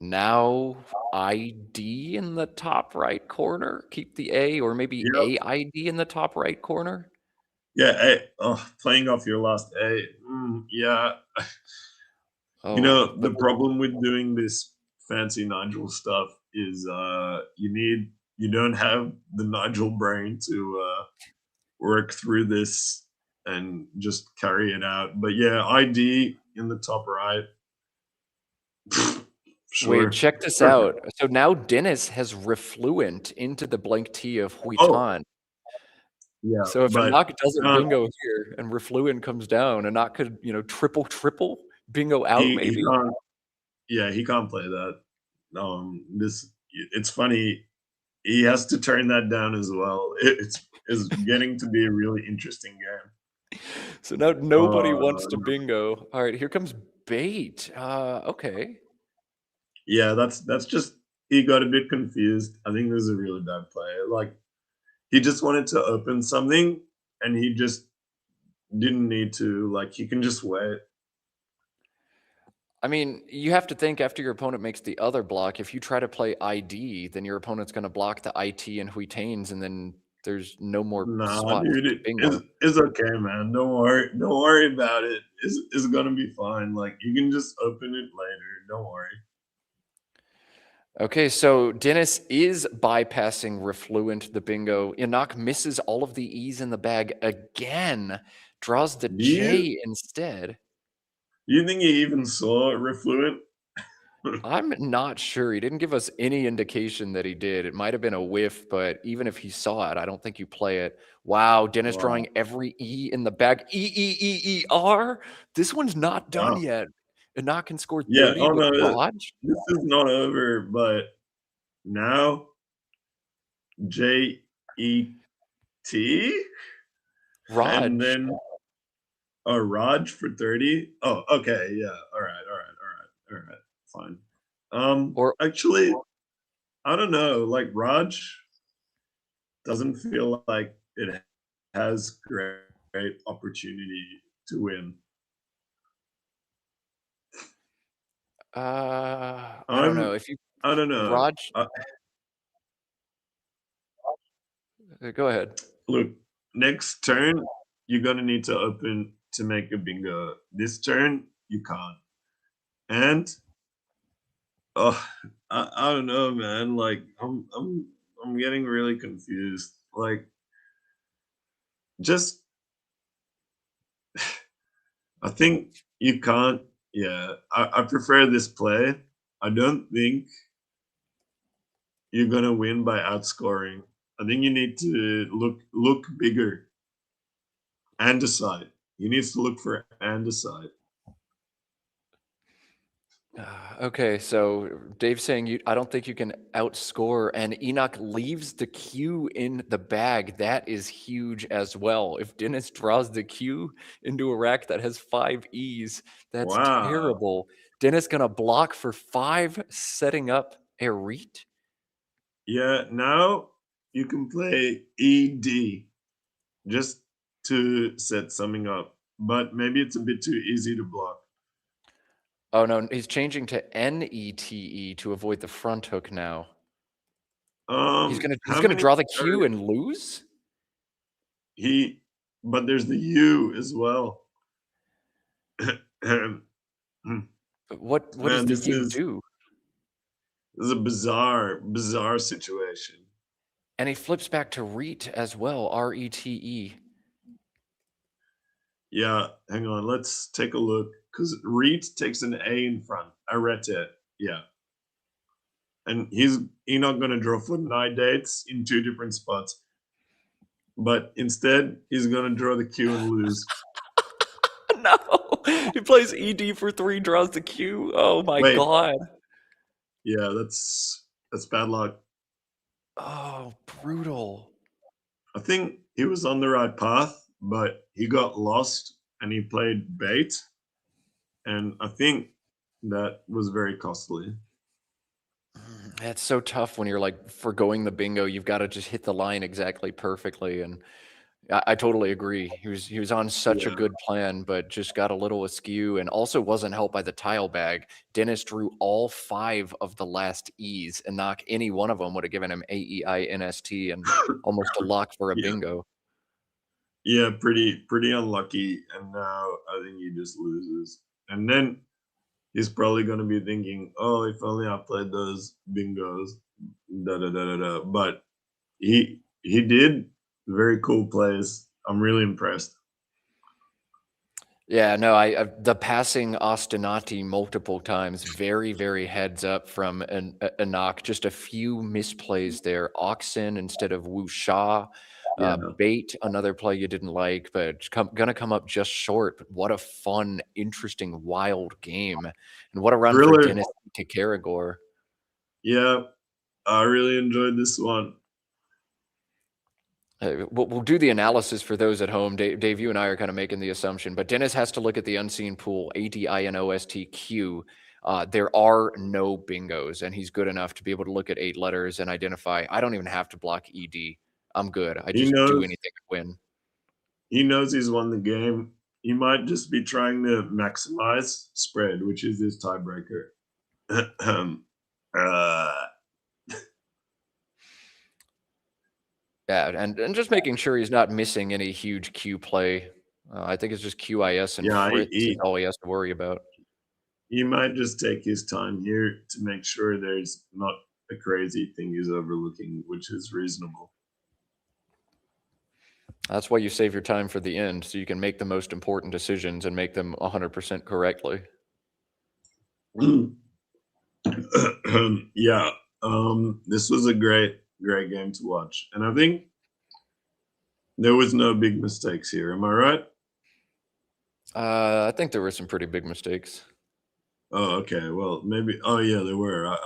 Now ID in the top right corner. Keep the A, or maybe Yep. AID in the top right corner. Yeah, playing off your last A. Yeah. You Oh, know, the problem with doing this fancy Nigel stuff is you don't have the Nigel brain to work through this and just carry it out. But yeah, ID in the top right. Sure. wait, check this out. So now Dennis has refluent into the blank T of Oh, Huitan. yeah. So if a But knock doesn't bingo here and refluent comes down, a knock could, triple bingo out he maybe. can't. Yeah, he can't play that. It's funny. He has to turn that down as well. It's getting to be a really interesting game. So now nobody wants to Uh, bingo. All right, here comes bait. Okay. Yeah, that's just he got a bit confused. I think this is a really bad play. Like he just wanted to open something and he just didn't need to. Like he can just wait. I mean, you have to think after your opponent makes the other block, if you try to play ID, then your opponent's going to block the IT and Huitains, and then there's no more Nah, spots dude, to bingo. it's okay, man. Don't worry. Don't worry about it. It's gonna be fine. Like you can just open it later. Don't worry. Okay, so Dennis is bypassing refluent the bingo. Enoch misses all of the E's in the bag again, draws the Do you J instead. you think he even saw Refluent? I'm not sure. He didn't give us any indication that he did. It might have been a whiff, but even if he saw it, I don't think you play it. Wow, Dennis Wow. drawing every E in the bag. E-E-E-E-R. This one's not done Wow. yet. Enoch can score Yeah. 30 Oh with no, Raj. this is not over. But now JET Raj. and then a Raj for 30. Oh, okay, yeah. All right. Fine. Or Actually, I don't know. Like Raj doesn't feel like it has great opportunity to win. I don't know. If you I don't know. Raj, go ahead. Look, next turn you're gonna need to open to make a bingo. This turn you can't. And I don't know, man. Like I'm getting really confused. Like just I think you can't. Yeah, I prefer this play. I don't think you're gonna win by outscoring. I think you need to look bigger and decide. He needs to look for and decide. Okay, so Dave's saying I don't think you can outscore, and Enoch leaves the Q in the bag. That is huge as well. If Dennis draws the Q into a rack that has 5 E's, that's Wow. terrible. Dennis gonna block for 5, setting up a reet. Yeah, now you can play ED just to set something up, but maybe it's a bit too easy to block. Oh no, he's changing to NETE to avoid the front hook now. He's How gonna many draw the Q and lose? but there's the U as well. But what Man, does the U do? this is a bizarre situation. And he flips back to RETE as well, RETE. Yeah, hang on, let's take a look. Because Reed takes an A in front. Arete, yeah. And he's not going to draw for 9 dates in 2 different spots. But instead, he's going to draw the Q and lose. No, he plays ED for 3, draws the Q. Oh my Wait. god. Yeah, that's bad luck. Oh, brutal. I think he was on the right path, but he got lost and he played bait. And I think that was very costly. That's so tough when you're like forgoing the bingo. You've got to just hit the line exactly perfectly. And I totally agree. He was on such a Yeah. good plan, but just got a little askew, and also wasn't helped by the tile bag. Dennis drew all 5 of the last E's, and knock any one of them would have given him AEINST and almost a lock for a Yeah. bingo. Yeah, pretty unlucky, and now I think he just loses. And then he's probably gonna be thinking, "Oh, if only I played those bingos, da da da da da." But he did very cool plays. I'm really impressed. Yeah, no, the passing Ostinati multiple times, very, very heads up from a knock. Just a few misplays there. Oxen instead of Wu Sha. Yeah. Bait, another play you didn't like, but gonna come up just short. But what a fun, interesting, wild game. And what a run for Thriller. Dennis to Karagor. Yeah, I really enjoyed this one. We'll do the analysis for those at home. Dave, you and I are kind of making the assumption, but Dennis has to look at the unseen pool, ADINOSTQ. There are no bingos, and he's good enough to be able to look at 8 letters and identify, I don't even have to block ED. I'm good. I He just do knows anything to win. he knows he's won the game. He might just be trying to maximize spread, which is his tiebreaker. Yeah, and just making sure he's not missing any huge Q play. I think it's just QIS and Yeah, Fritz is all he has to worry about. he might just take his time here to make sure there's not a crazy thing he's overlooking, which is reasonable. That's why you save your time for the end, so you can make the most important decisions and make them 100% correctly. Yeah, this was a great game to watch, and I think there was no big mistakes here. Am I right? I think there were some pretty big mistakes. Oh, okay. Well, maybe. Oh, yeah, there were.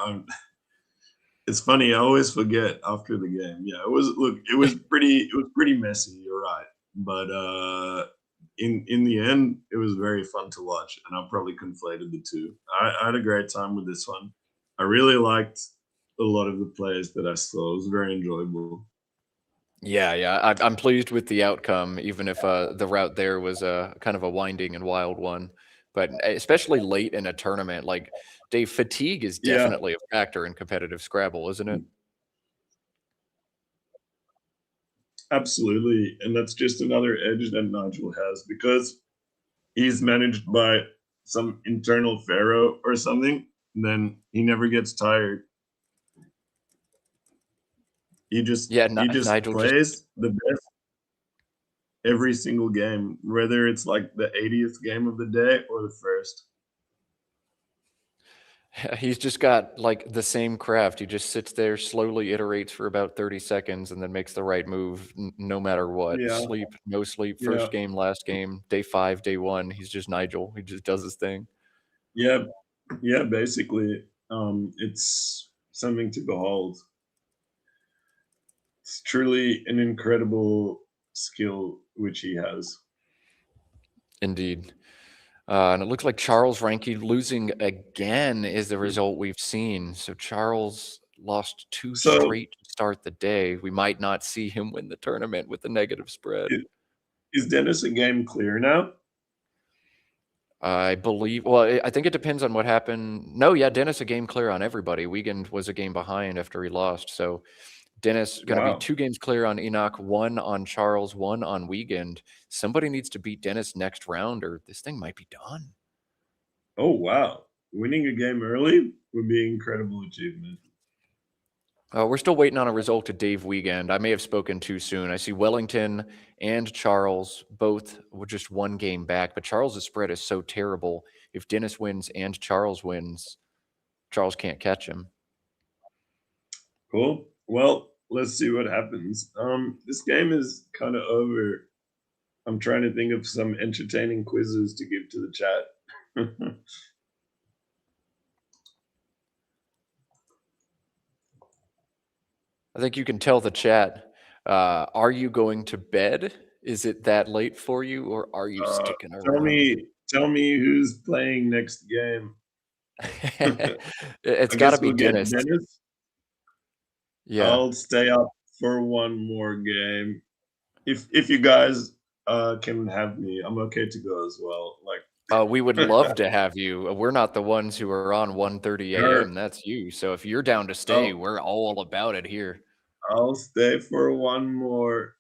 It's funny. I always forget after the game. Yeah, it was. Look, it was pretty messy. You're right, but in the end, it was very fun to watch, and I probably conflated the two. I had a great time with this one. I really liked a lot of the plays that I saw. It was very enjoyable. Yeah, I'm pleased with the outcome, even if the route there was kind of a winding and wild one. But especially late in a tournament, like Dave, fatigue is Yeah. definitely a factor in competitive Scrabble, isn't it? Absolutely, and that's just another edge that Nigel has because he's managed by some internal pharaoh or something. Then he never gets tired. He just Nigel plays the best every single game, whether it's like the 80th game of the day or the first. He's just got like the same craft. He just sits there, slowly iterates for about 30 seconds, and then makes the right move no matter what. Yeah. Sleep, no sleep, Yeah. first game, last game, day 5, day 1. He's just Nigel. He just does his thing. Yeah, basically, it's something to behold. It's truly an incredible skill which he has. Indeed. And it looks like Charles Ranke losing again is the result we've seen. So Charles lost 2 straight to start the day. We might not see him win the tournament with the negative spread. Is Dennis a game clear now? I believe, well, I think it depends on what happened. No, yeah, Dennis a game clear on everybody. Wiegand was a game behind after he lost. So Dennis going to be 2 games clear on Enoch, 1 on Charles, 1 on Wiegand. Somebody needs to beat Dennis next round or this thing might be done. Oh, wow. Winning a game early would be an incredible achievement. We're still waiting on a result to Dave Wiegand. I may have spoken too soon. I see Wellington and Charles both were just 1 game back, but Charles's spread is so terrible. If Dennis wins and Charles wins, Charles can't catch him. Cool. Well, let's see what happens. This game is kind of over. I'm trying to think of some entertaining quizzes to give to the chat. I think you can tell the chat. Are you going to bed? Is it that late for you, or are you sticking around? Tell me who's playing next game. It's got to be we'll Dennis. Dennis. Yeah, I'll stay up for 1 more game. if you guys can have me, I'm okay to go as well. Like, We would love to have you. We're not the ones who are on 1:30 sure, a.m. That's you. So if you're down to stay, I'll we're all about it here. I'll stay for one more.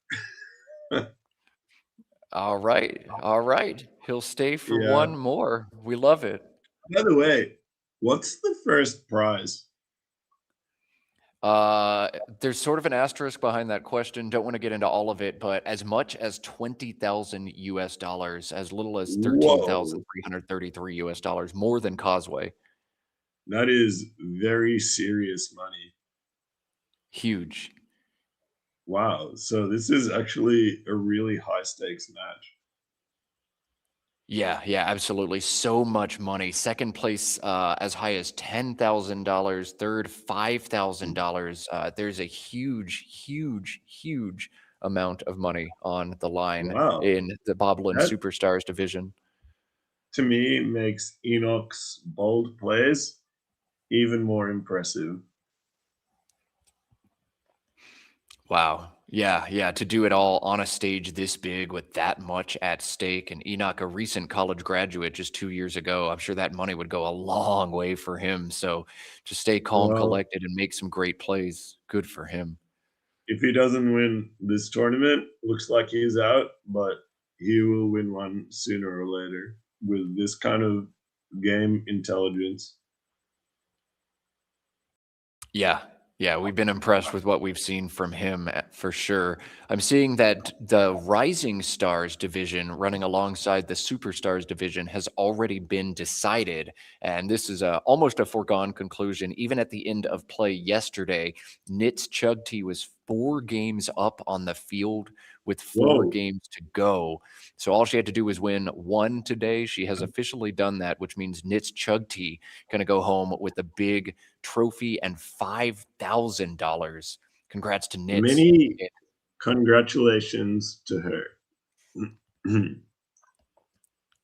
All right. All right. He'll stay for Yeah. one more. We love it. By the way, what's the first prize? There's sort of an asterisk behind that question. Don't want to get into all of it, but as much as 20,000 US dollars, as little as Whoa, 13,333 US dollars, more than Causeway. that is very serious money. Huge. Wow. So this is actually a really high stakes match. Yeah, yeah, absolutely. So much money. Second place, as high as $10,000. Third, $5,000. There's a huge, huge, huge amount of money on the line Wow. in the Bob Linn That Superstars Division. to me makes Enoch's bold plays even more impressive. Wow. Yeah, yeah. To do it all on a stage this big with that much at stake, and Enoch, a recent college graduate just 2 years ago, I'm sure that money would go a long way for him. So to stay calm, Well, collected, and make some great plays, good for him. if he doesn't win this tournament, looks like he's out, but he will win one sooner or later with this kind of game intelligence. Yeah. Yeah, we've been impressed with what we've seen from him for sure. I'm seeing that the Rising Stars division running alongside the Superstars division has already been decided. And this is almost a foregone conclusion. Even at the end of play yesterday, Nitz Chugti was 4 games up on the field with 4 Whoa. games to go. So all she had to do was win 1 today. She has officially done that, which means Nitz Chugti going to go home with a big trophy and $5,000. Congrats to Nitz. Many congratulations to her.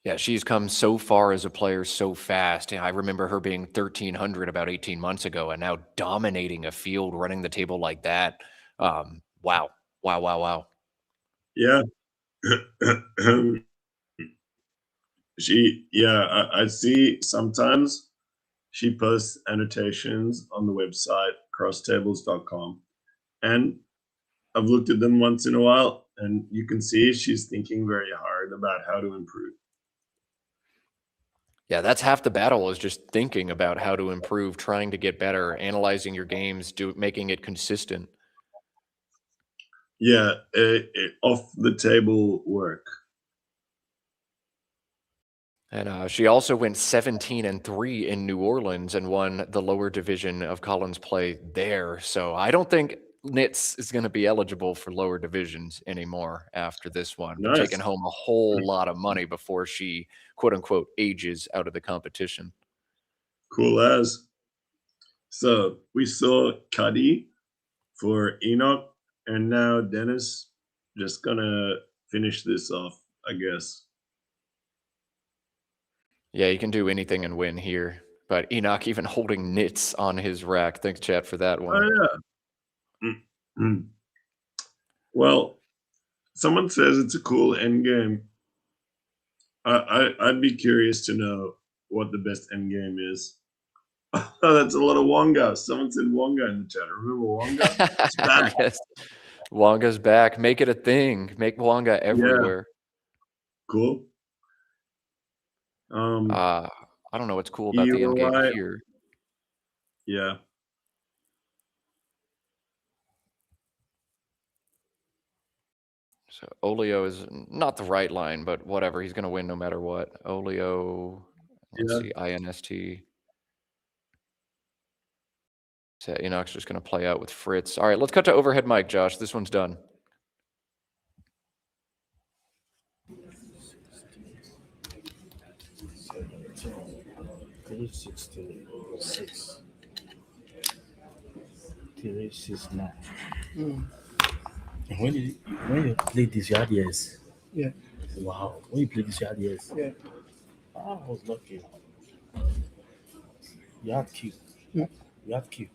Yeah, she's come so far as a player so fast. I remember her being 1,300 about 18 months ago and now dominating a field, running the table like that. Wow. Wow, wow, wow. Yeah. I see sometimes she posts annotations on the website crosstables.com, and I've looked at them once in a while, and you can see she's thinking very hard about how to improve. Yeah, that's half the battle is just thinking about how to improve, trying to get better, analyzing your games, making it consistent. Yeah, off the table work. And she also went 17-3 in New Orleans and won the lower division of Collins play there. So I don't think Nitz is going to be eligible for lower divisions anymore after this one, but taking Nice. home a whole lot of money before she, quote unquote, ages out of the competition. Cool as. So we saw Cuddy for Enoch, and now Dennis just gonna finish this off, I guess. Yeah, you can do anything and win here. But Enoch even holding Nitz on his rack. Thanks, chat, for that one. Oh yeah. Mm. Well, someone says it's a cool end game. I'd be curious to know what the best end game is. Oh, that's a lot of Wonga. Someone said Wonga in the chat. Remember Wonga? It's back. Yes. Wonga's back. Make it a thing. Make Wonga everywhere. Cool. I don't know what's cool about the end game EOI. here. Yeah. So Olio is not the right line, but whatever. He's going to win no matter what. Olio, let's see, INST. So Enoch's just going to play out with Fritz. All right, let's cut to overhead mic, Josh. This one's done. When you played this, you had yes. Yeah. Wow. When you played this, you had yes. Yeah. I was lucky. You had Q. Yeah. You had Q.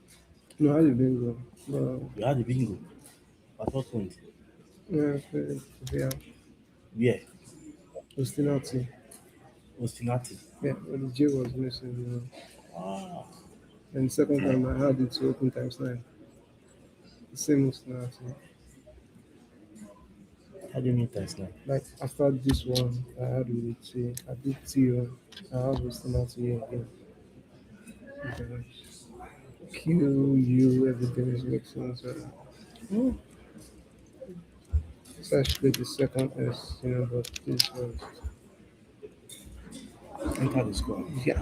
No, I had the bingo. No. You had the bingo. At what point? Yeah, Yeah. Ostinati. Ostinati. Yeah, but the J was missing. Ah. And the second time I had it to open times 9. The same Ostinati. How do you mean times 9? Like after this one, I had with T. I did T1. I have Ostinati again. Okay. Q, U, everything is mixing. So actually the second S, but this was, Enter the squad. yeah.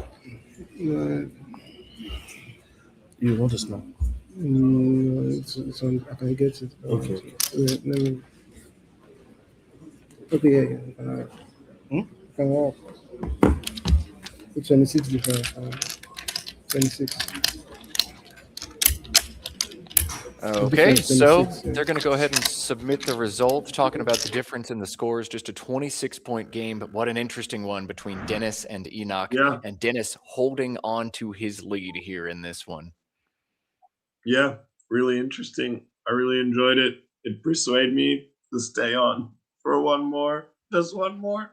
No, You want to smell? it's on, I can get it. Okay. Wait, let me. Okay, yeah. Can have. It's 26 difference. 26. Okay, so 26, yeah. they're going to go ahead and submit the results, talking about the difference in the scores. Just a 26-point game, but what an interesting one between Dennis and Enoch. Yeah. And Dennis holding on to his lead here in this one. Yeah, really interesting. I really enjoyed it. It persuaded me to stay on for one more. Just one more.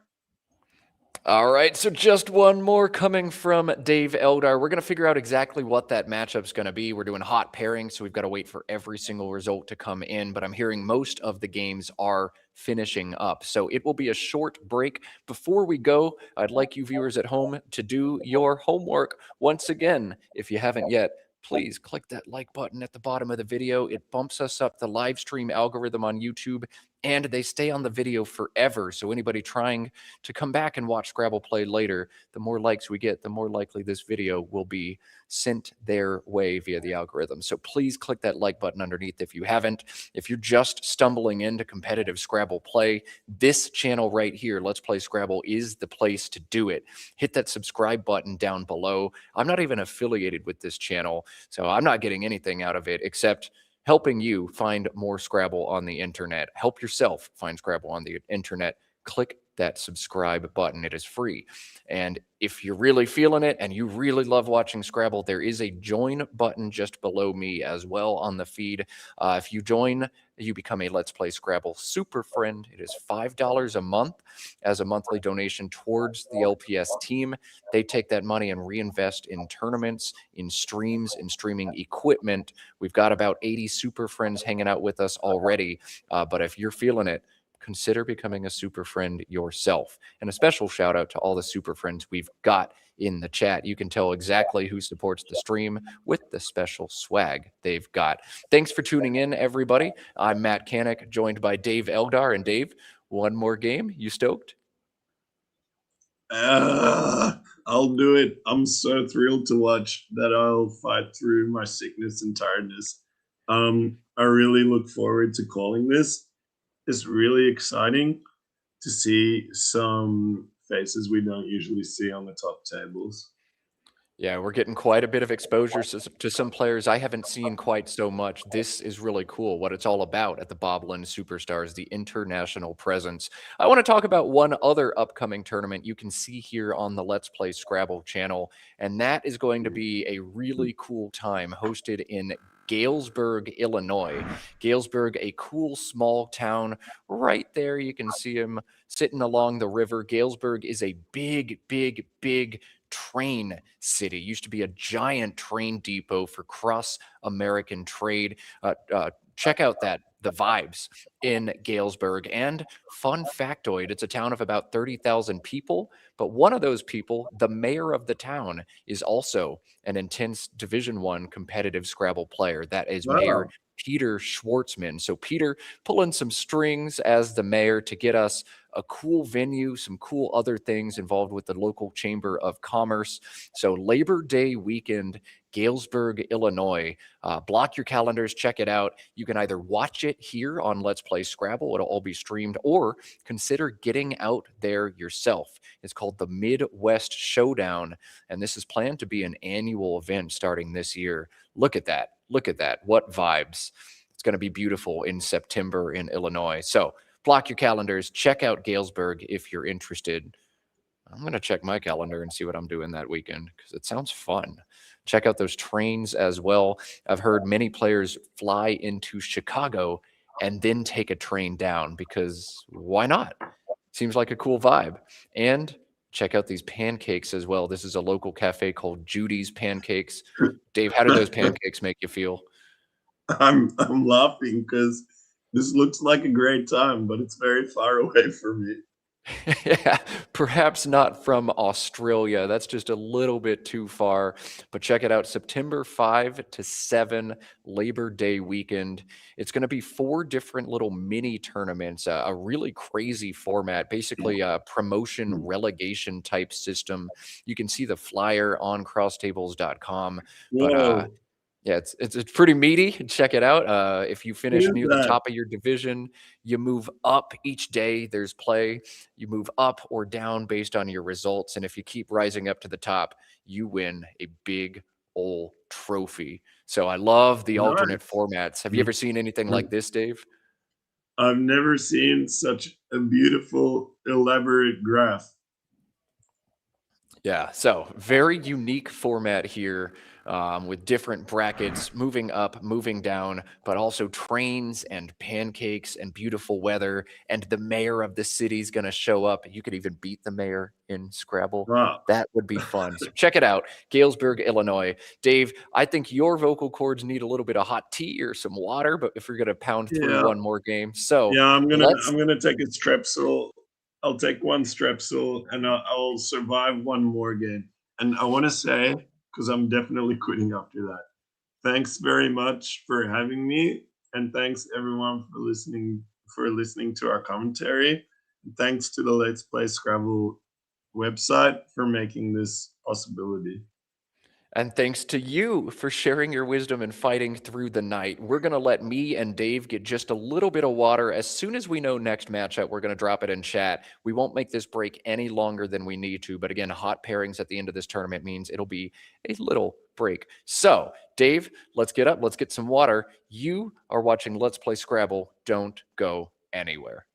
All right, so just one more coming from Dave Eldar. We're going to figure out exactly what that matchup's going to be. We're doing hot pairing, so we've got to wait for every single result to come in, but I'm hearing most of the games are finishing up. So it will be a short break. Before we go, I'd like you viewers at home to do your homework. Once again, if you haven't yet, please click that like button at the bottom of the video. It bumps us up the live stream algorithm on YouTube, and they stay on the video forever. So anybody trying to come back and watch Scrabble play later, the more likes we get, the more likely this video will be sent their way via the algorithm. So please click that like button underneath if you haven't. If you're just stumbling into competitive Scrabble play, this channel right here, Let's Play Scrabble, is the place to do it. Hit that subscribe button down below. I'm not even affiliated with this channel, so I'm not getting anything out of it except helping you find more Scrabble on the internet. Help yourself find Scrabble on the internet. Click that subscribe button. It is free. And if you're really feeling it and you really love watching Scrabble, there is a join button just below me as well on the feed. If you join, you become a Let's Play Scrabble super friend. It is $5 a month as a monthly donation towards the LPS team. They take that money and reinvest in tournaments, in streams, in streaming equipment. We've got about 80 super friends hanging out with us already. But if you're feeling it, consider becoming a super friend yourself. And a special shout out to all the super friends we've got in the chat. You can tell exactly who supports the stream with the special swag they've got. Thanks for tuning in, everybody. I'm Matt Kanik, joined by Dave Eldar. And Dave, one more game. You stoked? I'll do it. I'm so thrilled to watch that. I'll fight through my sickness and tiredness. I really look forward to calling this. It's really exciting to see some faces we don't usually see on the top tables. Yeah, we're getting quite a bit of exposure to some players I haven't seen quite so much. This is really cool, what it's all about at the Bob Linn Superstars, the international presence. I want to talk about one other upcoming tournament you can see here on the Let's Play Scrabble channel, and that is going to be a really cool time hosted in Galesburg, Illinois. Galesburg, a cool small town right there. You can see him sitting along the river. Galesburg is a big, big, big train city. Used to be a giant train depot for cross-American trade. Check out the vibes in Galesburg. And fun factoid, it's a town of about 30,000 people, but one of those people, the mayor of the town, is also an intense Division I competitive Scrabble player. That is Mayor Peter Schwartzman. So Peter pulling some strings as the mayor to get us a cool venue, some cool other things involved with the local Chamber of Commerce. So Labor Day weekend, Galesburg, Illinois. Block your calendars, check it out. You can either watch it here on Let's Play Scrabble, it'll all be streamed, or consider getting out there yourself. It's called the Midwest Showdown, and this is planned to be an annual event starting this year. Look at that. Look at that. What vibes. It's going to be beautiful in September in Illinois. So block your calendars. Check out Galesburg if you're interested. I'm going to check my calendar and see what I'm doing that weekend because it sounds fun. Check out those trains as well. I've heard many players fly into Chicago and then take a train down, because why not? Seems like a cool vibe. And check out these pancakes as well. This is a local cafe called Judy's Pancakes. Dave, how do those pancakes make you feel? I'm laughing because this looks like a great time, but it's very far away from me. Yeah, perhaps not from Australia. That's just a little bit too far. But check it out, September 5 to 7, Labor Day weekend. It's going to be 4 different little mini tournaments, a really crazy format, basically a promotion relegation type system. You can see the flyer on crosstables.com. But Whoa, yeah, it's pretty meaty. Check it out. If you finish is near the that? top of your division, you move up each day. There's play. You move up or down based on your results. And if you keep rising up to the top, you win a big old trophy. So I love the alternate Nice. formats. Have you ever seen anything like this, Dave? I've never seen such a beautiful, elaborate graph. Yeah, so very unique format here, with different brackets, moving up, moving down, but also trains and pancakes and beautiful weather. And the mayor of the city is going to show up. You could even beat the mayor in Scrabble. Wow. That would be fun. So check it out, Galesburg, Illinois. Dave, I think your vocal cords need a little bit of hot tea or some water, but if we're going to pound through Yeah. one more game. So Yeah, I'm gonna let's take a strepsil. I'll take one strepsil and I'll survive one more game. And I want to say, because I'm definitely quitting after that, thanks very much for having me, and thanks everyone for listening to our commentary. And thanks to the Let's Play Scrabble website for making this possibility. And thanks to you for sharing your wisdom and fighting through the night. We're going to let me and Dave get just a little bit of water. As soon as we know next matchup, we're going to drop it in chat. We won't make this break any longer than we need to. But again, hot pairings at the end of this tournament means it'll be a little break. So, Dave, let's get up. Let's get some water. You are watching Let's Play Scrabble. Don't go anywhere.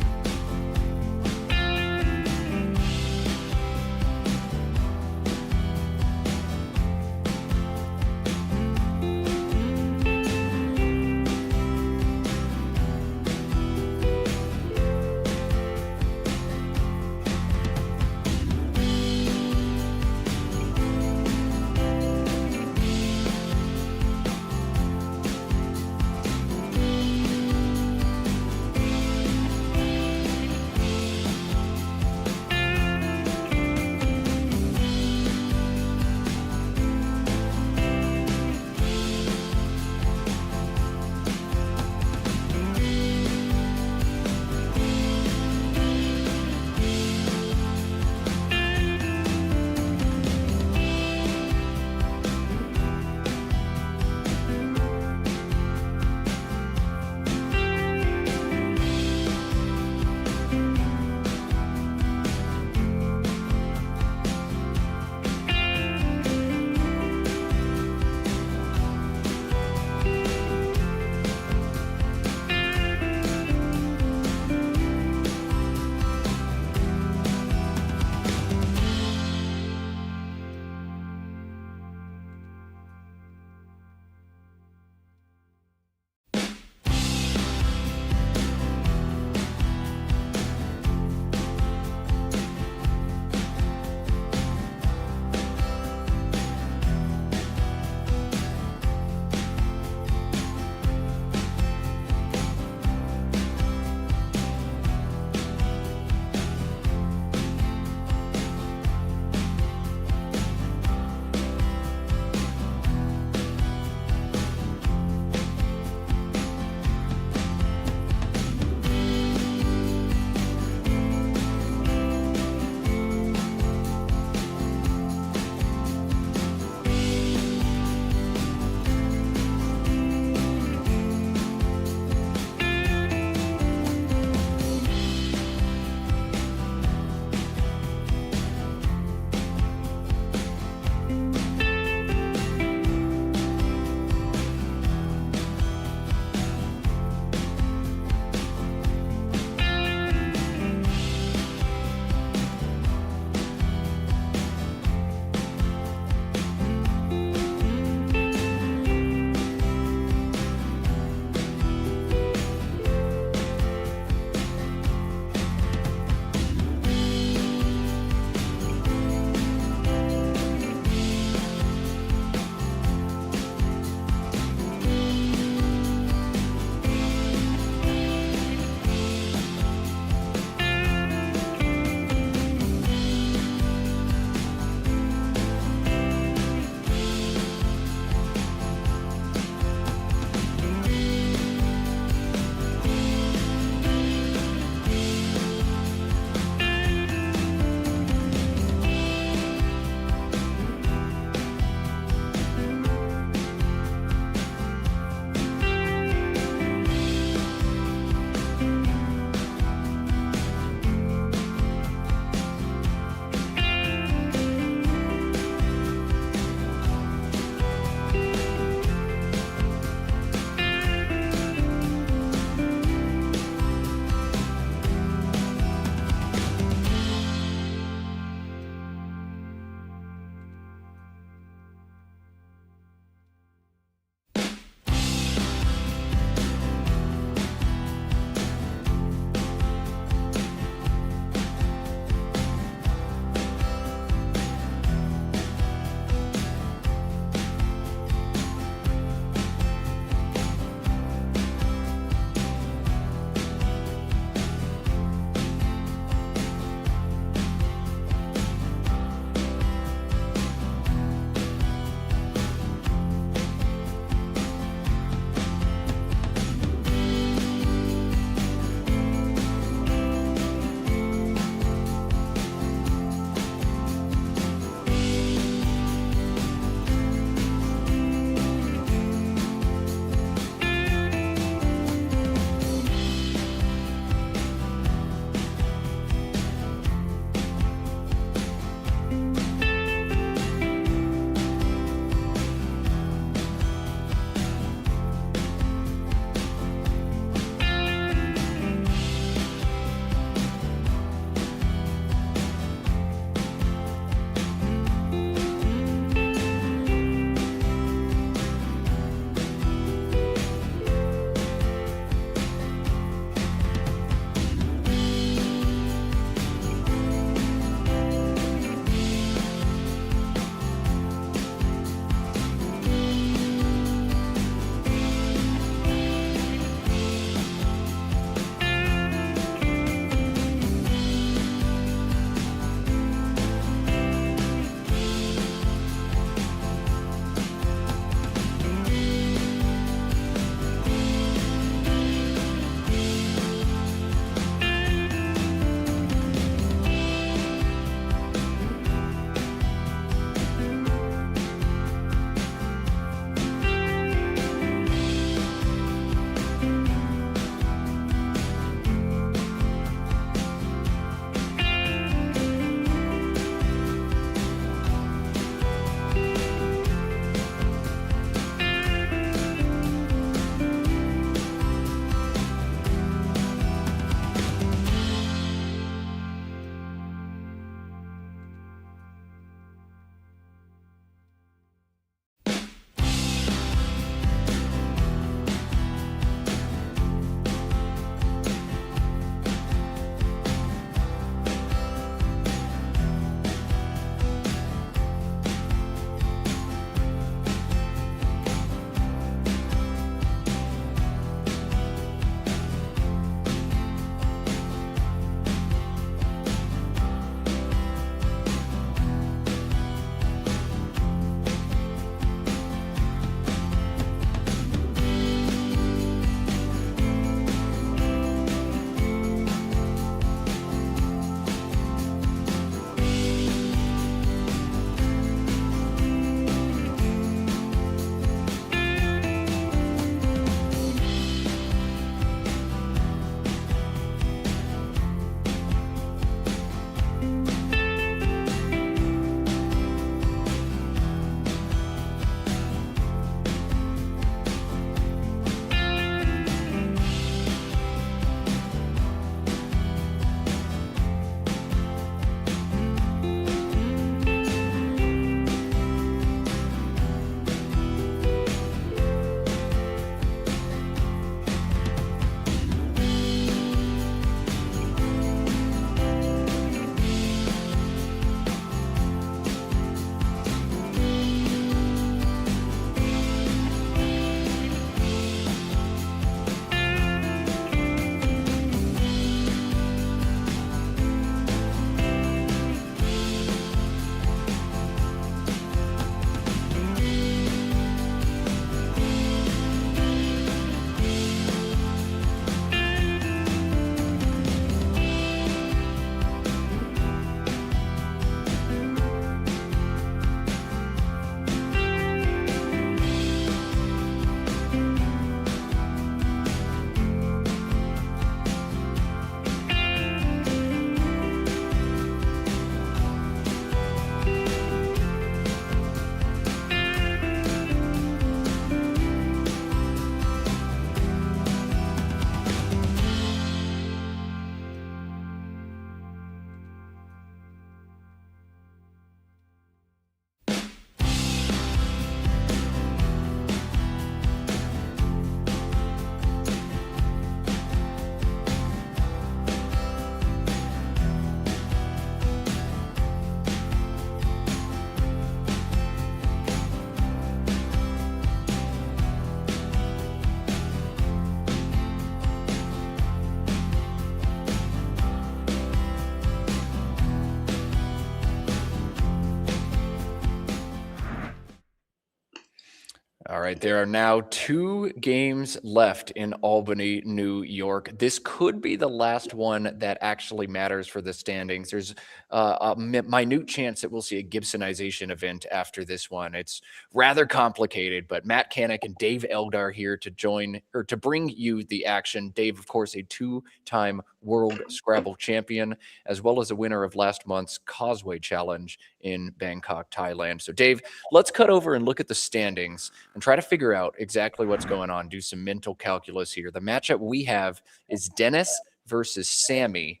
right, there are now 2 games left in Albany, New York. This could be the last one that actually matters for the standings. There's a minute chance that we'll see a Gibsonization event after this one. It's rather complicated, but Matt Canick and Dave Eldar here to join or to bring you the action. Dave, of course, a 2-time World Scrabble champion, as well as a winner of last month's Causeway Challenge in Bangkok, Thailand. So, Dave, let's cut over and look at the standings and try to figure out exactly what's going on. Do some mental calculus here. The matchup we have is Dennis versus Sammy.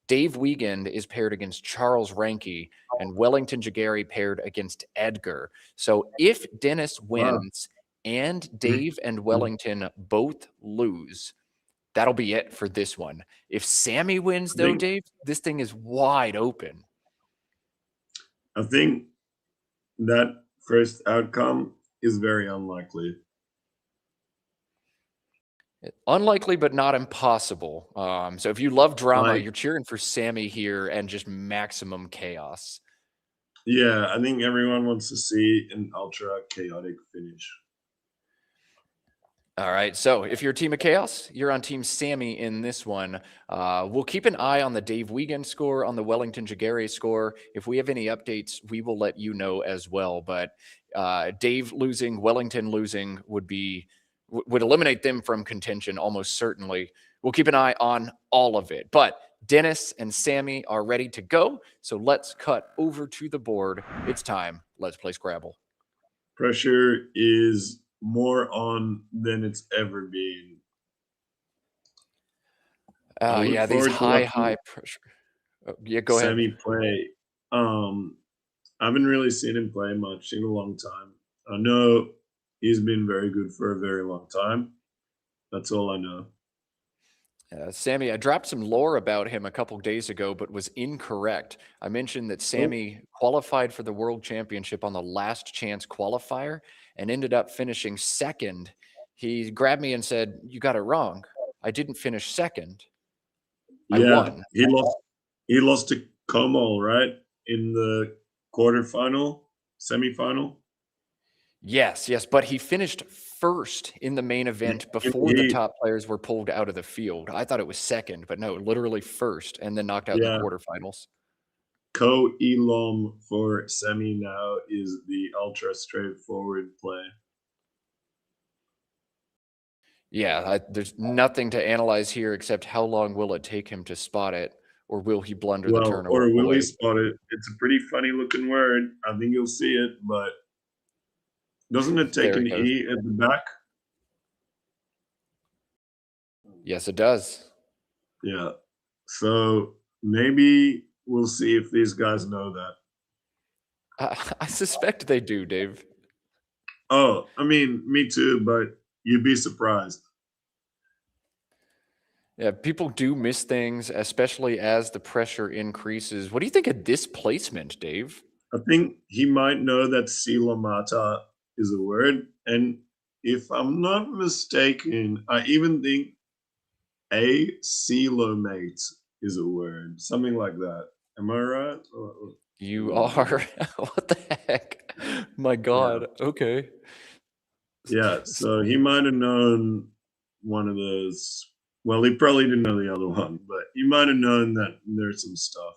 Dave Wiegand is paired against Charles Ranke, and Wellington Jighere paired against Edgar. So if Dennis wins and Dave and Wellington both lose, that'll be it for this one. If Sammy wins, though, Dave, this thing is wide open. I think that first outcome is very unlikely. Unlikely, but not impossible. So if you love drama, you're cheering for Sammy here and just maximum chaos. Yeah, I think everyone wants to see an ultra chaotic finish. All right, so if you're a team of chaos, you're on team Sammy in this one. We'll keep an eye on the Dave Wiegand score, on the Wellington Jighere score. If we have any updates, we will let you know as well. But Dave losing, Wellington losing would eliminate them from contention almost certainly. We'll keep an eye on all of it. But Dennis and Sammy are ready to go. So let's cut over to the board. It's time. Let's play Scrabble. Pressure is more on than it's ever been. Yeah, these high pressure. Oh, yeah, go ahead. Sammy play. I haven't really seen him play much in a long time. I know he's been very good for a very long time. That's all I know. Sammy, I dropped some lore about him a couple days ago, but was incorrect. I mentioned that Sammy qualified for the World Championship on the last chance qualifier and ended up finishing second. He grabbed me and said, "You got it wrong. I didn't finish second. I won." He lost to Como, right? In the quarterfinal, semifinal. Yes, but he finished first in the main event before the top players were pulled out of the field. I thought it was second, but no, literally first, and then knocked out in the quarterfinals. Ko Elom for Semi now is the ultra straightforward play. Yeah, there's nothing to analyze here except how long will it take him to spot it, or will he blunder the turn? Or will he spot it? It's a pretty funny looking word. I think you'll see it, but doesn't it take an E at the back? Yes, it does. Yeah. So maybe we'll see if these guys know that. I suspect they do, Dave. Oh, I mean, me too, but you'd be surprised. Yeah, people do miss things, especially as the pressure increases. What do you think of this placement, Dave? I think he might know that silomata is a word. And if I'm not mistaken, I even think a silomate is a word. Something like that. Am I right? You are. What the heck? My God. Yeah. Okay. Yeah, so he might have known one of those. Well, he probably didn't know the other one, but he might have known that there's some stuff.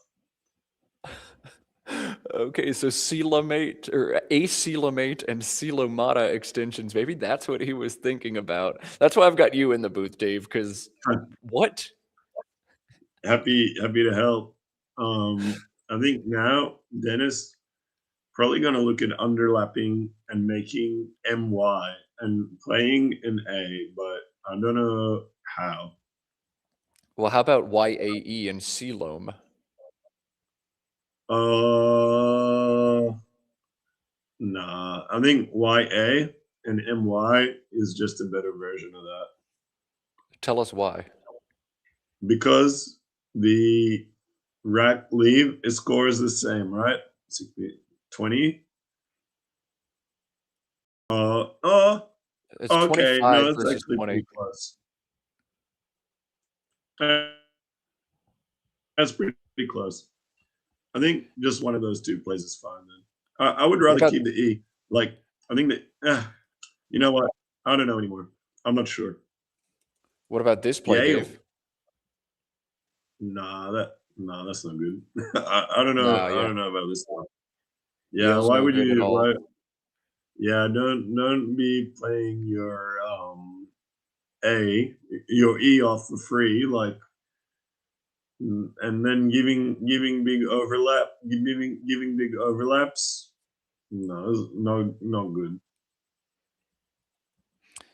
Okay, so coelomate or acoelomate and coelomata extensions. Maybe that's what he was thinking about. That's why I've got you in the booth, Dave, because what? Happy to help. I think now Dennis probably going to look at underlapping and making MY and playing an A, but I don't know how. Well, how about YAE and coelom? Nah, I think YA and MY is just a better version of that. Tell us why. Because the rack leave score is the same, right? 20. It's okay, 25 no, it's versus actually 20. pretty close. That's pretty close. I think just one of those two plays is fine then. I would rather keep the E. Like, I think that You know what? I don't know anymore. I'm not sure. What about this play, Yale. Dave? Nah, that's not good. I don't know. No, I yeah. don't know about this one. Yeah, Yale's why no would good at you? all. Why? Yeah, don't be playing your your E off for free, like, and then giving big big overlaps. No good.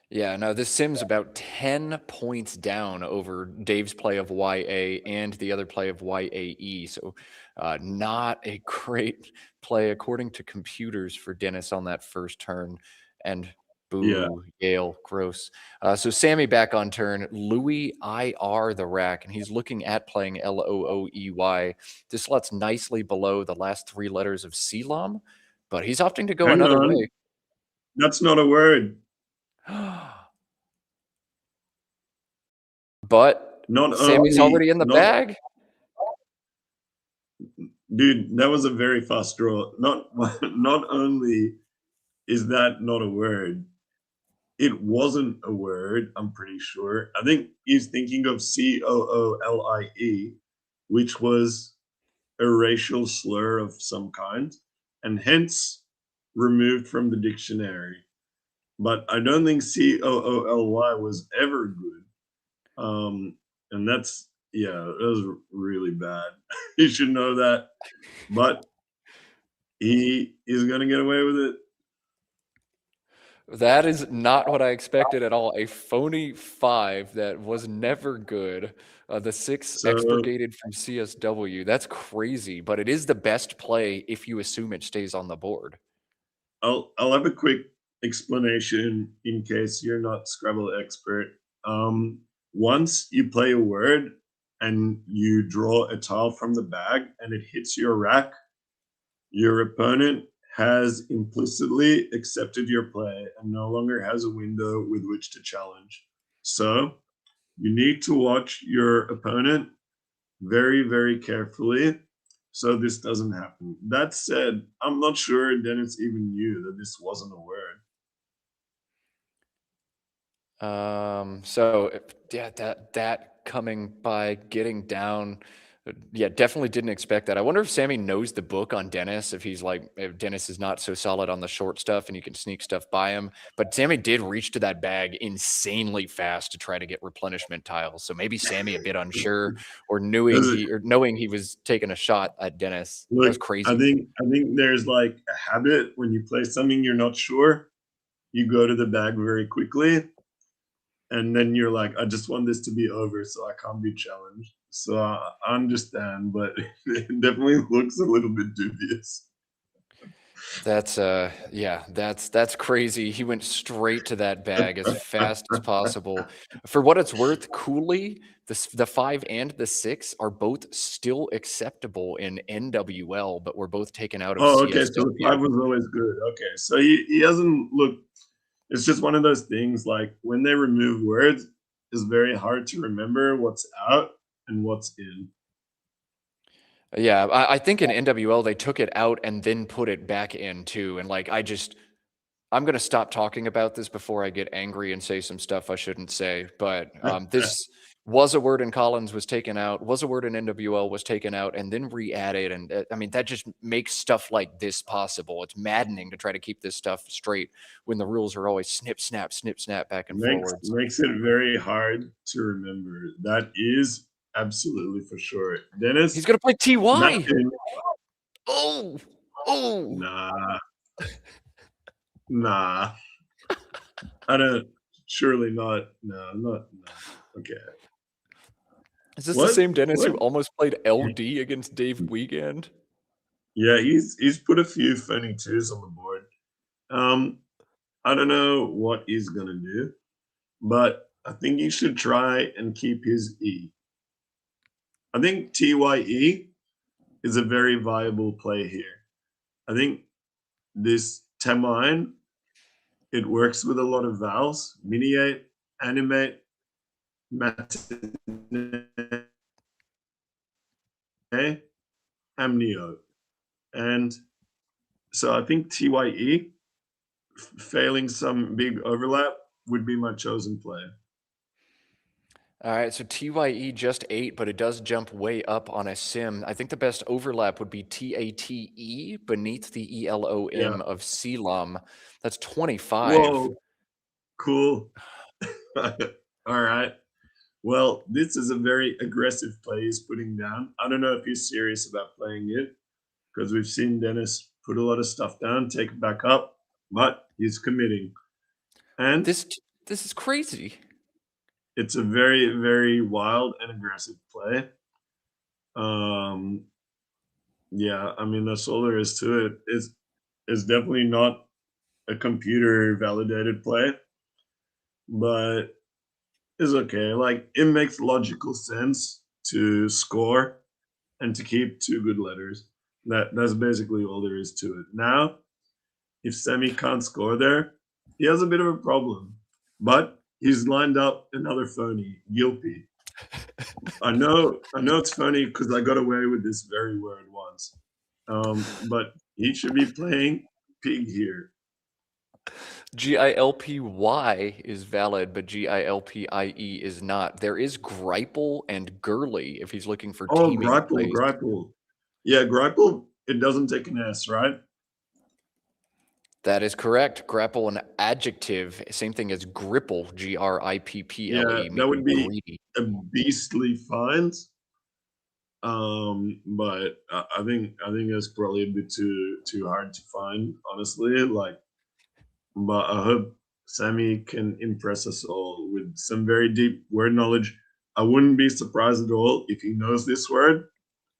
Yeah, no, this sim's about 10 points down over Dave's play of YA and the other play of YAE. So, not a great play according to computers for Dennis on that first turn. And Yeah, boo, Yale, gross. So, Sammy back on turn. Louis IR the rack, and he's looking at playing LOOEY. This slots nicely below the last three letters of Selam, but he's opting to go hang another on. way. That's not a word. But Not Sammy's only, already in the not bag. dude. That was a very fast draw. Not only is that not a word, it wasn't a word. I'm pretty sure. I think he's thinking of COOLIE, which was a racial slur of some kind, and hence removed from the dictionary. But I don't think COOLY was ever good. And that's, yeah, that was really bad. He should know that, but he is going to get away with it. That is not what I expected at all. A phony 5 that was never good. The 6 So expurgated from CSW. That's crazy, but it is the best play if you assume it stays on the board. I'll have a quick explanation in case you're not Scrabble expert. Once you play a word and you draw a tile from the bag and it hits your rack, your opponent has implicitly accepted your play and no longer has a window with which to challenge. So you need to watch your opponent very, very carefully so this doesn't happen. That said, I'm not sure Dennis even knew that this wasn't a word. So yeah, that coming by getting down, yeah, definitely didn't expect that. I wonder if Sammy knows the book on Dennis, if he's like, if Dennis is not so solid on the short stuff and you can sneak stuff by him. But Sammy did reach to that bag insanely fast to try to get replenishment tiles. So maybe Sammy a bit unsure or knowing he was taking a shot at Dennis. That Look, was crazy. I think there's like a habit when you play something you're not sure, you go to the bag very quickly, and then you're like, I just want this to be over so I can't be challenged. So I understand, but it definitely looks a little bit dubious. That's yeah, that's crazy. He went straight to that bag as fast as possible. For what it's worth, Cooley, the 5 and the 6 are both still acceptable in NWL, but were both taken out of Oh, okay. So the CSW. 5 was always good. Okay. So he hasn't looked. It's just one of those things like when they remove words, it's very hard to remember what's out and what's in. Yeah, I think in NWL they took it out and then put it back in too. And like I'm gonna stop talking about this before I get angry and say some stuff I shouldn't say. But this was a word in Collins, was taken out, was a word in NWL, was taken out, and then re-added. And I mean, that just makes stuff like this possible. It's maddening to try to keep this stuff straight when the rules are always snip, snap back and forwards. Makes it very hard to remember. That is absolutely for sure. Dennis, He's gonna play TY. Matthew, Oh, oh. nah, nah. I don't. Surely not. No, not. No. Okay. Is this the What? same Dennis who What? almost played LD against Dave Wiegand? Yeah, he's put a few funny twos on the board. I don't know what he's gonna do, but I think he should try and keep his E. I think TYE is a very viable play here. I think this Tamine, it works with a lot of vowels: miniate, animate, matinee, amnio. And so I think TYE failing some big overlap would be my chosen play. All right, so TYE just 8, but it does jump way up on a sim. I think the best overlap would be TATE beneath the ELOM Yeah. of CLOM. That's 25. Whoa, cool. All right. Well, this is a very aggressive play he's putting down. I don't know if he's serious about playing it, because we've seen Dennis put a lot of stuff down, take it back up, but he's committing. And This is crazy. it's a very, very wild and aggressive play. Yeah, I mean, that's all there is to it. It's definitely not a computer validated play, but it's okay. Like, it makes logical sense to score and to keep 2 good letters. That's basically all there is to it. Now, if Semi can't score there, he has a bit of a problem. But he's lined up another phony, Gilpy. I know it's funny because I got away with this very word once. But he should be playing Pig here. GILPY is valid, but GILPIE is not. There is Gripple and Gurley if he's looking for Oh, teaming plays. Gripple. Yeah, Gripple, it doesn't take an S, right? That is correct. Grapple an adjective, same thing as gripple, GRIPPLE. Yeah, that would be a beastly find. But I think it's probably a bit too hard to find, honestly. Like, but I hope Sammy can impress us all with some very deep word knowledge. I wouldn't be surprised at all if he knows this word,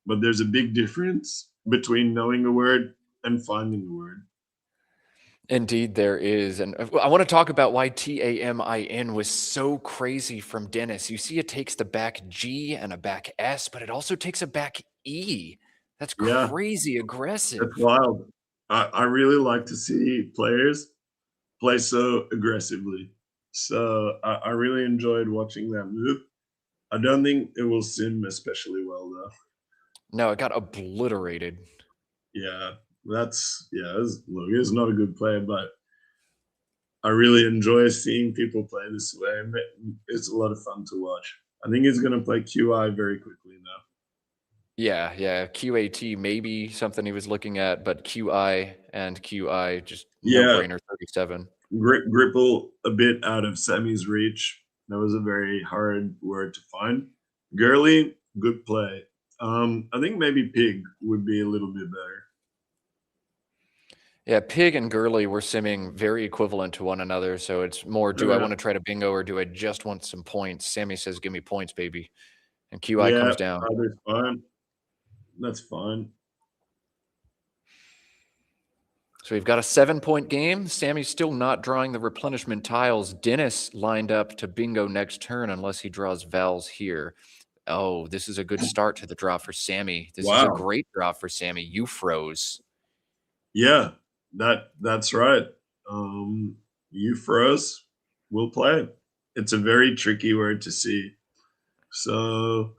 but there's a big difference between knowing a word and finding a word. Indeed, there is. And I want to talk about why TAMIN was so crazy from Dennis. You see, it takes the back G and a back S, but it also takes a back E. That's crazy aggressive. That's wild. I really like to see players play so aggressively. So I really enjoyed watching that move. I don't think it will sim especially well, though. No, it got obliterated. Yeah. It's not a good play, but I really enjoy seeing people play this way. It's a lot of fun to watch. I think he's going to play QI very quickly now. Yeah. QAT maybe something he was looking at, but QI and QI just no-brainer 37. Gripple a bit out of Sammy's reach. That was a very hard word to find. Gurley, good play. I think maybe Pig would be a little bit better. Yeah, Pig and Gurley were simming very equivalent to one another. So it's more, do I want to try to bingo or do I just want some points? Sammy says, give me points, baby. And QI comes down. That's fine. That's fine. So we've got a 7-point game. Sammy's still not drawing the replenishment tiles. Dennis lined up to bingo next turn unless he draws vowels here. Oh, this is a good start to the draw for Sammy. This is a great draw for Sammy. You froze. Yeah, that's right. You froze. We'll play. It's a very tricky word to see. So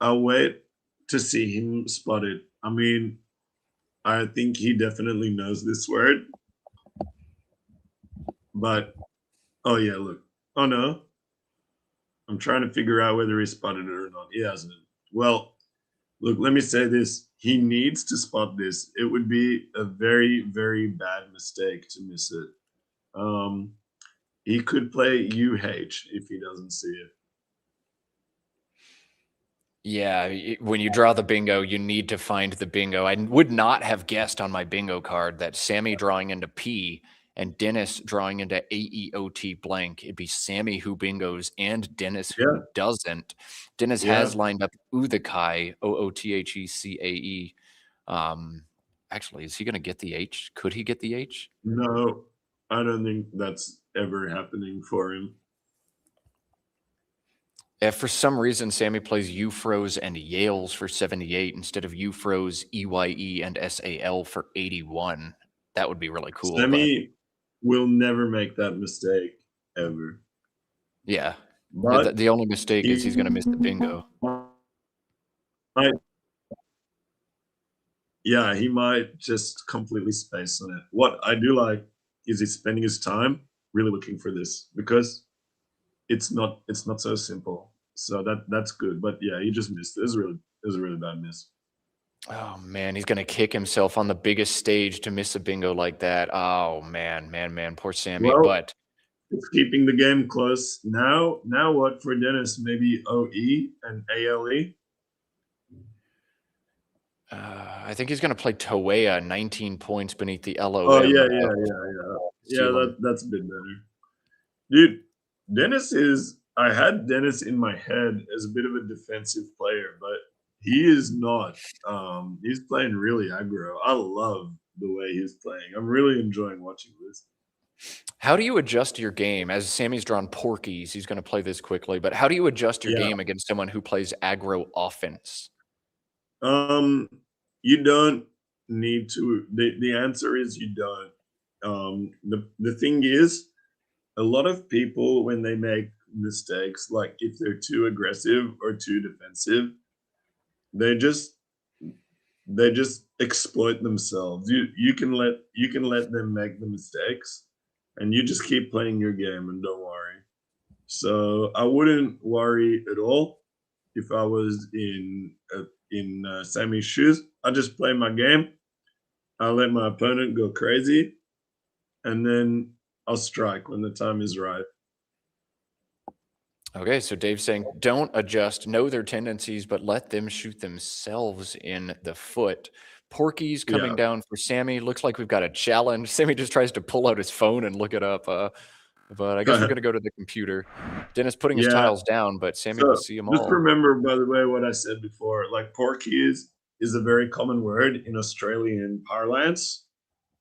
I'll wait to see him spot it. I mean, I think he definitely knows this word. But, oh yeah, look. Oh no. I'm trying to figure out whether he spotted it or not. He hasn't. Well, look, let me say this. He needs to spot this. It would be a very, very bad mistake to miss it. He could play UH if he doesn't see it. Yeah, when you draw the bingo, you need to find the bingo. I would not have guessed on my bingo card that Sammy drawing into P and Dennis drawing into AEOT blank. It'd be Sammy who bingos and Dennis who doesn't. Dennis has lined up Uthakai, OOTHECAE. Actually, is he going to get the H? Could he get the H? No, I don't think that's ever happening for him. If for some reason Sammy plays Ufros and Yales for 78 instead of Ufros, EYE, and SAL for 81, that would be really cool. Sammy will never make that mistake, ever. Yeah. But the only mistake is he's going to miss the bingo. Yeah, he might just completely space on it. What I do like is he spending his time really looking for this? Because it's not so simple. So that's good. But yeah, he just missed. It was a really bad miss. Oh man, he's gonna kick himself on the biggest stage to miss a bingo like that. Oh man, poor Sammy. Well, But it's keeping the game close. Now what for Dennis? Maybe OE and ALE. I think he's gonna play Toea, 19 points beneath the LOM. Oh yeah. That's a bit better, dude. Dennis is. I had Dennis in my head as a bit of a defensive player, but he is not. He's playing really aggro. I love the way he's playing. I'm really enjoying watching this. How do you adjust your game? As Sammy's drawn Porkies, he's going to play this quickly, but how do you adjust your game against someone who plays aggro offense? You don't need to. The answer is you don't. The thing is, a lot of people, when they make mistakes, like if they're too aggressive or too defensive, they just exploit themselves. You can let them make the mistakes, and you just keep playing your game and don't worry. So I wouldn't worry at all if I was in Sammy's shoes. I just play my game. I'll let my opponent go crazy, and then I'll strike when the time is right. Okay, so Dave's saying don't adjust, know their tendencies, but let them shoot themselves in the foot. Porky's coming down for Sammy. Looks like we've got a challenge. Sammy just tries to pull out his phone and look it up. But I guess we're going to go to the computer. Dennis putting his tiles down, but Sammy will see them all. Just remember, by the way, what I said before. Like Porky's is a very common word in Australian parlance.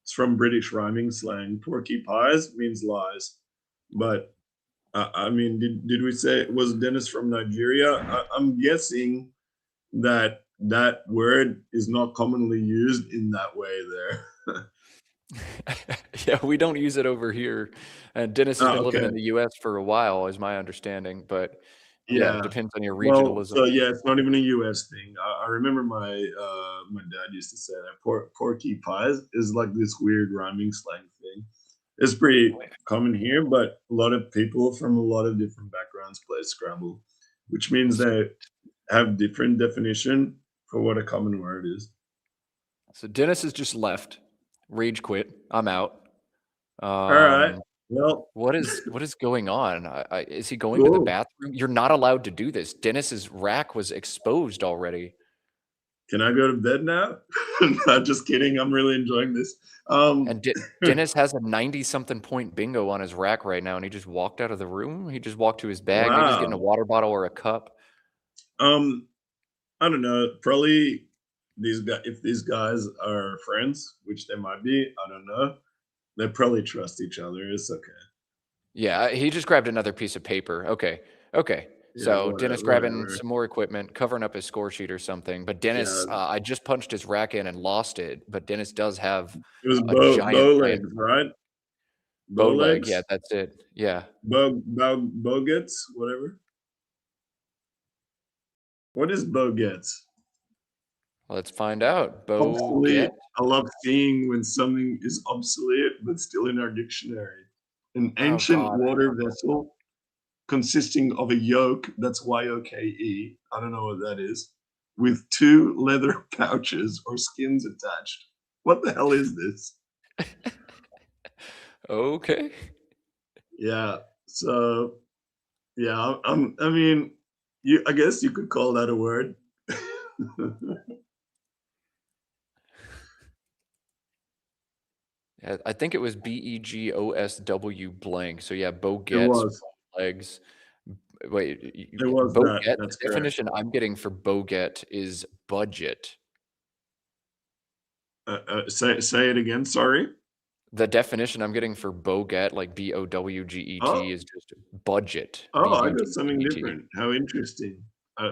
It's from British rhyming slang. Porky pies means lies. But I mean, did we say it was Dennis from Nigeria? I'm guessing that word is not commonly used in that way there. Yeah, we don't use it over here. And Dennis has been living in the U.S. for a while, is my understanding. But yeah, it depends on your regionalism. Well, so yeah, it's not even a U.S. thing. I remember my dad used to say that porky pies is like this weird rhyming slang thing. It's pretty common here, but a lot of people from a lot of different backgrounds play Scrabble, which means they have different definition for what a common word is. So Dennis has just left. Rage quit. I'm out. All right. Well, what is going on? Is he going to the bathroom? You're not allowed to do this. Dennis's rack was exposed already. Can I go to bed now? Not just kidding. I'm really enjoying this. And Dennis has a 90-something point bingo on his rack right now, and he just walked out of the room. He just walked to his bag. Maybe he's getting a water bottle or a cup. I don't know. Probably if these guys are friends, which they might be, I don't know. They probably trust each other. It's okay. Yeah, he just grabbed another piece of paper. Okay. Yeah, so Dennis grabbing some more equipment, covering up his score sheet or something. But Dennis, I just punched his rack in and lost it. But Dennis does have a giant bow legs, right? Bow leg, yeah, that's it. Yeah. Bogets, whatever. What is bogets? Let's find out. Obsolete. I love seeing when something is obsolete but still in our dictionary. An ancient water vessel consisting of a yoke, that's Y-O-K-E, I don't know what that is, with 2 leather pouches or skins attached. What the hell is this? Okay. Yeah. So, yeah, I mean, I guess you could call that a word. I think it was BEGOSW blank. So yeah, Boguettes, legs. Wait, it was Boguette, that's the definition I'm getting for Boguette is budget. Say it again, sorry. The definition I'm getting for Boguette, like BOWGET, is just budget. Oh, I got something different. How interesting.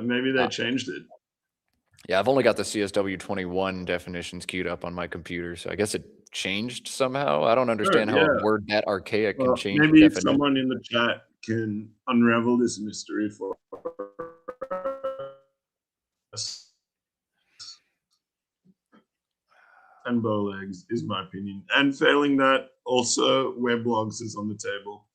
Maybe they changed it. Yeah, I've only got the CSW 21 definitions queued up on my computer, so I guess it changed somehow. I don't understand how a word that archaic can change. Maybe someone in the chat can unravel this mystery for us. and bow legs, is my opinion. And failing that, also web logs is on the table.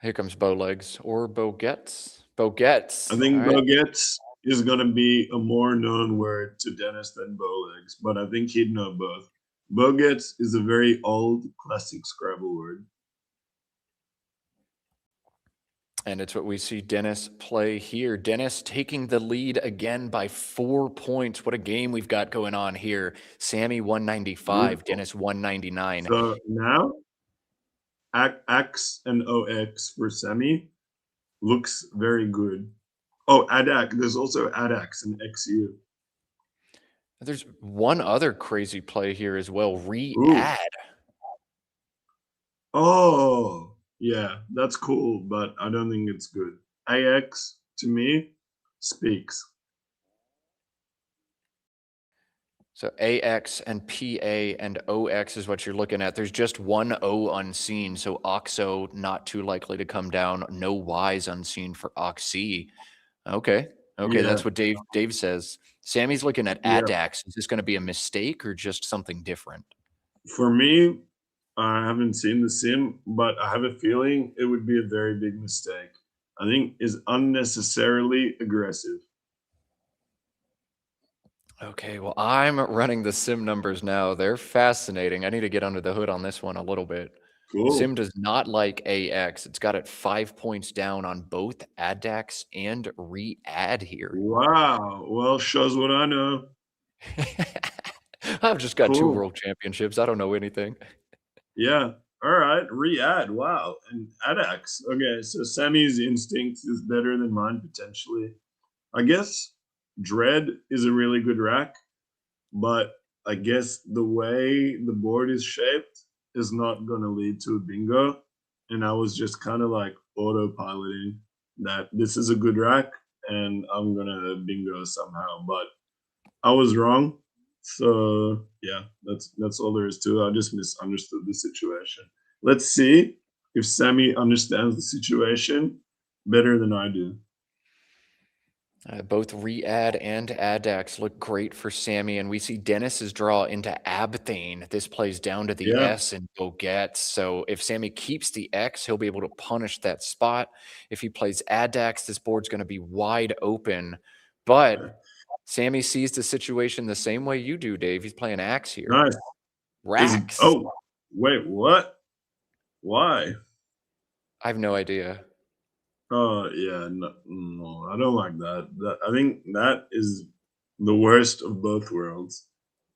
Here comes bow legs or Boguettes. Boguettes. I think All right. Boguettes is going to be a more known word to Dennis than bow legs, but I think he'd know both. Boguettes is a very old classic Scrabble word. And it's what we see Dennis play here. Dennis taking the lead again by 4 points. What a game we've got going on here. Sammy 195, Beautiful. Dennis 199. So now, X and OX for Sammy looks very good. Oh, ADAX. There's also ADAX and XU. There's one other crazy play here as well. Re-add. Oh, yeah, that's cool, but I don't think it's good. AX, to me, speaks. So AX and PA and OX is what you're looking at. There's just one O unseen. So OXO not too likely to come down. No Y's unseen for OXC. Okay. Okay, that's what Dave says. Sammy's looking at ADAX. Is this going to be a mistake or just something different? For me, I haven't seen the sim, but I have a feeling it would be a very big mistake. I think is unnecessarily aggressive. Okay, well, I'm running the sim numbers now. They're fascinating. I need to get under the hood on this one a little bit. Cool. Sim does not like AX. It's got it 5 points down on both ADAX and re-add here. Wow. Well, shows what I know. I've just got 2 Cool. world championships. I don't know anything. Yeah. All right. Re-add. Wow. And ADAX. Okay. So Sammy's instinct is better than mine potentially. I guess Dread is a really good rack, but I guess the way the board is shaped is not going to lead to a bingo. And I was just kind of like autopiloting that this is a good rack and I'm going to bingo somehow. But I was wrong. So yeah, that's all there is to it. I just misunderstood the situation. Let's see if Sammy understands the situation better than I do. Both re-add and ADAX look great for Sammy, and we see Dennis's draw into Abthane. This plays down to the S and Boguettes. So if Sammy keeps the X, he'll be able to punish that spot. If he plays ADAX, this board's going to be wide open. But Sammy sees the situation the same way you do, Dave. He's playing Axe here. Nice. Racks. Oh, wait, what? Why? I have no idea. Oh, yeah, no, I don't like that. I think that is the worst of both worlds.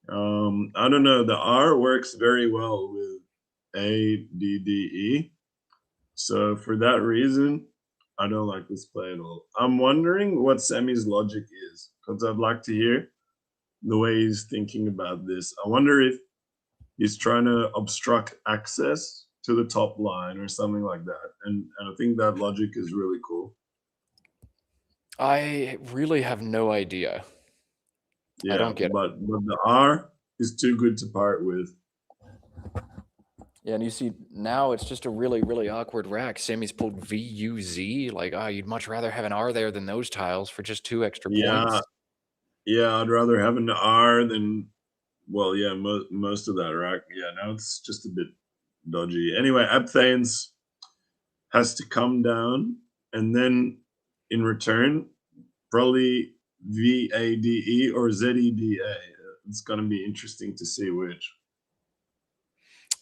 I don't know. The R works very well with A, D, D, E. So for that reason, I don't like this play at all. I'm wondering what Sammy's logic is, because I'd like to hear the way he's thinking about this. I wonder if he's trying to obstruct access to the top line or something like that. And I think that logic is really cool. I really have no idea. Yeah, I don't get it. But the R is too good to part with. Yeah, and you see now it's just a really, really awkward rack. Sammy's pulled VUZ. Like, you'd much rather have an R there than those tiles for just 2 extra points. Yeah, I'd rather have an R than, well, yeah, most of that rack. Yeah, now it's just a bit dodgy. Anyway, Abthanes has to come down, and then in return, probably VADE or ZEDA. It's going to be interesting to see which.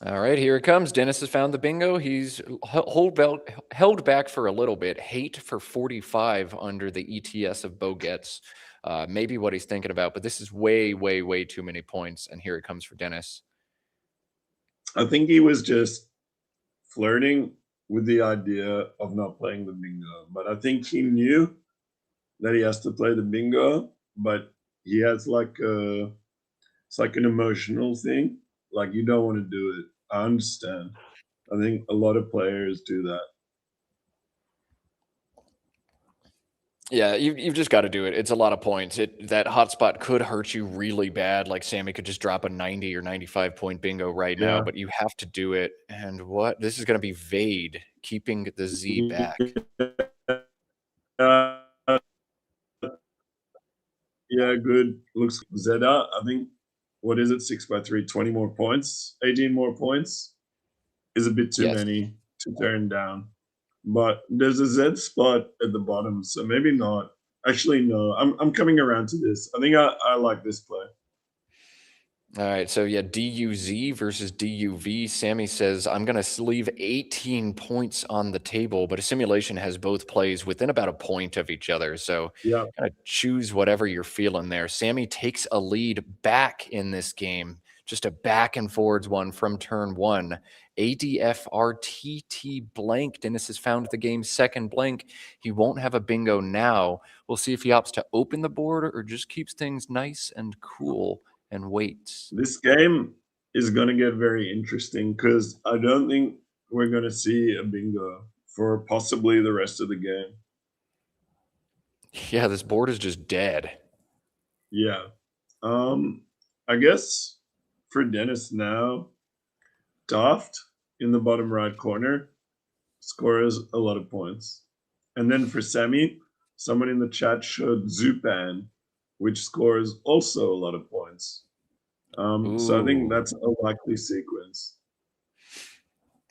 All right, here it comes. Dennis has found the bingo. He's held back for a little bit. Hate for 45 under the ETS of Boguettes. Maybe what he's thinking about, but this is way, way, way too many points. And here it comes for Dennis. I think he was just flirting with the idea of not playing the bingo. But I think he knew that he has to play the bingo, but he has it's like an emotional thing. Like, you don't want to do it. I understand. I think a lot of players do that. Yeah, you've just got to do it. It's a lot of points. That hotspot could hurt you really bad. Like Sammy could just drop a 90 or 95 point bingo right now, but you have to do it. And what? This is going to be Vade, keeping the Z back. Yeah, good. Looks Zeta, I think, what is it? 6x3, 20 more points, 18 more points is a bit too Yes. many to turn down. But there's a Z spot at the bottom, so maybe not. Actually, no. I'm coming around to this. I think I like this play. All right, so yeah, DUZ versus DUV. Sammy says, I'm going to leave 18 points on the table, but a simulation has both plays within about a point of each other. So Yeah. kind of choose whatever you're feeling there. Sammy takes a lead back in this game, just a back and forwards one from turn one. ADFRTT blank. Dennis has found the game's second blank. He won't have a bingo now. We'll see if he opts to open the board or just keeps things nice and cool and waits. This game is going to get very interesting because I don't think we're going to see a bingo for possibly the rest of the game. Yeah, this board is just dead. Yeah. I guess for Dennis now, Daft in the bottom right corner scores a lot of points. And then for Sammy, someone in the chat showed Zupan, which scores also a lot of points. So I think that's a likely sequence.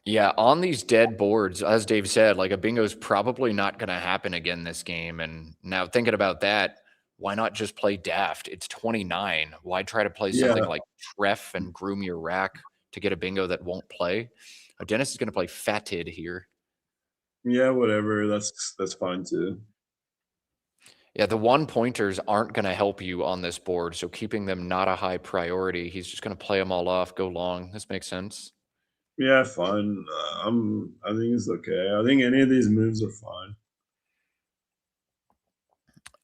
Yeah, on these dead boards, as Dave said, like a bingo is probably not going to happen again this game. And now thinking about that, why not just play Daft? It's 29. Why try to play something like Treff and groom your rack to get a bingo that won't play? Dennis is going to play Fatted here. Yeah, whatever. That's fine too. Yeah, the one pointers aren't going to help you on this board, so keeping them not a high priority. He's just going to play them all off, go long. This makes sense. Yeah, fine. I think it's okay. I think any of these moves are fine.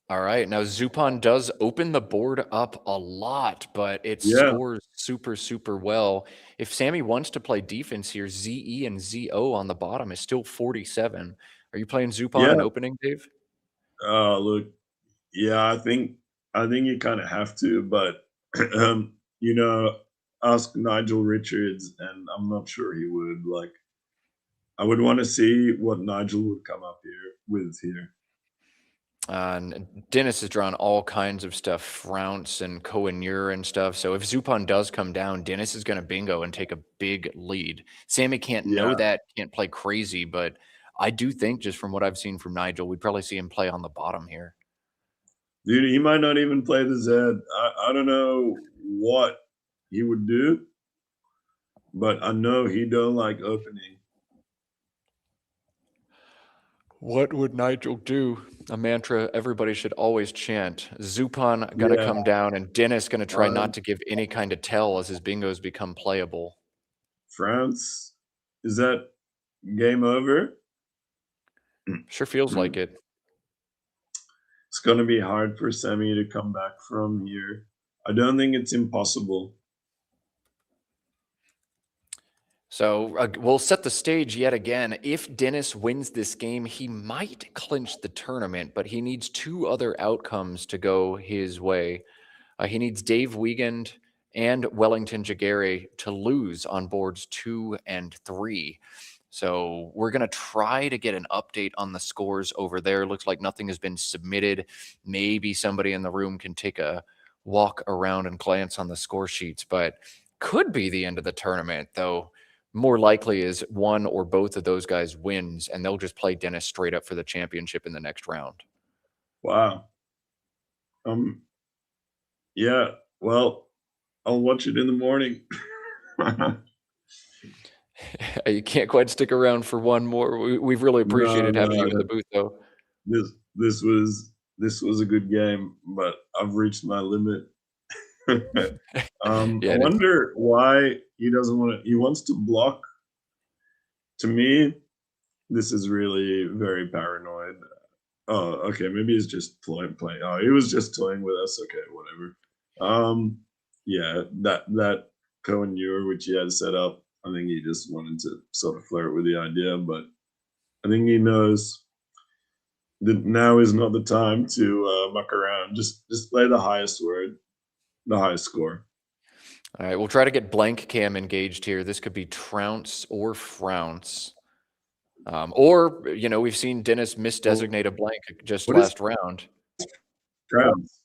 All right, now Zupan does open the board up a lot, but it scores super, super well. If Sammy wants to play defense here, ZE and ZO on the bottom is still 47. Are you playing Zupan and opening, Dave? Look, yeah, I think you kind of have to, but you know, ask Nigel Richards, and I'm not sure he would. Like, I would want to see what Nigel would come up with here. And Dennis has drawn all kinds of stuff, Flounce and Coinure and stuff. So if Zupan does come down, Dennis is going to bingo and take a big lead. Sammy can't know that, can't play crazy, but I do think just from what I've seen from Nigel, we'd probably see him play on the bottom here. Dude, he might not even play the Z. I don't know what he would do, but I know he don't like opening. What would Nigel do? A mantra everybody should always chant. Zupan going to come down, and Dennis going to try not to give any kind of tell as his bingos become playable. France, is that game over? Sure feels like it. It's going to be hard for Sammy to come back from here. I don't think it's impossible. So we'll set the stage yet again. If Dennis wins this game, he might clinch the tournament, but he needs two other outcomes to go his way. He needs Dave Wiegand and Wellington Jighere to lose on boards 2 and 3. So we're going to try to get an update on the scores over there. Looks like nothing has been submitted. Maybe somebody in the room can take a walk around and glance on the score sheets, but could be the end of the tournament, though. More likely is one or both of those guys wins, and they'll just play Dennis straight up for the championship in the next round. Wow. Yeah, well, I'll watch it in the morning. You can't quite stick around for one more. We've really appreciated having you in the booth, though. This was a good game, but I've reached my limit. I wonder why he doesn't want to. He wants to block. To me, this is really very paranoid. Oh, okay, maybe he's just playing. Oh, he was just toying with us. Okay, whatever. Yeah, that Coinure, which he had set up, I think he just wanted to sort of flirt with the idea, but I think he knows that now is not the time to muck around. Just play the highest word, the highest score. All right, we'll try to get blank cam engaged here. This could be Trounce or Flounce. Or, you know, we've seen Dennis misdesignate a blank just last round. Trounce.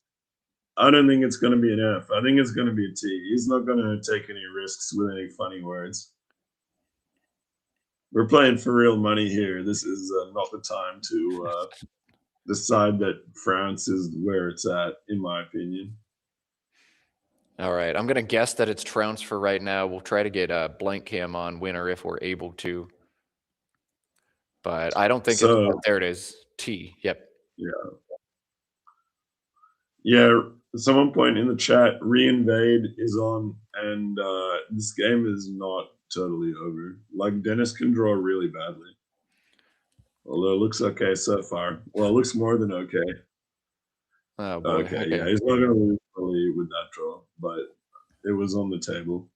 I don't think it's going to be an F. I think it's going to be a T. He's not going to take any risks with any funny words. We're playing for real money here. This is not the time to decide that France is where it's at, in my opinion. All right, I'm going to guess that it's trounce for right now. We'll try to get a blank cam on winner if we're able to. But I don't think So, there it is. T. Yep. Yeah, someone point in the chat, Reinvade is on, and this game is not totally over. Like, Dennis can draw really badly. Although it looks okay so far. Well, it looks more than okay. Oh, boy. Okay, yeah, he's not going to lose the lead with that draw, but it was on the table.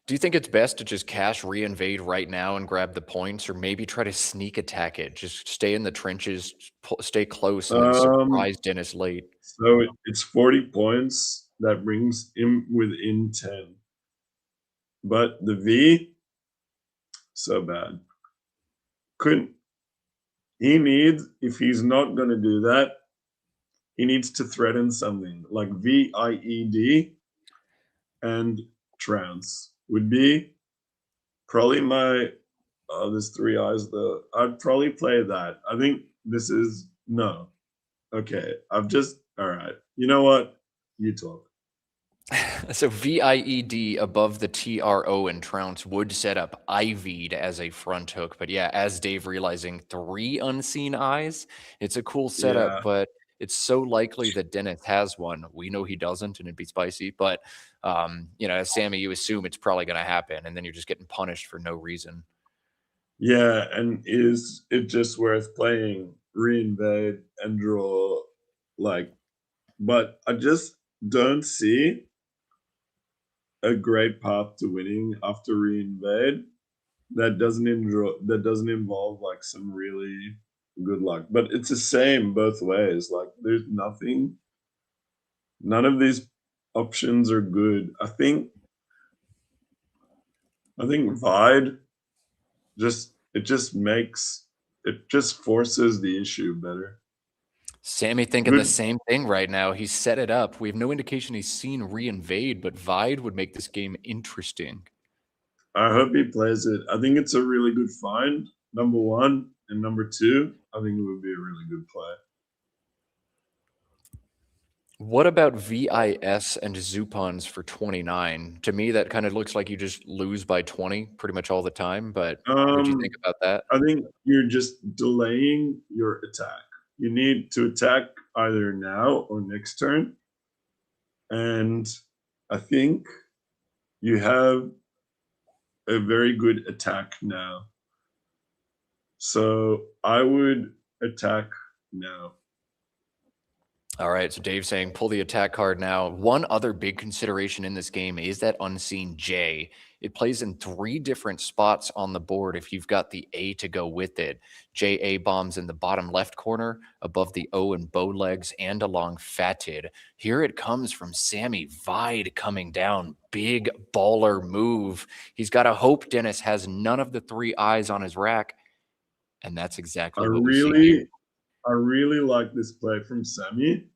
Do you think it's best to just cash Reinvade right now and grab the points, or maybe try to sneak attack it? Just stay in the trenches, stay close, and then surprise Dennis late. So it's 40 points. That brings him within 10. But the V, so bad. He needs, if he's not going to do that, he needs to threaten something like VIED and trounce would be probably my, there's 3 eyes though. I'd probably play that. I think this is, no. Okay, all right. You know what? You talk. So VIED above the TRO and trounce would set up IV'd as a front hook. But yeah, as Dave realizing 3 unseen eyes, it's a cool setup, but it's so likely that Dennis has one. We know he doesn't, and it'd be spicy. But, as Sammy, you assume it's probably going to happen, and then you're just getting punished for no reason. Yeah, and is it just worth playing Reinvade and draw, but I just don't see a great path to winning after Reinvade that doesn't involve like some really good luck. But it's the same both ways. Like there's none of these options are good. I think Vide it just forces the issue better. Sammy thinking the same thing right now. He's set it up. We have no indication he's seen Reinvade, but Vide would make this game interesting. I hope he plays it. I think it's a really good find, number 1. And number 2, I think it would be a really good play. What about VIS and Zupons for 29? To me, that kind of looks like you just lose by 20 pretty much all the time, but what do you think about that? I think you're just delaying your attack. You need to attack either now or next turn. And I think you have a very good attack now. So I would attack now. All right, so Dave's saying pull the attack card now. One other big consideration in this game is that unseen J. It plays in 3 different spots on the board if you've got the A to go with it. JA bombs in the bottom left corner, above the O and bow legs, and along fatted. Here it comes from Sammy. Vide coming down. Big baller move. He's got to hope Dennis has none of the 3 eyes on his rack. And that's exactly what we see here. I really like this play from Sammy.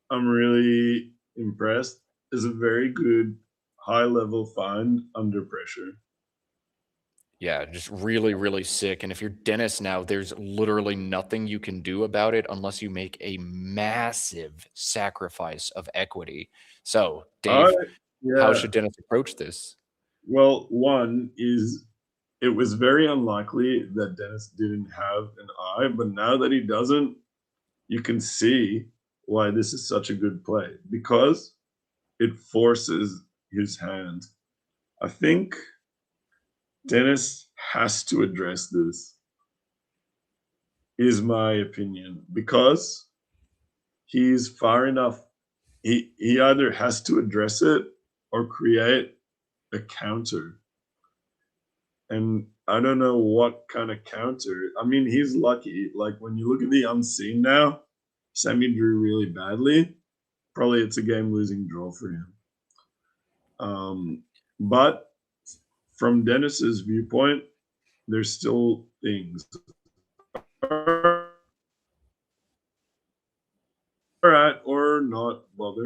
I'm really impressed. It's a very good high-level find under pressure. Yeah, just really, really sick. And if you're Dennis now, there's literally nothing you can do about it unless you make a massive sacrifice of equity. So, Dave, how should Dennis approach this? Well, one is it was very unlikely that Dennis didn't have an eye, but now that he doesn't, you can see why this is such a good play because it forces his hand. I think Dennis has to address this, is my opinion, because he's far enough. He either has to address it or create a counter. And I don't know what kind of counter. I mean, he's lucky. Like when you look at the unseen now, Sammy drew really badly. Probably it's a game-losing draw for him. But from Dennis's viewpoint, there's still things. All right, or not bother.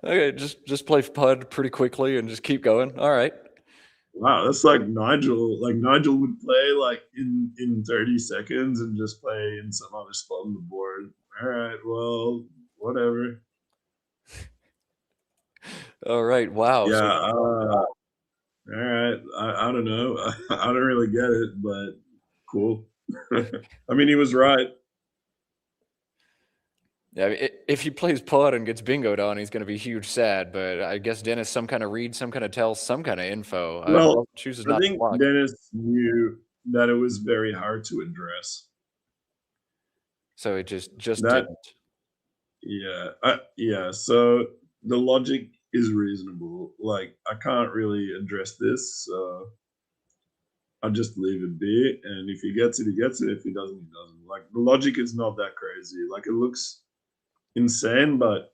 Okay, just play PUD pretty quickly and just keep going. All right. Wow, that's like Nigel. Like Nigel would play like in 30 seconds and just play in some other spot on the board. All right, well, whatever. All right. Wow. Yeah. So All right. I don't know. I don't really get it, but cool. I mean, he was right. yeah, if he plays PUD and gets bingoed on, he's going to be huge sad. But I guess Dennis some kind of read, some kind of tell, some kind of info. Well, Chooses I not to think block. Dennis knew that it was very hard to address. So it just That didn't. yeah. So the logic is reasonable. Like I can't really address this, so I'll just leave it be. And if he gets it, he gets it. If he doesn't, he doesn't. Like the logic is not that crazy. Like it looks insane, but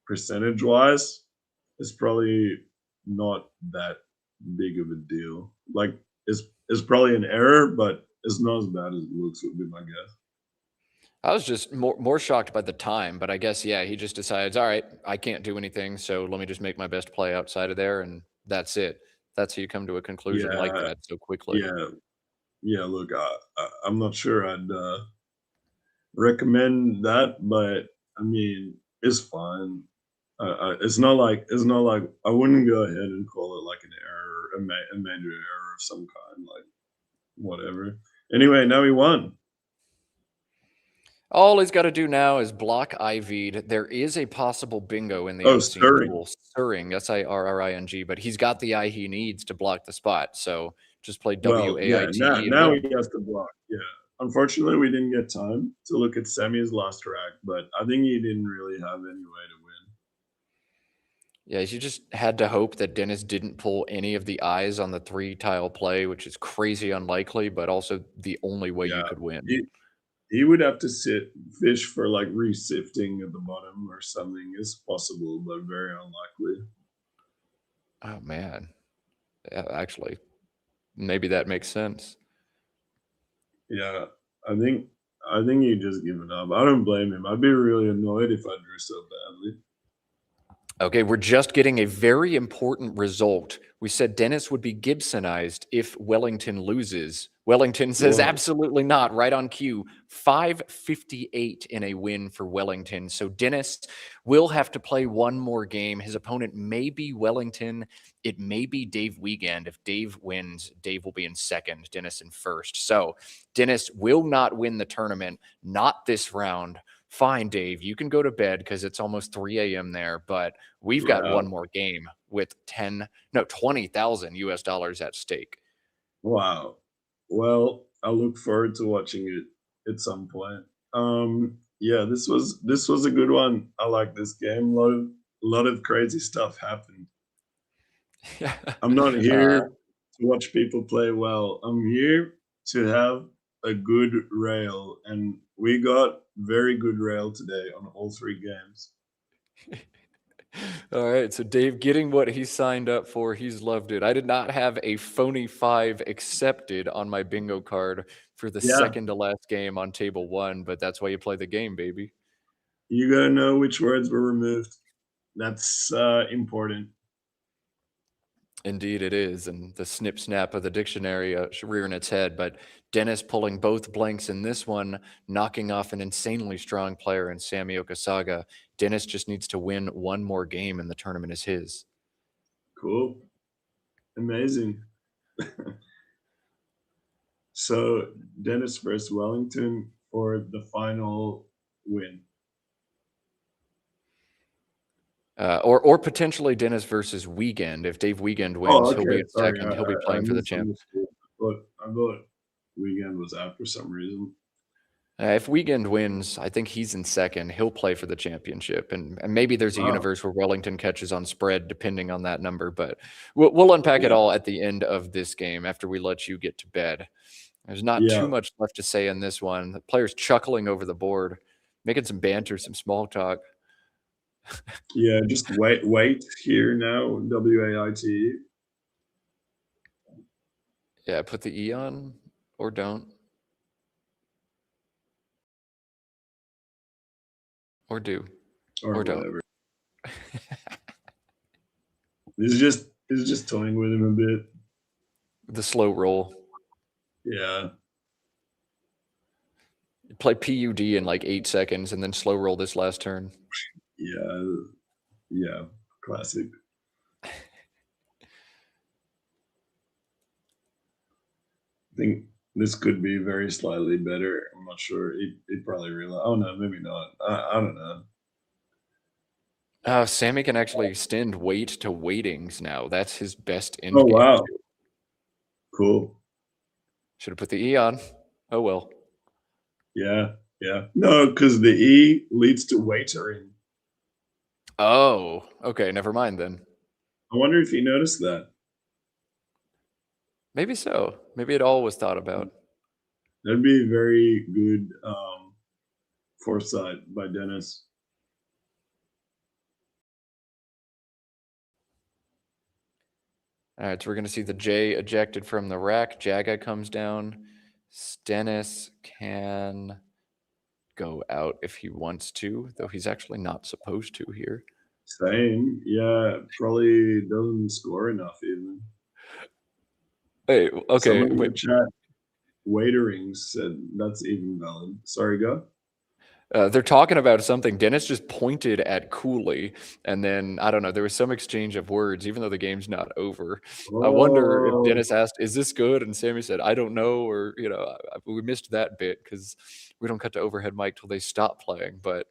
percentage wise, it's probably not that big of a deal. Like it's probably an error, but it's not as bad as it looks, would be my guess. I was just more shocked by the time, but I guess yeah, he just decides, all right, I can't do anything, so let me just make my best play outside of there, and that's it. That's how you come to a conclusion like Yeah, that so quickly. yeah. Look, I'm not sure I'd recommend that, but I mean, it's fine. It's not like I wouldn't go ahead and call it like an error, a major error of some kind, like whatever. Anyway, now he won. All he's got to do now is block IV'd. There is a possible bingo in the Oh, unseen stirring. pool, Sirring, SIRRING, but he's got the eye he needs to block the spot. So just play Well, yeah. WAITE and Now win. he has to block. Yeah. Unfortunately, we didn't get time to look at Sammy's last track, but I think he didn't really have any way to win. Yeah, you just had to hope that Dennis didn't pull any of the eyes on the 3-tile play, which is crazy unlikely, but also the only way you Yeah. could win. He would have to fish for like resifting at the bottom or something. Is possible, but very unlikely. Oh man. Yeah, actually, maybe that makes sense. Yeah, I think he just given up. I don't blame him. I'd be really annoyed if I drew so badly. Okay, we're just getting a very important result. We said Dennis would be Gibsonized if Wellington loses. Wellington says Whoa. absolutely not, right on cue. 558 in a win for Wellington. So Dennis will have to play one more game. His opponent may be Wellington. It may be Dave Wiegand. If Dave wins, Dave will be in second, Dennis in first. So Dennis will not win the tournament, not this round. Fine, Dave, you can go to bed because it's almost 3 a.m. there, but we've got one more game with 20,000 US dollars at stake. Wow. Well, I look forward to watching it at some point. Yeah, this was a good one. I like this game. A lot of crazy stuff happened. I'm not here to watch people play well. I'm here to have a good rail, and we got very good rail today on all 3 games. All right, so Dave getting what he signed up for, he's loved it. I did not have a phony 5 accepted on my bingo card for the second to last game on table 1, but that's why you play the game, baby. You gotta know which words were removed. That's important. Indeed, it is, and the snip snap of the dictionary rearing its head. But Dennis pulling both blanks in this one, knocking off an insanely strong player in Sami Okasaga. Dennis just needs to win one more game, and the tournament is his. Cool, amazing. So Dennis versus Wellington for the final win. Or potentially Dennis versus Wiegand. If Dave Wiegand wins, he'll be in second. He'll be playing for the champ. I thought Wiegand was out for some reason. If Wiegand wins, I think he's in second. He'll play for the championship, and maybe there's a universe where Wellington catches on spread, depending on that number. But we'll unpack it all at the end of this game after we let you get to bed. There's not too much left to say in this one. The players chuckling over the board, making some banter, some small talk. Yeah, just wait here now. WAIT. Yeah, put the E on or don't. Or do. or Or don't. whatever. He's just toying with him a bit. The slow roll. Yeah. Play PUD in like 8 seconds and then slow roll this last turn. Yeah. Classic. I think this could be very slightly better. I'm not sure. He'd probably realize. Oh no, maybe not. I don't know. Sammy can actually extend wait to waitings now. That's his best end Oh game. wow. Cool. Should have put the E on. Oh well. Yeah. No, because the E leads to waitering. Oh, okay. Never mind then. I wonder if you noticed that. Maybe so. Maybe it all was thought about. That'd be very good foresight by Dennis. All right, so we're going to see the J ejected from the rack. Jaga comes down. Dennis can go out if he wants to, though he's actually not supposed to here. Same. Yeah, probably doesn't score enough even. Hey, okay. Someone in the chat, waitering said that's even valid. Sorry, go. They're talking about something. Dennis just pointed at Cooley, and then, I don't know, there was some exchange of words, even though the game's not over. I wonder if Dennis asked, is this good? And Sammy said, I don't know, or, we missed that bit because we don't cut to overhead mic till they stop playing, but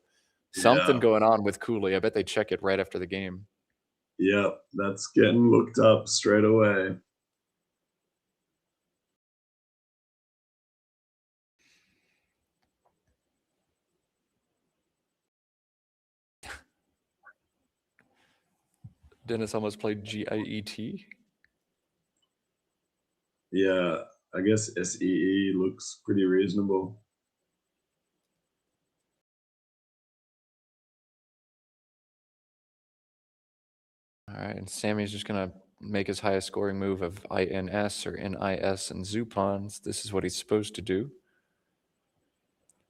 something going on with Cooley. I bet they check it right after the game. Yeah, that's getting looked up straight away. Dennis almost played GIET. Yeah, I guess SEE looks pretty reasonable. All right, and Sammy's just going to make his highest scoring move of INS or NIS and Zupons. This is what he's supposed to do.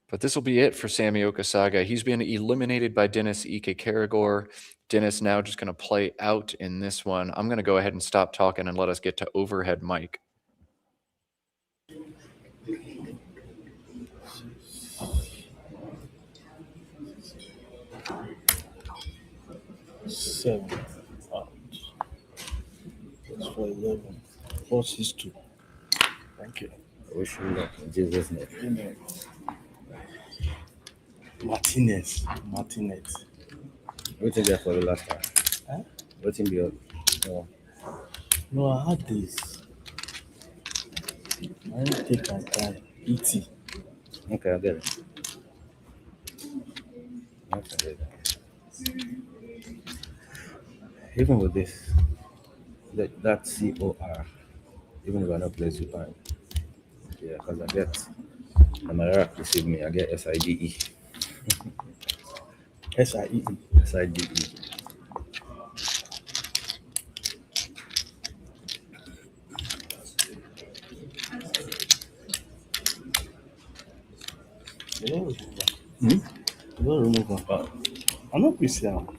But this will be it for Sammy Okasaga. He's been eliminated by Dennis Ike Karagor. Dennis now just going to play out in this one. I'm going to go ahead and stop talking and let us get to overhead mic. Seven out. That's for 11. 4-6-2. Thank you. Wish you luck in Jesus' name. Amen. Martinez. Waiting there for the last time. Huh? Waiting there. No, I had this. I didn't take my time. ET. Okay, I get it. Okay. Even with this, that COR, even if I don't play super, yeah, because I get, and my rack receive me, I get SIDE. SIE. SIDE. They don't remove that. Hmm? They don't remove that. I'm not PC.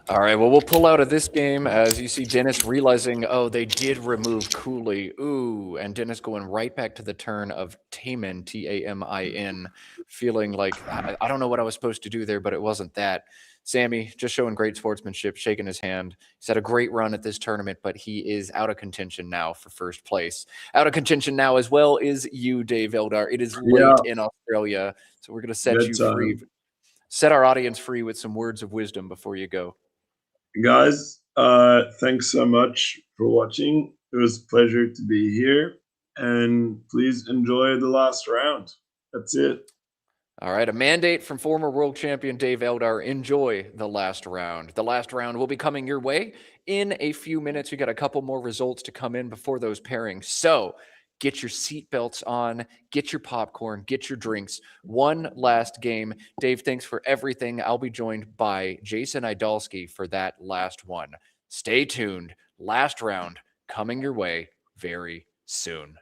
All right, well, we'll pull out of this game as you see Dennis realizing, oh, they did remove Cooley. Ooh, and Dennis going right back to the turn of Tamin, Tamin, feeling like, I don't know what I was supposed to do there, but it wasn't that. Sammy just showing great sportsmanship, shaking his hand. He's had a great run at this tournament, but he is out of contention now for first place. Out of contention now as well is you, Dave Eldar. It is late in Australia, so we're going to set you free. Set our audience free with some words of wisdom before you go. Guys, thanks so much for watching. It was a pleasure to be here, and please enjoy the last round. That's it. All right, a mandate from former world champion Dave Eldar. Enjoy the last round. The last round will be coming your way in a few minutes. We got a couple more results to come in before those pairings. So get your seatbelts on, get your popcorn, get your drinks. One last game. Dave, thanks for everything. I'll be joined by Jason Idalski for that last one. Stay tuned. Last round coming your way very soon.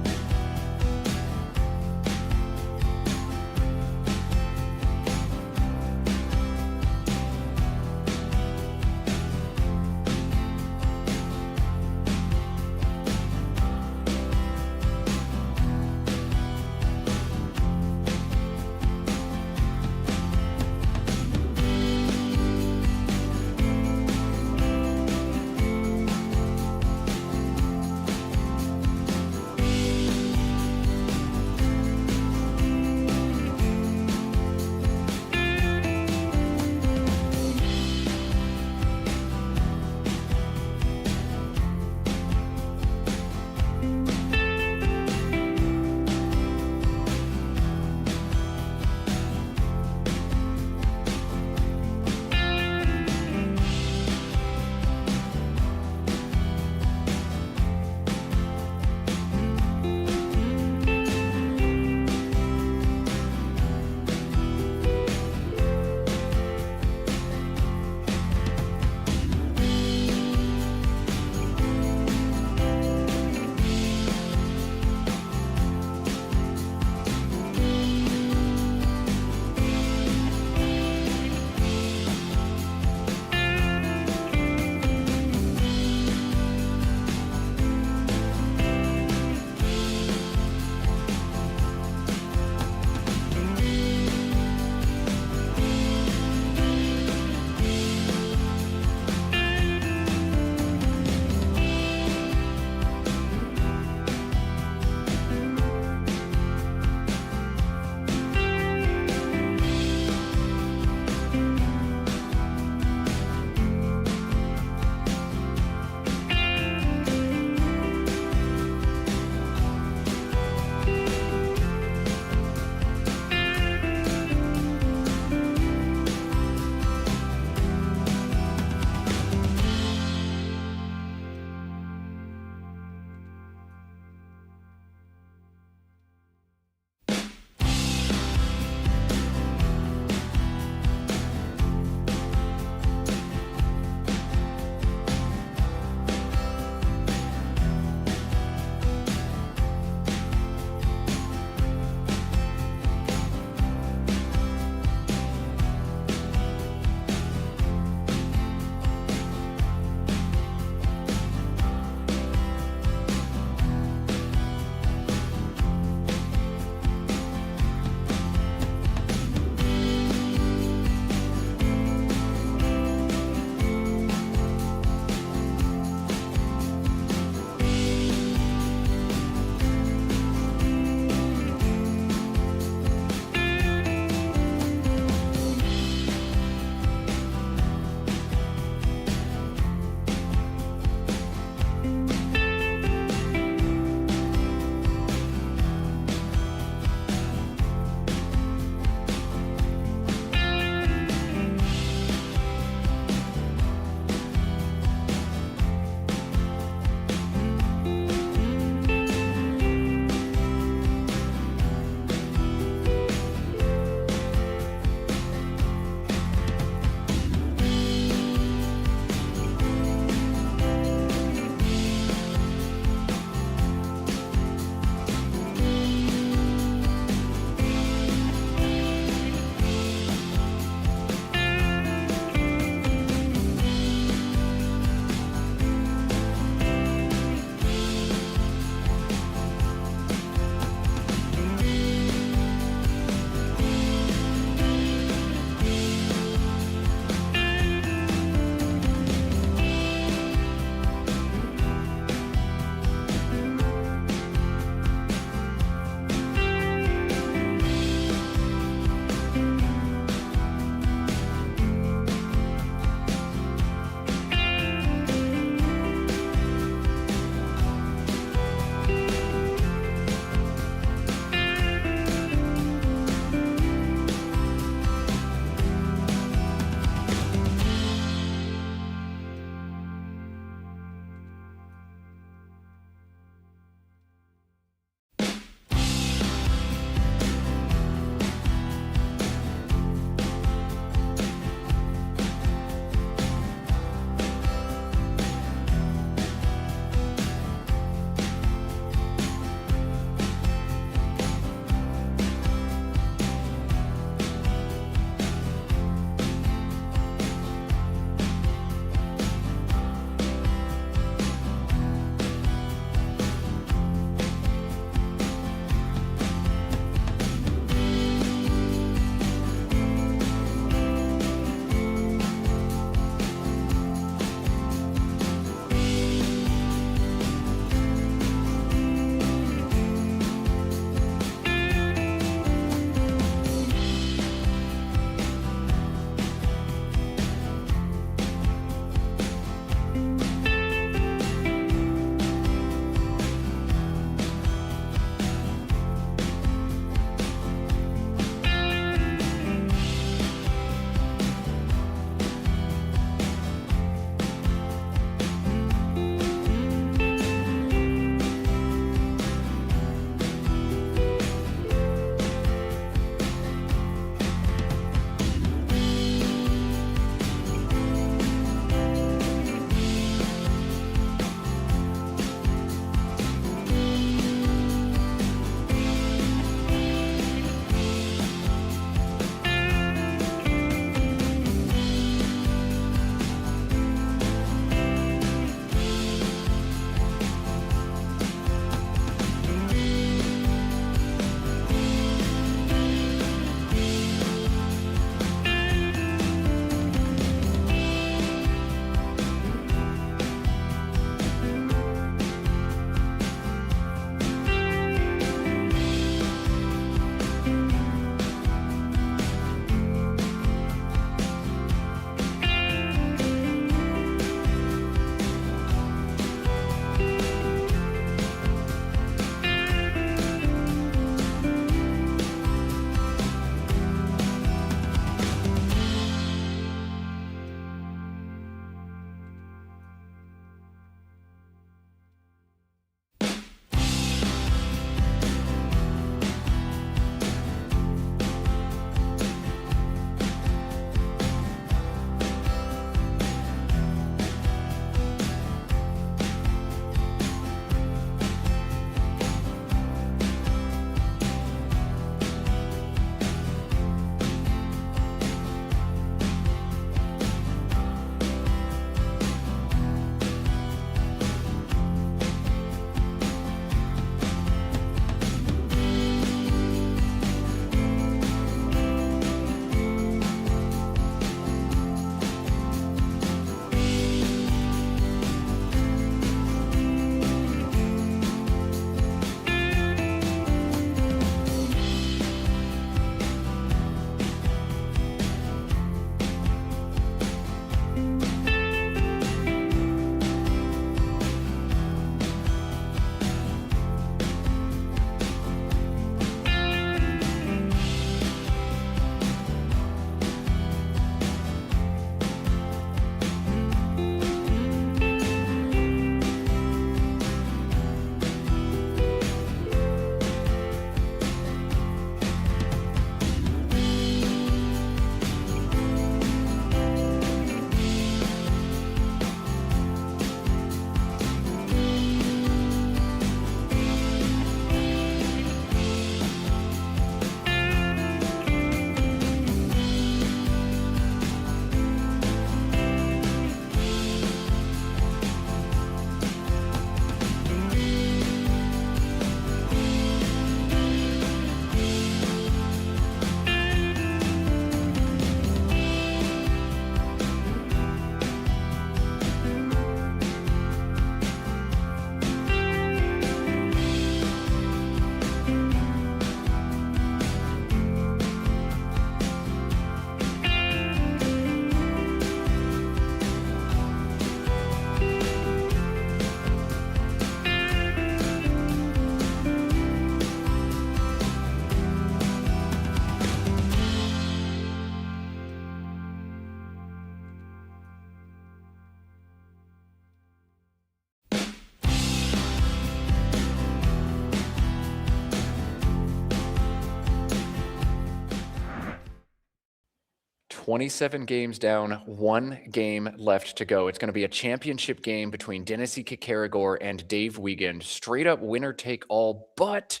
27 games down, 1 game left to go. It's going to be a championship game between Dennis Kikkaragor and Dave Wiegand. Straight up winner take all, but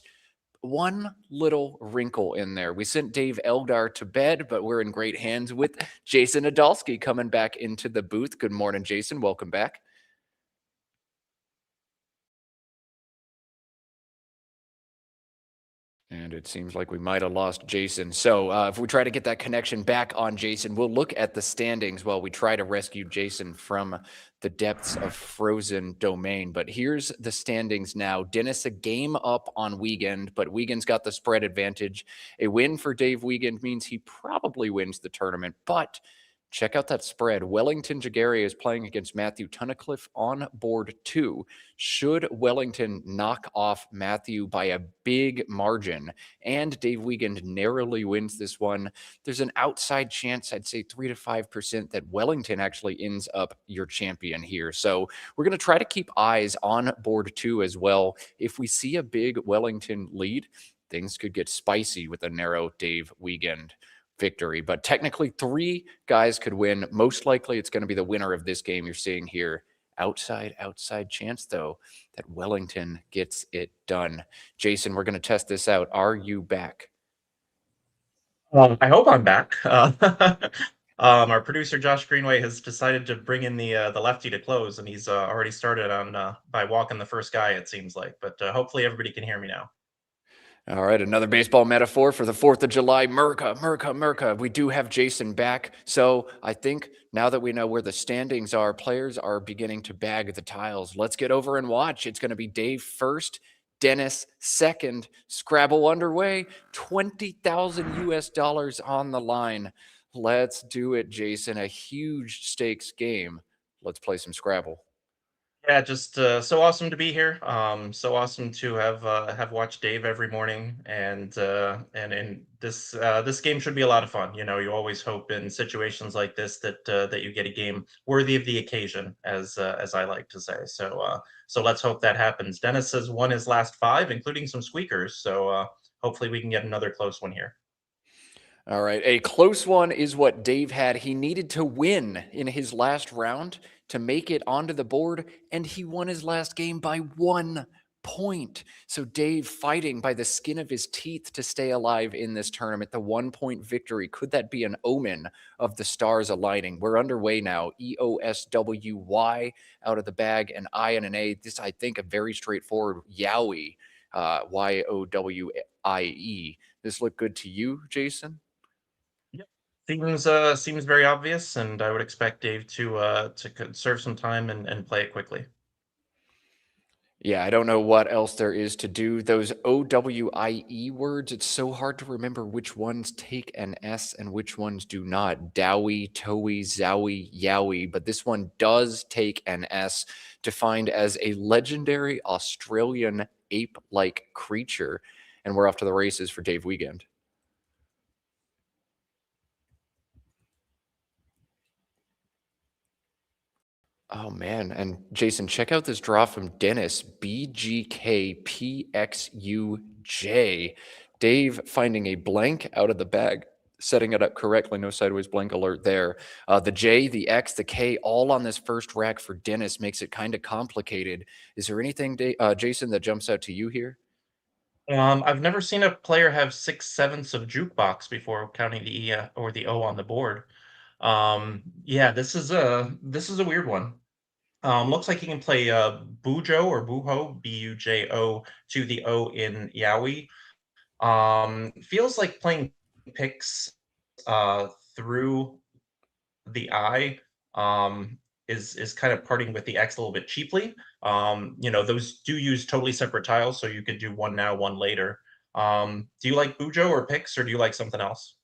one little wrinkle in there. We sent Dave Eldar to bed, but we're in great hands with Jason Adolski coming back into the booth. Good morning, Jason. Welcome back. And it seems like we might have lost Jason. So if we try to get that connection back on Jason, we'll look at the standings while we try to rescue Jason from the depths of frozen domain. But here's the standings now. Dennis a game up on Wiegand, but Wiegand's got the spread advantage. A win for Dave Wiegand means he probably wins the tournament, but check out that spread. Wellington Jighere is playing against Matthew Tunnicliffe on board 2. Should Wellington knock off Matthew by a big margin and Dave Wiegand narrowly wins this one, there's an outside chance, I'd say 3 to 5%, that Wellington actually ends up your champion here. So we're going to try to keep eyes on board 2 as well. If we see a big Wellington lead, things could get spicy with a narrow Dave Wiegand victory, but technically 3 guys could win. Most likely it's going to be the winner of this game you're seeing here. Outside chance, though, that Wellington gets it done. Jason, we're going to test this out. Are you back? I hope I'm back. Our producer Josh Greenway has decided to bring in the lefty to close, and he's already started on by walking the first guy, it seems like. But hopefully everybody can hear me now. All right, another baseball metaphor for the 4th of July. Merca. We do have Jason back. So I think now that we know where the standings are, players are beginning to bag the tiles. Let's get over and watch. It's going to be Dave first, Dennis second. Scrabble underway. $20,000 US on the line. Let's do it, Jason. A huge stakes game. Let's play some Scrabble. Yeah, just so awesome to be here. So awesome to have watched Dave every morning, and this game should be a lot of fun. You know, you always hope in situations like this that you get a game worthy of the occasion, as I like to say. So let's hope that happens. Dennis has won his last 5, including some squeakers. So hopefully we can get another close one here. All right, a close one is what Dave had. He needed to win in his last round to make it onto the board, and he won his last game by 1 point. So Dave fighting by the skin of his teeth to stay alive in this tournament. The 1-point victory, could that be an omen of the stars aligning? We're underway now. EOSWY out of the bag, an I and an A. This, I think, a very straightforward Yowie, YOWIE. This look good to you, Jason? Seems very obvious, and I would expect Dave to conserve some time and play it quickly. Yeah, I don't know what else there is to do. Those OWIE words, it's so hard to remember which ones take an S and which ones do not. Dowie, Towie, Zowie, Yowie, but this one does take an S, defined as a legendary Australian ape-like creature. And we're off to the races for Dave Wiegand. Oh, man. And Jason, check out this draw from Dennis, BGKPXUJ. Dave finding a blank out of the bag, setting it up correctly. No sideways blank alert there. The J, the X, the K, all on this first rack for Dennis makes it kind of complicated. Is there anything, Jason, that jumps out to you here? I've never seen a player have 6/7 of jukebox before counting the E or the O on the board. Yeah, this is a weird one. Looks like he can play Bujo or Buho, Bujo to the O in Yowie. Feels like playing picks through the I is kind of parting with the X a little bit cheaply. You know, those do use totally separate tiles, so you could do one now, one later. Do you like Bujo or picks, or do you like something else?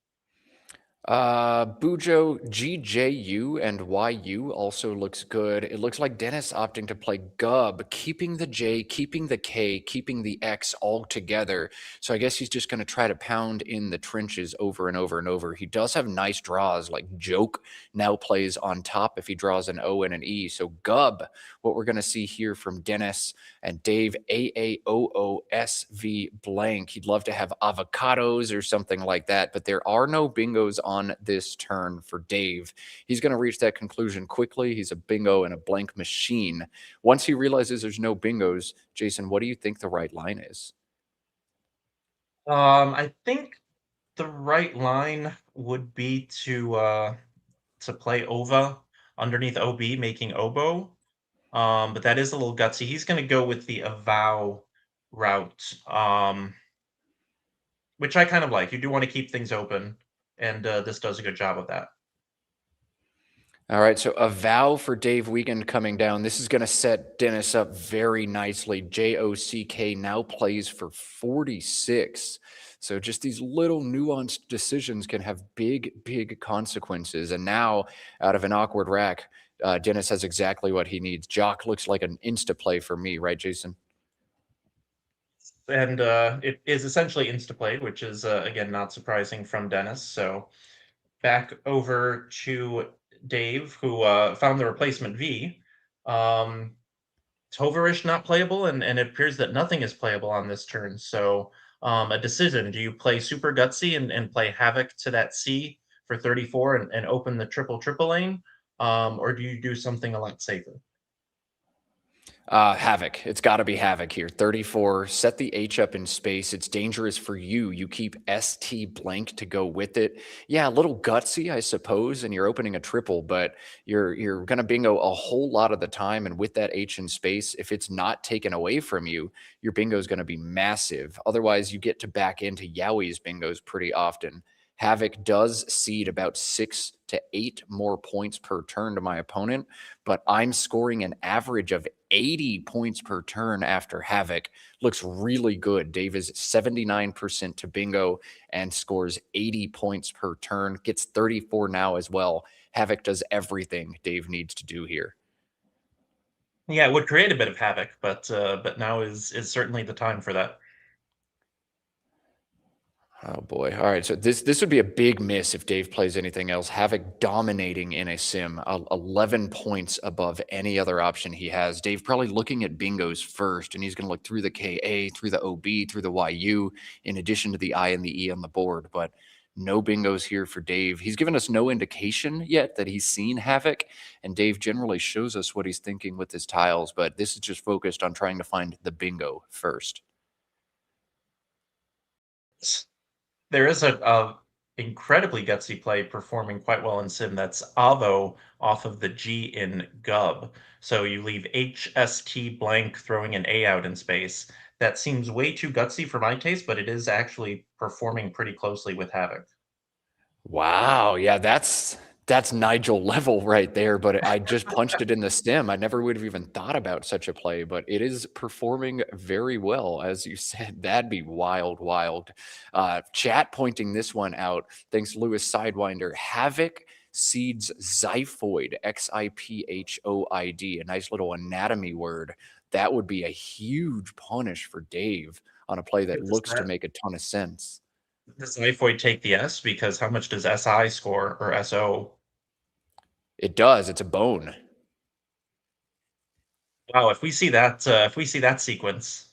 Bujo, GJU and YU also looks good. It looks like Dennis opting to play Gub, keeping the J, keeping the K, keeping the X all together. So I guess he's just going to try to pound in the trenches over and over and over. He does have nice draws, like Joke now plays on top if he draws an O and an E. So Gub, what we're going to see here from Dennis and Dave, AAOOSV blank. He'd love to have avocados or something like that, but there are no bingos on on this turn for Dave. He's going to reach that conclusion quickly. He's a bingo and a blank machine. Once he realizes there's no bingos, Jason, what do you think the right line is? I think the right line would be to play Ova underneath OB, making oboe. But that is a little gutsy. He's going to go with the avow route, which I kind of like. You do want to keep things open, and this does a good job of that. All right, so a vow for Dave Wiegand coming down. This is going to set Dennis up very nicely. JOCK now plays for 46. So just these little nuanced decisions can have big, big consequences. And now, out of an awkward rack, Dennis has exactly what he needs. Jock looks like an insta play for me, right, Jason? And it is essentially insta-played, which is, again, not surprising from Dennis. So back over to Dave, who found the replacement V. Tovarish not playable, and it appears that nothing is playable on this turn. So a decision. Do you play Super Gutsy and play Havoc to that C for 34 and open the triple lane? Or do you do something a lot safer? Havoc. It's got to be Havoc here. 34. Set the H up in space. It's dangerous for you. You keep ST blank to go with it. Yeah, a little gutsy, I suppose, and you're opening a triple, but you're going to bingo a whole lot of the time. And with that H in space, if it's not taken away from you, your bingo is going to be massive. Otherwise, you get to back into Yowie's bingos pretty often. Havoc does cede about 6 to 8 more points per turn to my opponent, but I'm scoring an average of 80 points per turn after Havoc. Looks really good. Dave is 79% to bingo and scores 80 points per turn. Gets 34 now as well. Havoc does everything Dave needs to do here. Yeah, it would create a bit of havoc, but now is certainly the time for that. Oh boy. All right. So this would be a big miss if Dave plays anything else. Havoc dominating in a sim, 11 points above any other option he has. Dave probably looking at bingos first, and he's going to look through the KA, through the OB, through the YU, in addition to the I and the E on the board. But no bingos here for Dave. He's given us no indication yet that he's seen Havoc, and Dave generally shows us what he's thinking with his tiles, but this is just focused on trying to find the bingo first. There is a incredibly gutsy play performing quite well in sim. That's Avo off of the G in Gub. So you leave HST blank, throwing an A out in space. That seems way too gutsy for my taste, but it is actually performing pretty closely with Havoc. Wow. Yeah, that's Nigel level right there, but I just punched it in the stem. I never would have even thought about such a play, but it is performing very well. As you said, that'd be wild, wild. Chat pointing this one out. Thanks, Lewis Sidewinder. Havoc seeds xiphoid, XIPHOID, a nice little anatomy word. That would be a huge punish for Dave on a play that looks to make a ton of sense. Does xiphoid take the S? Because how much does SI score, or SO? It does. It's a bone. Wow, if we see that sequence.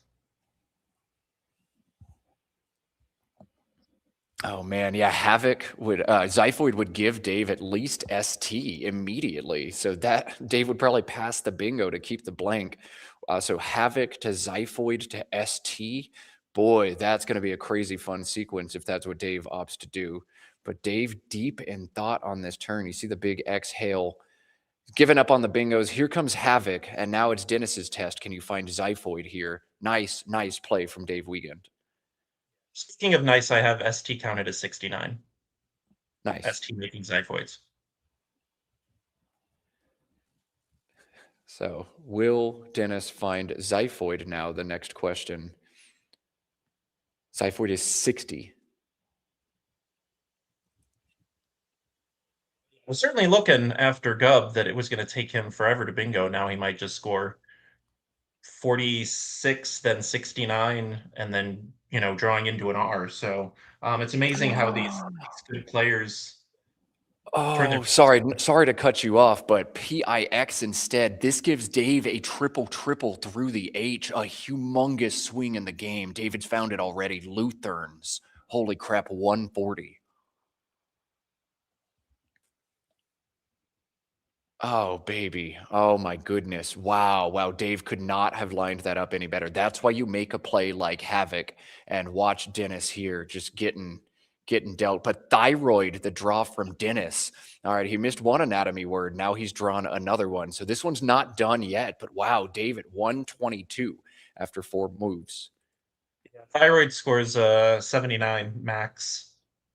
Oh man, yeah, Havoc would xiphoid would give Dave at least ST immediately. So that Dave would probably pass the bingo to keep the blank. So Havoc to xiphoid to ST. Boy, that's going to be a crazy fun sequence if that's what Dave opts to do. But Dave deep in thought on this turn. You see the big exhale. Giving up on the bingos. Here comes Havoc, and now it's Dennis's test. Can you find xiphoid here? Nice, nice play from Dave Wiegand. Speaking of nice, I have ST counted as 69. Nice. ST making xiphoids. So will Dennis find xiphoid now? The next question. Xiphoid is 60. I was certainly looking after Gub that it was going to take him forever to bingo. Now he might just score 46, then 69, and then, drawing into an R. So it's amazing how these good players. Oh, sorry to cut you off, but PIX instead. This gives Dave a triple through the H, a humongous swing in the game. David's found it already. Lutherns. Holy crap, 140. Oh, baby. Oh, my goodness. Wow. Wow. Dave could not have lined that up any better. That's why you make a play like Havoc and watch Dennis here just getting dealt. But thyroid, the draw from Dennis. All right. He missed one anatomy word. Now he's drawn another one. So this one's not done yet. But wow, Dave at 122 after 4 moves. Thyroid scores 79 max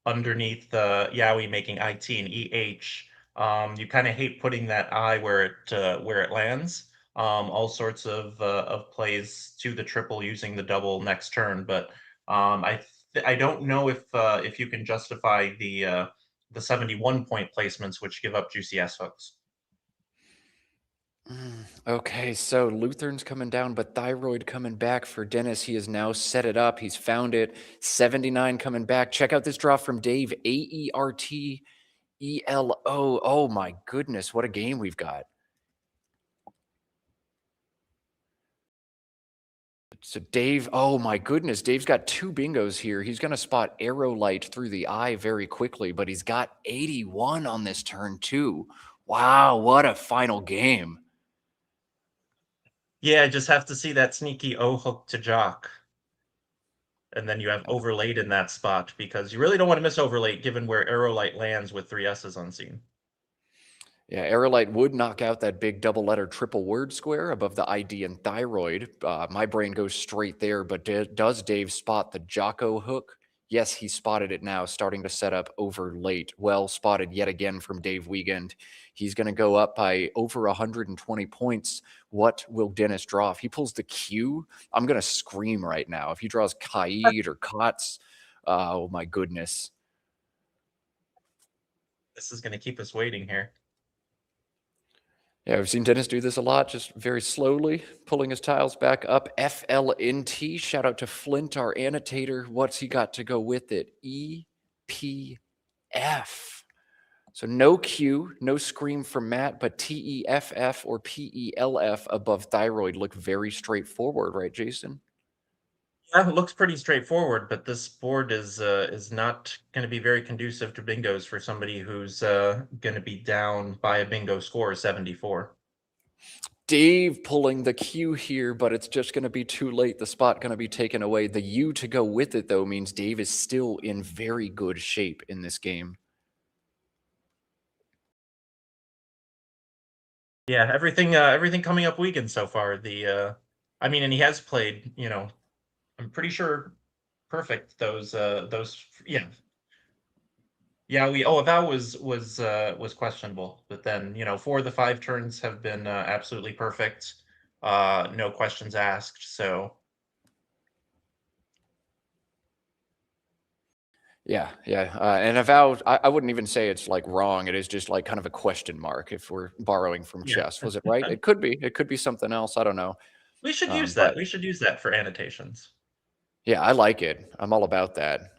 underneath the Yowie making IT and EH. You kind of hate putting that I where it lands. All sorts of plays to the triple using the double next turn, but I don't know if you can justify the 71 point placements, which give up juicy S hooks. Okay, so Luthern's coming down, but Thyroid coming back for Dennis. He has now set it up. He's found it. 79 coming back. Check out this draw from Dave. AERTELO. Oh my goodness, what a game we've got. So Dave, oh my goodness, Dave's got 2 bingos here. He's going to spot Arrow Light through the eye very quickly, but he's got 81 on this turn too. Wow, what a final game. Yeah, I just have to see that sneaky O hook to Jock. And then you have Overlaid in that spot, because you really don't want to miss Overlaid given where Arrowlight lands with 3 S's unseen. Yeah, Arrowlight would knock out that big double letter triple word square above the ID and thyroid. My brain goes straight there, but does Dave spot the Jocko hook? Yes, he spotted it now, starting to set up over late. Well spotted yet again from Dave Wiegand. He's going to go up by over 120 points. What will Dennis draw? If he pulls the Q, I'm going to scream right now. If he draws Kaid or Kotz, oh my goodness. This is going to keep us waiting here. Yeah, we've seen Dennis do this a lot, just very slowly, pulling his tiles back up. FLNT, shout out to Flint, our annotator. What's he got to go with it? EPF. So no Q, no scream from Matt, but TEFF or PELF above thyroid look very straightforward, right, Jason? Yeah, it looks pretty straightforward, but this board is not going to be very conducive to bingos for somebody who's going to be down by a bingo score of 74. Dave pulling the Q here, but it's just going to be too late. The spot going to be taken away. The U to go with it, though, means Dave is still in very good shape in this game. Yeah, everything coming up weekend so far. I mean, and he has played, I'm pretty sure perfect those yeah. Yeah, that was questionable, but then 4 of the 5 turns have been absolutely perfect, no questions asked. So Yeah. And Avow, I wouldn't even say it's like wrong. It is just like kind of a question mark if we're borrowing from chess. Was it right? It could be. It could be something else. I don't know. we should use that. We should use that for annotations. Yeah, I like it. I'm all about that.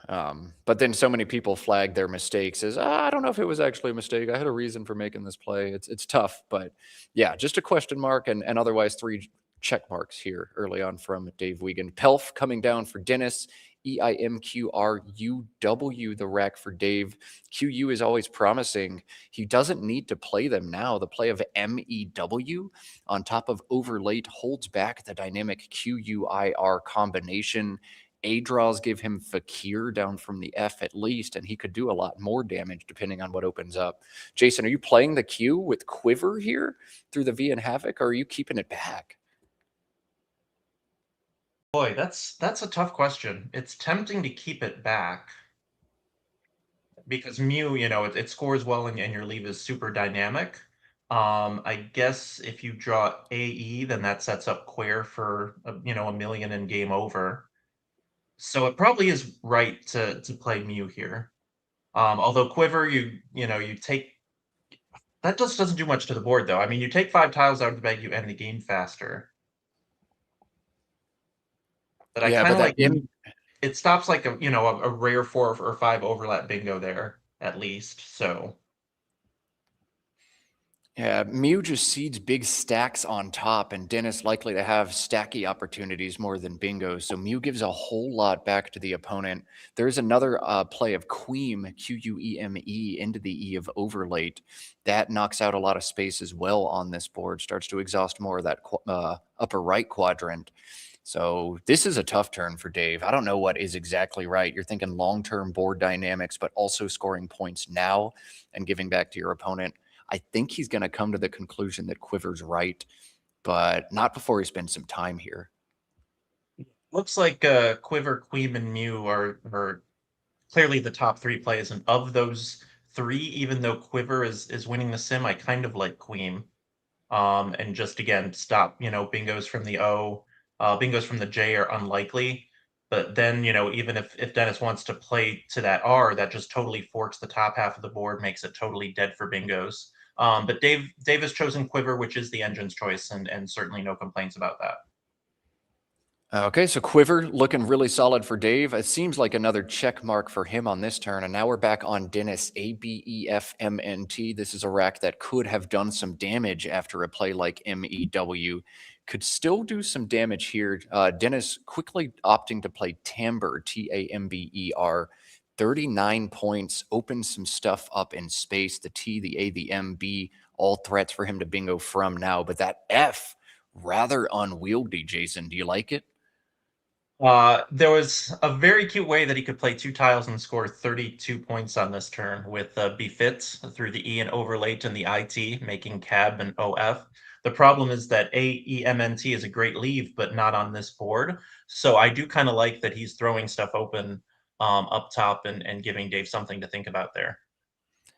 But then so many people flag their mistakes as, I don't know if it was actually a mistake. I had a reason for making this play. It's tough, but yeah, just a question mark and otherwise 3 check marks here early on from Dave Wiegand. Pelf coming down for Dennis. EIMQRUW, the rack for Dave. QU is always promising. He doesn't need to play them now. The play of MEW on top of overlate holds back the dynamic QUIR combination. A draws give him Fakir down from the F at least, and he could do a lot more damage depending on what opens up. Jason, are you playing the Q with Quiver here through the V and Havoc, or are you keeping it back? Boy, that's a tough question. It's tempting to keep it back because Mew, it scores well and your leave is super dynamic. I guess if you draw AE, then that sets up Quare for a million and game over. So it probably is right to play Mew here. Although Quiver, you take that just doesn't do much to the board though. I mean, you take 5 tiles out of the bag, you end the game faster. But I kind of like it stops like a rare 4 or 5 overlap bingo there at least. So Yeah, Mew just seeds big stacks on top, and Dennis likely to have stacky opportunities more than bingo. So Mew gives a whole lot back to the opponent. There's another play of Queem, Queme, into the E of overlate. That knocks out a lot of space as well on this board, starts to exhaust more of that upper right quadrant. So this is a tough turn for Dave. I don't know what is exactly right. You're thinking long-term board dynamics, but also scoring points now and giving back to your opponent. I think he's going to come to the conclusion that Quiver's right, but not before he spends some time here. Looks like Quiver, Queem, and Mew are clearly the top 3 plays, and of those 3, even though Quiver is winning the sim, I kind of like Queem. And just again, stop, bingos from the O, bingos from the J are unlikely. But then, even if Dennis wants to play to that R, that just totally forks the top half of the board, makes it totally dead for bingos. But Dave has chosen Quiver, which is the engine's choice, and certainly no complaints about that. Okay, so Quiver looking really solid for Dave. It seems like another check mark for him on this turn. And now we're back on Dennis, ABEFMNT. This is a rack that could have done some damage after a play like MEW. Could still do some damage here. Dennis quickly opting to play Tamber, Tamber. 39 points, opens some stuff up in space. The T, the A, the M, B, all threats for him to bingo from now. But that F, rather unwieldy, Jason. Do you like it? There was a very cute way that he could play 2 tiles and score 32 points on this turn with befits through the E and overlate and the IT, making cab and OF. The problem is that AEMNT is a great leave, but not on this board. So I do kind of like that he's throwing stuff open up top and giving Dave something to think about there.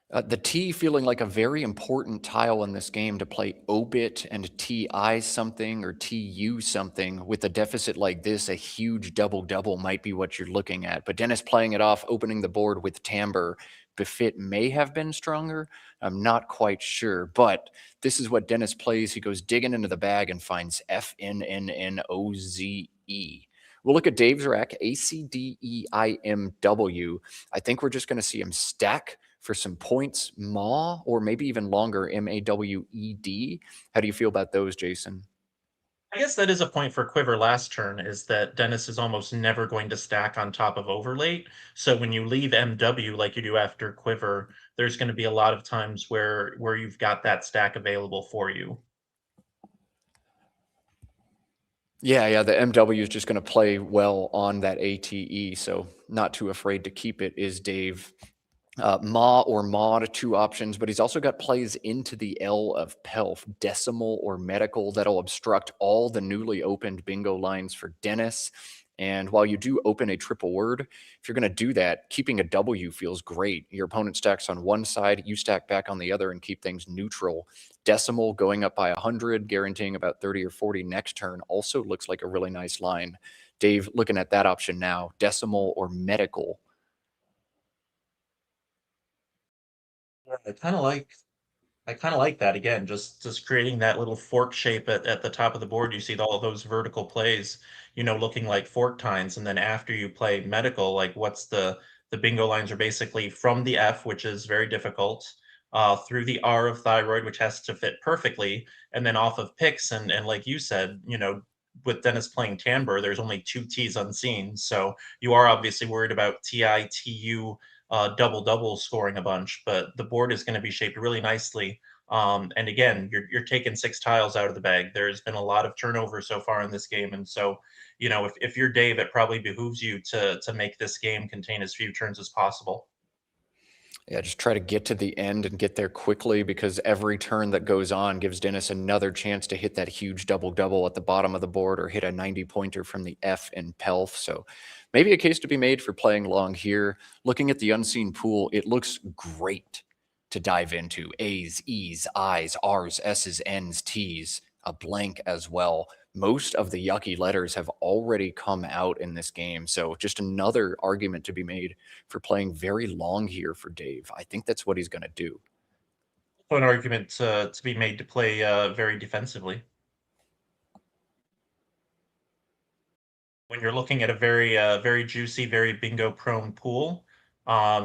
The T feeling like a very important tile in this game to play obit and TI something or TU something. With a deficit like this, a huge double-double might be what you're looking at. But Dennis playing it off, opening the board with Tamber. Befit may have been stronger. I'm not quite sure. But this is what Dennis plays. He goes digging into the bag and finds FNNNOZE. We'll look at Dave's rack, ACDEIMW. I think we're just going to see him stack for some points, MAW, or maybe even longer, MAWED. How do you feel about those, Jason? I guess that is a point for Quiver last turn, is that Dennis is almost never going to stack on top of overlate. So when you leave MW like you do after Quiver, there's going to be a lot of times where you've got that stack available for you. Yeah, the MW is just going to play well on that ATE, so not too afraid to keep it is Dave. Ma or mod, 2 options, but he's also got plays into the L of Pelf, decimal or medical. That'll obstruct all the newly opened bingo lines for Dennis. And while you do open a triple word, if you're going to do that, keeping a W feels great. Your opponent stacks on one side, you stack back on the other and keep things neutral. Decimal going up by 100, guaranteeing about 30 or 40 next turn also looks like a really nice line. Dave, looking at that option now, decimal or medical. I kind of like that again, just creating that little fork shape at the top of the board. You see all of those vertical plays, looking like fork tines, and then after you play medical, like what's the bingo lines are basically from the F, which is very difficult, through the R of thyroid, which has to fit perfectly, and then off of picks, and like you said, with Dennis playing Tamber, there's only 2 T's unseen, so you are obviously worried about TITU double scoring a bunch, but the board is going to be shaped really nicely. And again, you're taking 6 tiles out of the bag. There's been a lot of turnover so far in this game, and so if you're Dave, it probably behooves you to make this game contain as few turns as possible. Yeah, just try to get to the end and get there quickly, because every turn that goes on gives Dennis another chance to hit that huge double-double at the bottom of the board or hit a 90-pointer from the F in Pelf. So maybe a case to be made for playing long here. Looking at the unseen pool, it looks great to dive into. A's, E's, I's, R's, S's, N's, T's, a blank as well. Most of the yucky letters have already come out in this game. So just another argument to be made for playing very long here for Dave. I think that's what he's going to do. An argument to be made to play very defensively. When you're looking at a very juicy, very bingo prone pool,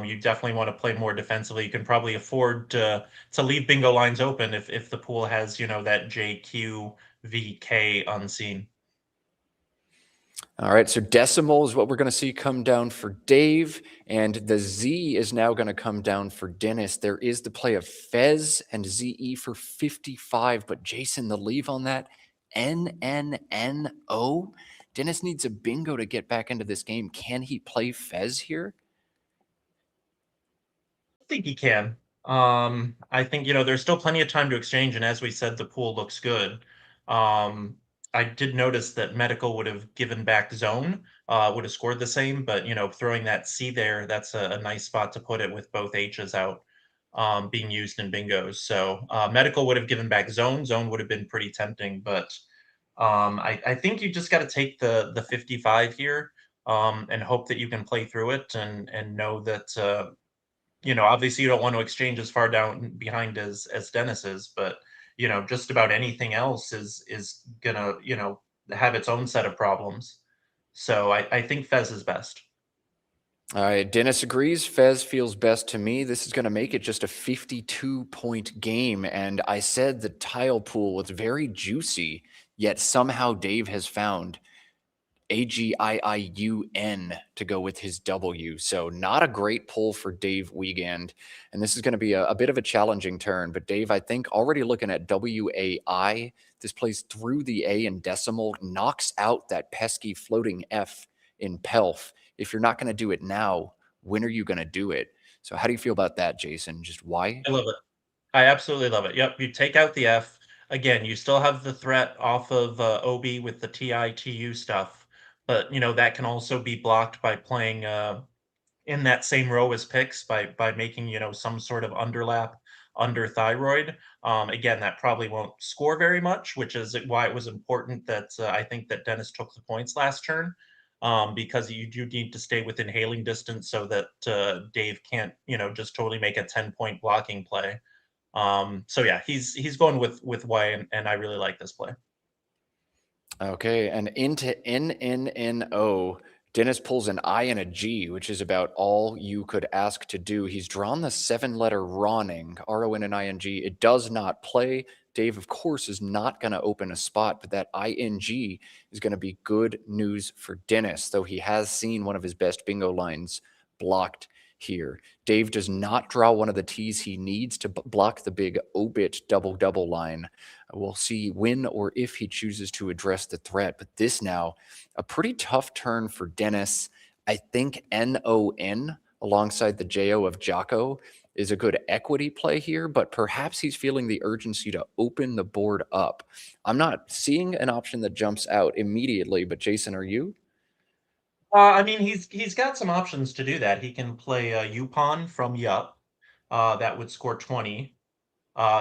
You definitely want to play more defensively. You can probably afford to leave bingo lines open if the pool has, you know, that JQVK unseen. All right, so decimal is what we're going to see come down for Dave, and the Z is now going to come down for Dennis. There is the play of Fez and ZE for 55, but Jason, the leave on that, NNNO. Dennis needs a bingo to get back into this game. Can he play Fez here? I think he can. I think, you know, there's still plenty of time to exchange, and as we said, the pool looks good. I did notice that Medical would have given back zone, would have scored the same, but, you know, throwing that C there, that's a nice spot to put it with both H's out, being used in bingos. So Medical would have given back zone. Zone would have been pretty tempting, but I think you just got to take the 55 here, and hope that you can play through it and know that you know, obviously you don't want to exchange as far down behind as Dennis is, but you know, just about anything else is gonna, you know, have its own set of problems. So I think Fez is best. All right, Dennis agrees. Fez feels best to me. This is going to make it just a 52-point game. And I said the tile pool was very juicy, yet somehow Dave has found AGIIUN to go with his W. So not a great pull for Dave Wiegand. And this is going to be a bit of a challenging turn. But Dave, I think already looking at WAI, this plays through the A in decimal, knocks out that pesky floating F in PELF. If you're not going to do it now, when are you going to do it? So how do you feel about that, Jason? Just why? I love it. I absolutely love it. Yep, you take out the F. Again, you still have the threat off of OB with the TITU stuff, but you know that can also be blocked by playing in that same row as picks by making, you know, some sort of underlap under thyroid. Again, that probably won't score very much, which is why it was important that I think that Dennis took the points last turn, because you do need to stay within hailing distance so that Dave can't, you know, just totally make a 10-point blocking play. So yeah, he's going with Y, and I really like this play. Okay, and into NNNO, Dennis pulls an I and a G, which is about all you could ask to do. He's drawn the 7-letter Ronning, RONNING. It does not play. Dave, of course, is not going to open a spot, but that ING is going to be good news for Dennis, though he has seen one of his best bingo lines blocked here. Dave does not draw one of the T's he needs to block the big obit double line. We'll see when or if he chooses to address the threat. But this now, a pretty tough turn for Dennis. I think NON alongside the JO of Jocko is a good equity play here, but perhaps he's feeling the urgency to open the board up. I'm not seeing an option that jumps out immediately, but Jason, are you? I mean, he's got some options to do that. He can play Yupon from Yup. That would score 20.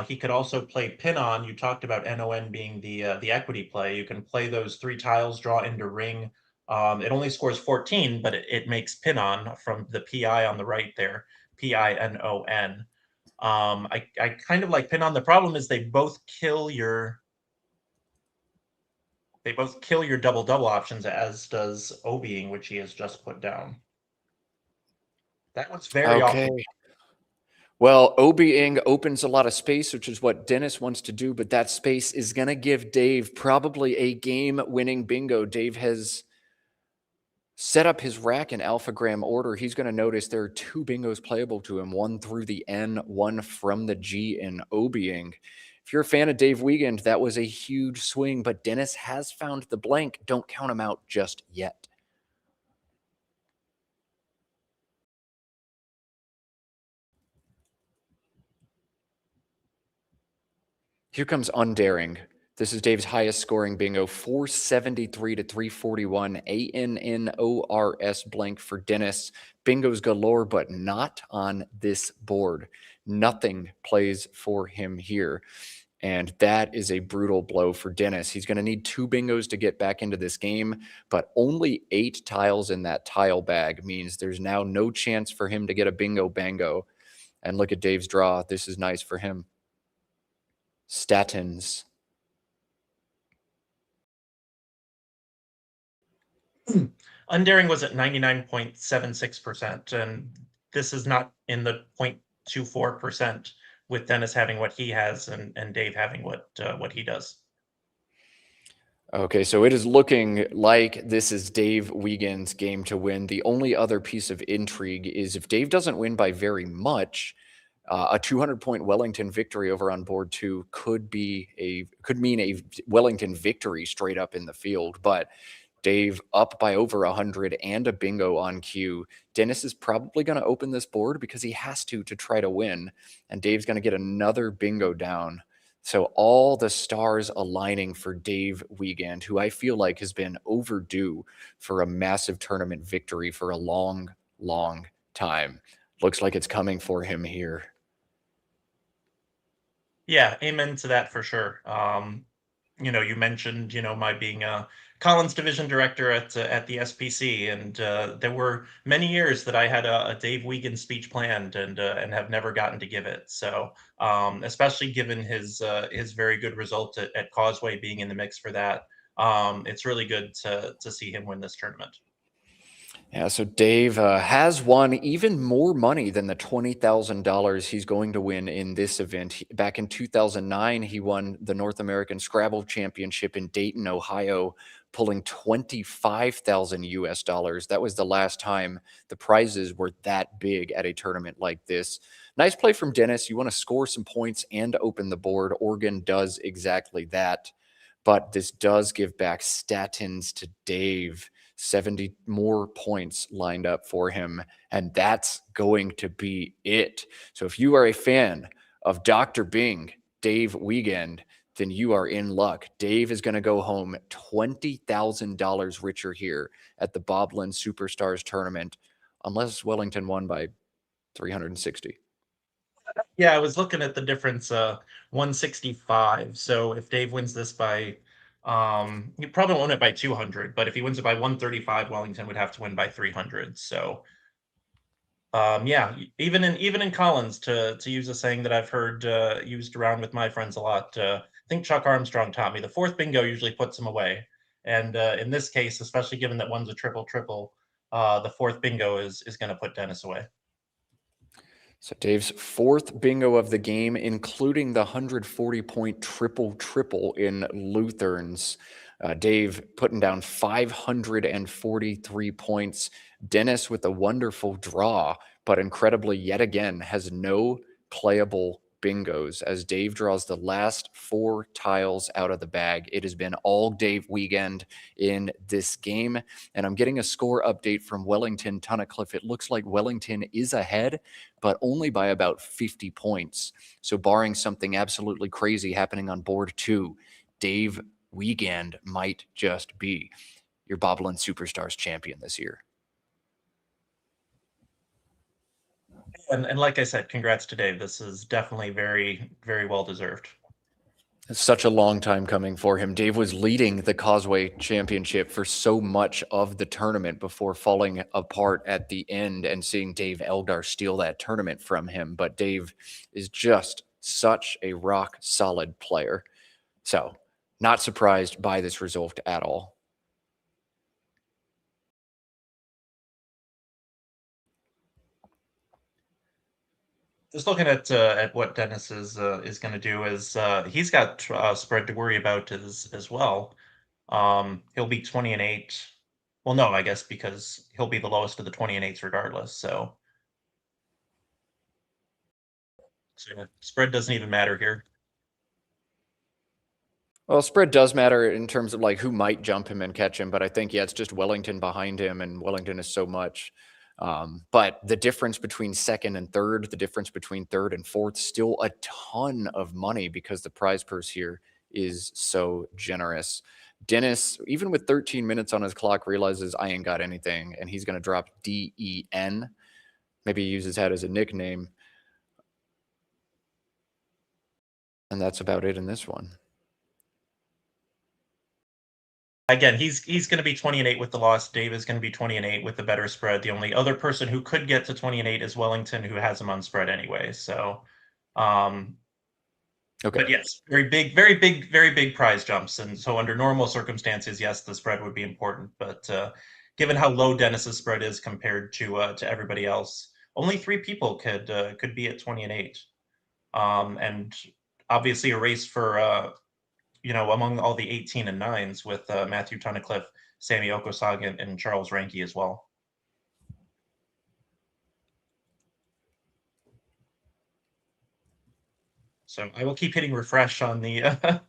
He could also play Pin On. You talked about NON being the equity play. You can play those 3 tiles, draw into ring. It only scores 14, but it makes Pin On from the PI on the right there, PINON. I kind of like Pin On. The problem is they both kill your double options, as does Obiing, which he has just put down. That one's very Okay. awful. Well, Obiing opens a lot of space, which is what Dennis wants to do, but that space is going to give Dave probably a game-winning bingo. Dave has set up his rack in alphagram order. He's going to notice there are 2 bingos playable to him, one through the N, one from the G in Obiing. If you're a fan of Dave Wiegand, that was a huge swing, but Dennis has found the blank. Don't count him out just yet. Here comes Undaring. This is Dave's highest scoring bingo, 473 to 341, ANNORS blank for Dennis. Bingos galore, but not on this board. Nothing plays for him here. And that is a brutal blow for Dennis. He's going to need 2 bingos to get back into this game, but only 8 tiles in that tile bag means there's now no chance for him to get a bingo bango. And look at Dave's draw. This is nice for him. Statins. Undaring was at 99.76%, and this is not in the 0.24% with Dennis having what he has and Dave having what he does. Okay, so it is looking like this is Dave Wiegand's game to win. The only other piece of intrigue is if Dave doesn't win by very much, a 200-point Wellington victory over on board 2 could mean a Wellington victory straight up in the field. But Dave up by over 100 and a bingo on cue. Dennis is probably going to open this board because he has to try to win, and Dave's going to get another bingo down. So all the stars aligning for Dave Wiegand, who I feel like has been overdue for a massive tournament victory for a long, long time. Looks like it's coming for him here. Yeah, amen to that for sure. You mentioned, my being a Collins division director at the SPC, and there were many years that I had a Dave Wiegand speech planned and have never gotten to give it. So, especially given his very good result at Causeway being in the mix for that, it's really good to see him win this tournament. Yeah, so Dave has won even more money than the $20,000 he's going to win in this event. Back in 2009, he won the North American Scrabble Championship in Dayton, Ohio, pulling $25,000 US. That was the last time the prizes were that big at a tournament like this. Nice play from Dennis. You want to score some points and open the board. Oregon does exactly that. But this does give back statins to Dave. 70 more points lined up for him, and that's going to be it. So if you are a fan of Dr. Bing, Dave Wiegand, then you are in luck. Dave is going to go home $20,000 richer here at the Bob Linn Superstars Tournament, unless Wellington won by 360. Yeah, I was looking at the difference, 165. So if Dave wins this by he probably won't win it by 200, but if he wins it by 135, Wellington would have to win by 300. So, yeah, even in Collins, to use a saying that I've heard used around with my friends a lot, I think Chuck Armstrong taught me the fourth bingo usually puts him away, and in this case, especially given that one's a triple, the fourth bingo is going to put Dennis away. So Dave's fourth bingo of the game, including the 140-point triple in Lutherans. Dave putting down 543 points. Dennis with a wonderful draw, but incredibly yet again has no playable bingos as Dave draws the last 4 tiles out of the bag. It has been all Dave Wiegand in this game, and I'm getting a score update from Wellington Tunnicliffe. It looks like Wellington is ahead, but only by about 50 points. So barring something absolutely crazy happening on board 2, Dave Wiegand might just be your Bob Linn Superstars champion this year. And like I said, congrats to Dave. This is definitely very, very well deserved. It's such a long time coming for him. Dave was leading the Causeway Championship for so much of the tournament before falling apart at the end and seeing Dave Eldar steal that tournament from him. But Dave is just such a rock solid player. So not surprised by this result at all. Just looking at what Dennis is going to do is he's got spread to worry about as well. He'll be 20-8. Well, no, I guess because he'll be the lowest of the 20-8s regardless. So yeah, spread doesn't even matter here. Well, spread does matter in terms of like who might jump him and catch him, but I think, yeah, it's just Wellington behind him, and Wellington is so much. But the difference between second and third, the difference between third and fourth, still a ton of money because the prize purse here is so generous. Dennis, even with 13 minutes on his clock, realizes I ain't got anything, and he's going to drop DEN. Maybe he uses that as a nickname. And that's about it in this one. Again, he's going to be 20-8 with the loss. Dave is going to be 20-8 with the better spread. The only other person who could get to 20-8 is Wellington, who has him on spread anyway. So, okay. But yes, very big prize jumps. And so under normal circumstances, yes, the spread would be important. But given how low Dennis's spread is compared to everybody else, only 3 people could be at 20-8. And obviously a race for among all the 18 and 9s with Matthew Tunnicliffe, Sammy Okosag, and Charles Ranke as well. So I will keep hitting refresh on the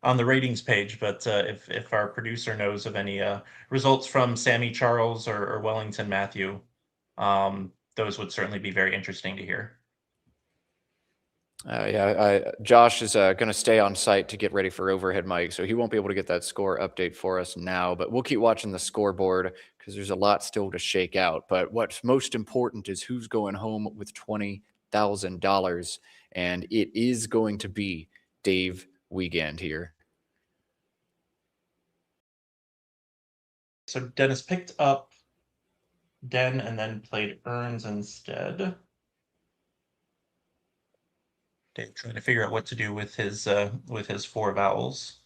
on the ratings page, but if our producer knows of any results from Sammy Charles or Wellington Matthew, those would certainly be very interesting to hear. Josh is going to stay on site to get ready for overhead mic, so he won't be able to get that score update for us now, but we'll keep watching the scoreboard because there's a lot still to shake out. But what's most important is who's going home with $20,000, and it is going to be Dave Wiegand here. So Dennis picked up Den and then played Earns instead. Dave trying to figure out what to do with his 4 vowels.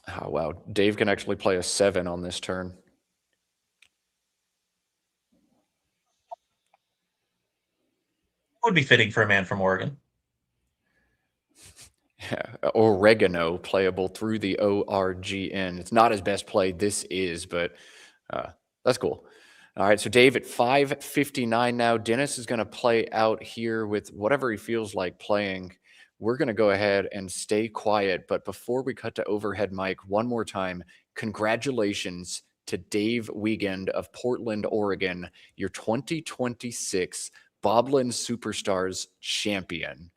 Oh, wow. Dave can actually play a 7 on this turn. Would be fitting for a man from Oregon. Yeah, oregano, playable through the ORGN. It's not his best play. This is, but that's cool. All right, so Dave at 559 now. Dennis is going to play out here with whatever he feels like playing. We're going to go ahead and stay quiet. But before we cut to overhead mic, one more time, congratulations to Dave Wiegand of Portland, Oregon, your 2026 Bob Linn Superstars champion.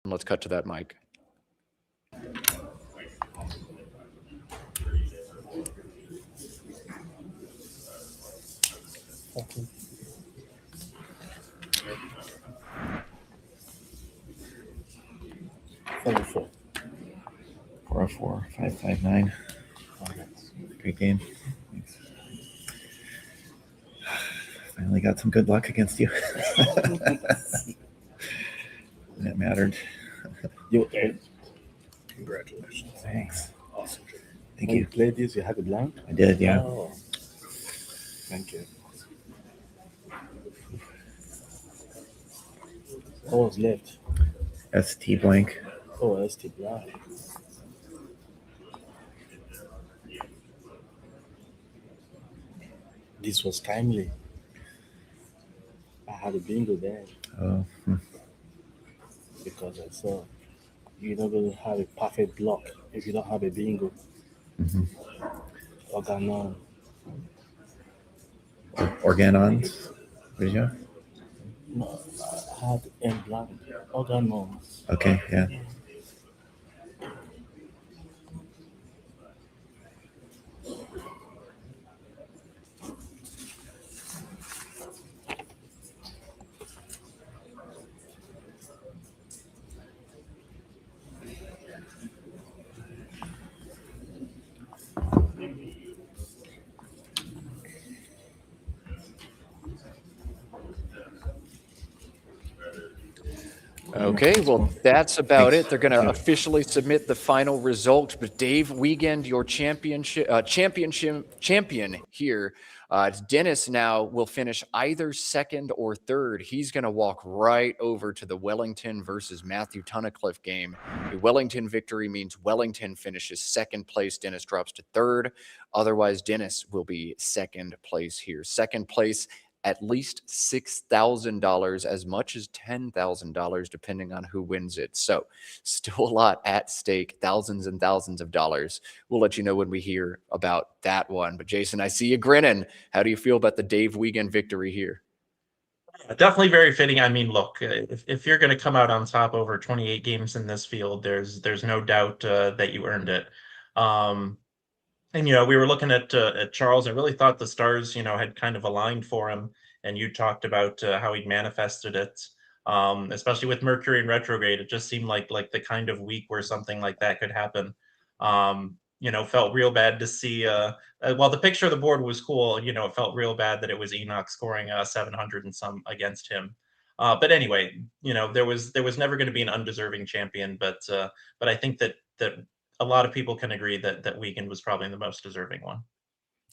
Let's cut to that mic. Okay. $404. 404, 559. Great game. Thanks. Finally got some good luck against you. That mattered. You ate. Congratulations. Thanks. Awesome. Thank When you. you played this, you had a blank? I did, yeah. Oh. Thank you. What was left? ST blank. Oh, ST blank. This was timely. I had a bingo then Oh, because I saw you're not going to have a perfect block if you don't have a bingo. Organon. Organons. What did you have? No, I had M blank. Organon. Okay, yeah. Okay, well, that's about it. They're going to officially submit the final result. But Dave Wiegand, your champion here. Dennis now will finish either second or third. He's going to walk right over to the Wellington versus Matthew Tunnicliffe game. A Wellington victory means Wellington finishes second place. Dennis drops to third. Otherwise, Dennis will be second place here. Second place, at least $6,000, as much as $10,000, depending on who wins it. So still a lot at stake, thousands and thousands of dollars. We'll let you know when we hear about that one. But Jason, I see you grinning. How do you feel about the Dave Wiegand victory here? Definitely very fitting. I mean, look, if you're going to come out on top over 28 games in this field, there's no doubt that you earned it. And, we were looking at Charles. I really thought the stars, had kind of aligned for him. And you talked about how he'd manifested it, especially with Mercury in retrograde. It just seemed like the kind of week where something like that could happen. Felt real bad to see. While the picture of the board was cool, it felt real bad that it was Enoch scoring 700 and some against him. But anyway, there was never going to be an undeserving champion. But I think that a lot of people can agree that Wiegand was probably the most deserving one.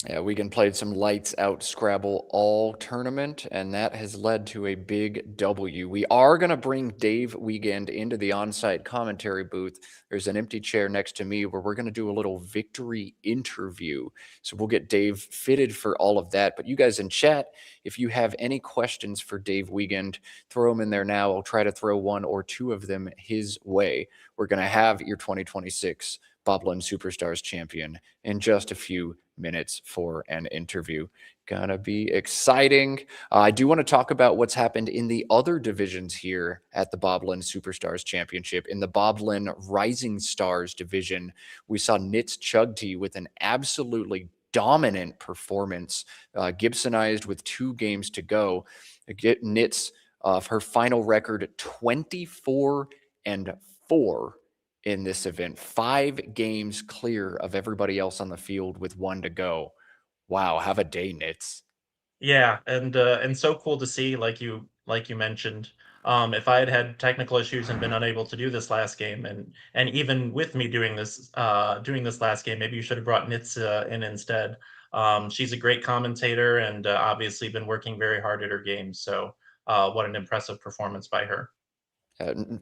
Yeah, Wiegand played some lights out Scrabble all tournament, and that has led to a big W. We are going to bring Dave Wiegand into the on-site commentary booth. There's an empty chair next to me where we're going to do a little victory interview. So we'll get Dave fitted for all of that. But you guys in chat, if you have any questions for Dave Wiegand, throw them in there now. I'll try to throw one or two of them his way. We're going to have your 2026 Bob Linn Superstars champion in just a few minutes for an interview. Gonna be exciting. I do want to talk about what's happened in the other divisions here at the Bob Linn Superstars Championship. In the Bob Linn Rising Stars division, we saw Nitz Chugti with an absolutely dominant performance, Gibsonized with 2 games to go. Get Nitz her final record 24-4 in this event, 5 games clear of everybody else on the field with 1 to go. Wow, have a day, Nitz. Yeah, and so cool to see, like you mentioned. If I had had technical issues and been unable to do this last game, and even with me doing this last game, maybe you should have brought Nitz in instead. She's a great commentator and obviously been working very hard at her game. So what an impressive performance by her.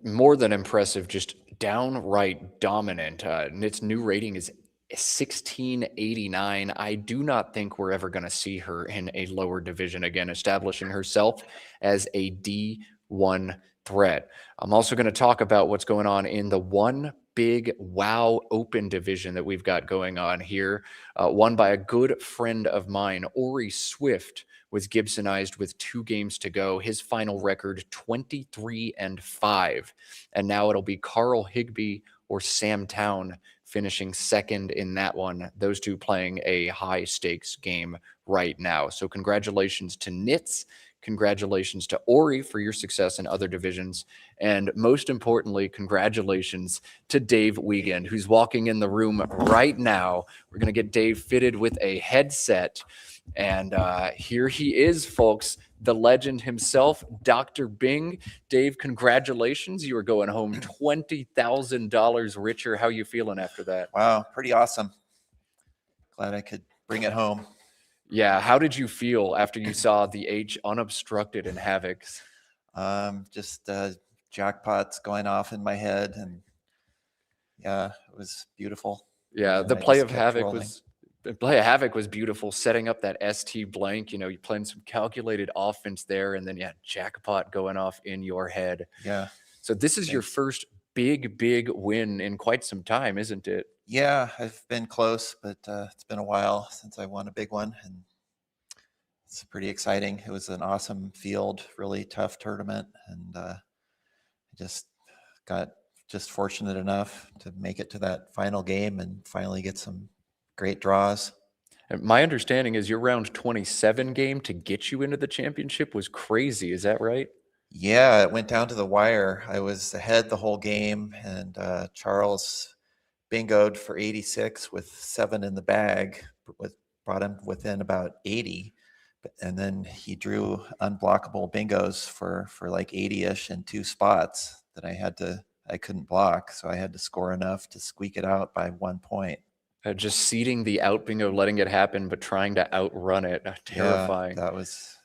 More than impressive, just downright dominant. Nit's new rating is 1689. I do not think we're ever going to see her in a lower division again, establishing herself as a D1 threat. I'm also going to talk about what's going on in the One Big Wow Open division that we've got going on here, won by a good friend of mine, Ori Swift. Was Gibsonized with 2 games to go. His final record 23-5. And now it'll be Carl Higbee or Sam Town finishing second in that one. Those 2 playing a high stakes game right now. So congratulations to Nitz. Congratulations to Ori for your success in other divisions. And most importantly, congratulations to Dave Wiegand, who's walking in the room right now. We're going to get Dave fitted with a headset. And here he is, folks, the legend himself, Dr. Bing. Dave, congratulations. You are going home $20,000 richer. How you feeling after that? Wow, pretty awesome. Glad I could bring it home. Yeah, how did you feel after you saw the H unobstructed in Havocs? Just jackpots going off in my head, and yeah, it was beautiful. Yeah, And the I play just of kept Havoc rolling. was beautiful, setting up that ST blank. You know, you playing some calculated offense there, and then jackpot going off in your head. Yeah. So this is your Thanks. first big win in quite some time, isn't it? Yeah, I've been close, but it's been a while since I won a big one, and it's pretty exciting. It was an awesome field, really tough tournament, and I just got fortunate enough to make it to that final game and finally get some great draws. And my understanding is your round 27 game to get you into the championship was crazy. Is that right? Yeah, it went down to the wire. I was ahead the whole game, and Charles bingoed for 86 with 7 in the bag, brought him within about 80. And then he drew unblockable bingos for like 80-ish in 2 spots that I couldn't block. So I had to score enough to squeak it out by 1 point. Just seeding the out bingo, letting it happen, but trying to outrun it. Terrifying. Yeah, that was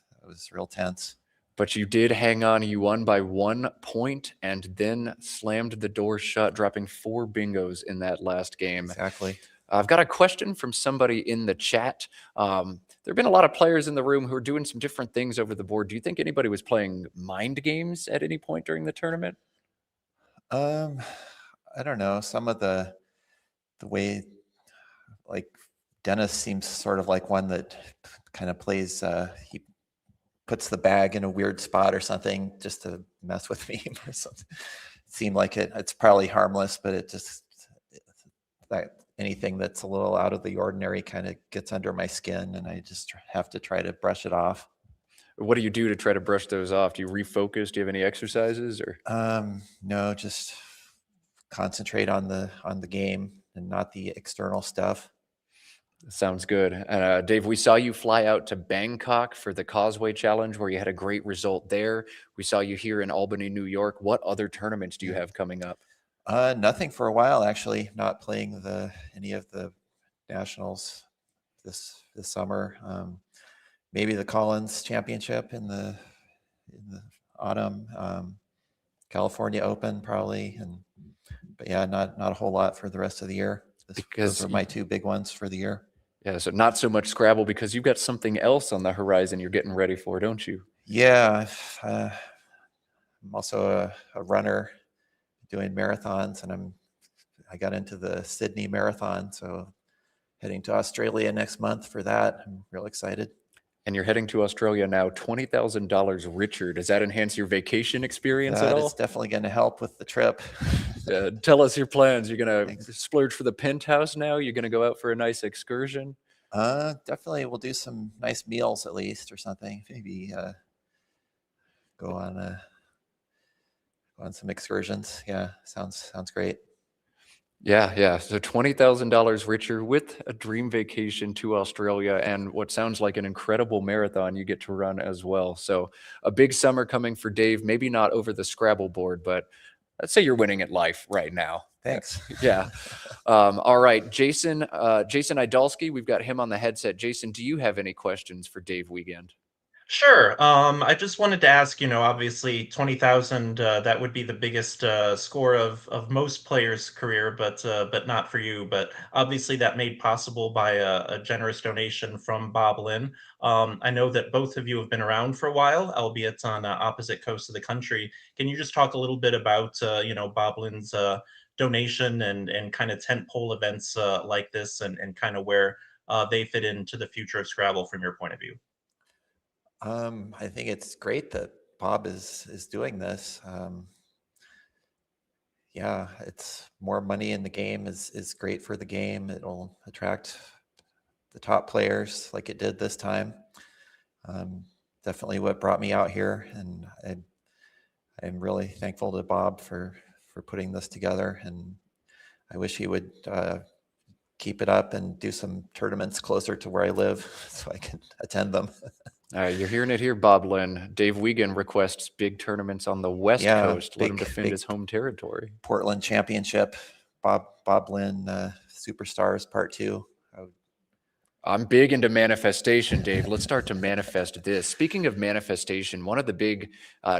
real tense. But you did hang on. You won by 1 point and then slammed the door shut, dropping 4 bingos in that last game. Exactly. I've got a question from somebody in the chat. There have been a lot of players in the room who are doing some different things over the board. Do you think anybody was playing mind games at any point during the tournament? I don't know. Some of the way, like Dennis seems sort of like one that kind of plays, he puts the bag in a weird spot or something just to mess with me or something. It seemed like it's probably harmless, but it just, anything that's a little out of the ordinary kind of gets under my skin, and I just have to try to brush it off. What do you do to try to brush those off? Do you refocus? Do you have any exercises or? No, just concentrate on the game and not the external stuff. Sounds good. Dave, we saw you fly out to Bangkok for the Causeway Challenge where you had a great result there. We saw you here in Albany, New York. What other tournaments do you have coming up? Nothing for a while, actually. Not playing any of the nationals this summer. Maybe the Collins Championship in the autumn. California Open probably, but yeah, not a whole lot for the rest of the year. Those are my two big ones for the year. Yeah, so not so much Scrabble because you've got something else on the horizon you're getting ready for, don't you? Yeah, I'm also a runner doing marathons, and I got into the Sydney Marathon, so heading to Australia next month for that. I'm real excited. And you're heading to Australia now, $20,000 richer. Does that enhance your vacation experience at all? It's definitely going to help with the trip. Tell us your plans. You're going to splurge for the penthouse now? You're going to go out for a nice excursion? Definitely we'll do some nice meals at least or something. Maybe go on some excursions. Yeah, sounds great. Yeah. So $20,000 richer with a dream vacation to Australia and what sounds like an incredible marathon you get to run as well. So a big summer coming for Dave, maybe not over the Scrabble board, but let's say you're winning at life right now. Thanks. Yeah. All right. Jason Idalski, we've got him on the headset. Jason, do you have any questions for Dave Wiegand? Sure. I just wanted to ask, obviously 20,000, that would be the biggest score of most players' career, but not for you. But obviously that made possible by a generous donation from Bob Linn. I know that both of you have been around for a while, albeit on opposite coasts of the country. Can you just talk a little bit about, Bob Linn's donation and kind of tentpole events like this and kind of where they fit into the future of Scrabble from your point of view? I think it's great that Bob is doing this. Yeah, it's more money in the game is great for the game. It'll attract the top players like it did this time. Definitely what brought me out here, and I'm really thankful to Bob for putting this together. And I wish he would keep it up and do some tournaments closer to where I live so I can attend them. You're hearing it here, Bob Linn. Dave Wiegand requests big tournaments on the West Coast. Let him defend his home territory. Portland Championship, Bob Linn Superstars Part 2. I'm big into manifestation, Dave. Let's start to manifest this. Speaking of manifestation, one of the big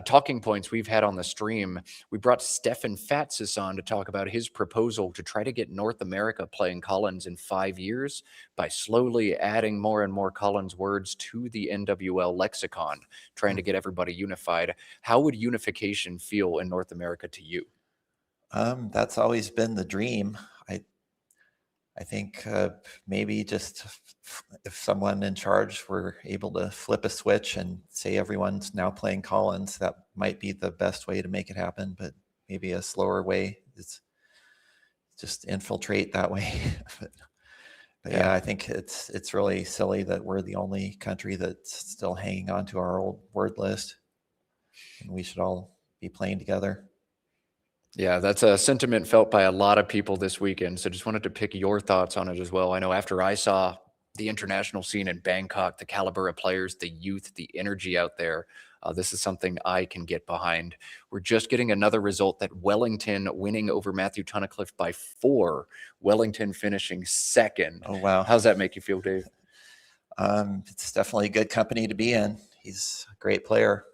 talking points we've had on the stream, we brought Stefan Fatsis on to talk about his proposal to try to get North America playing Collins in 5 years by slowly adding more and more Collins words to the NWL lexicon, trying to get everybody unified. How would unification feel in North America to you? That's always been the dream. I think maybe just if someone in charge were able to flip a switch and say everyone's now playing Collins, that might be the best way to make it happen. But maybe a slower way is just infiltrate that way. but yeah, I think it's really silly that we're the only country that's still hanging on to our old word list, and we should all be playing together. Yeah, that's a sentiment felt by a lot of people this weekend. So just wanted to pick your thoughts on it as well. I know after I saw the international scene in Bangkok, the caliber of players, the youth, the energy out there, this is something I can get behind. We're just getting another result that Wellington winning over Matthew Tunnicliffe by 4, Wellington finishing second. Oh, wow. How's that make you feel, Dave? It's definitely good company to be in. He's a great player.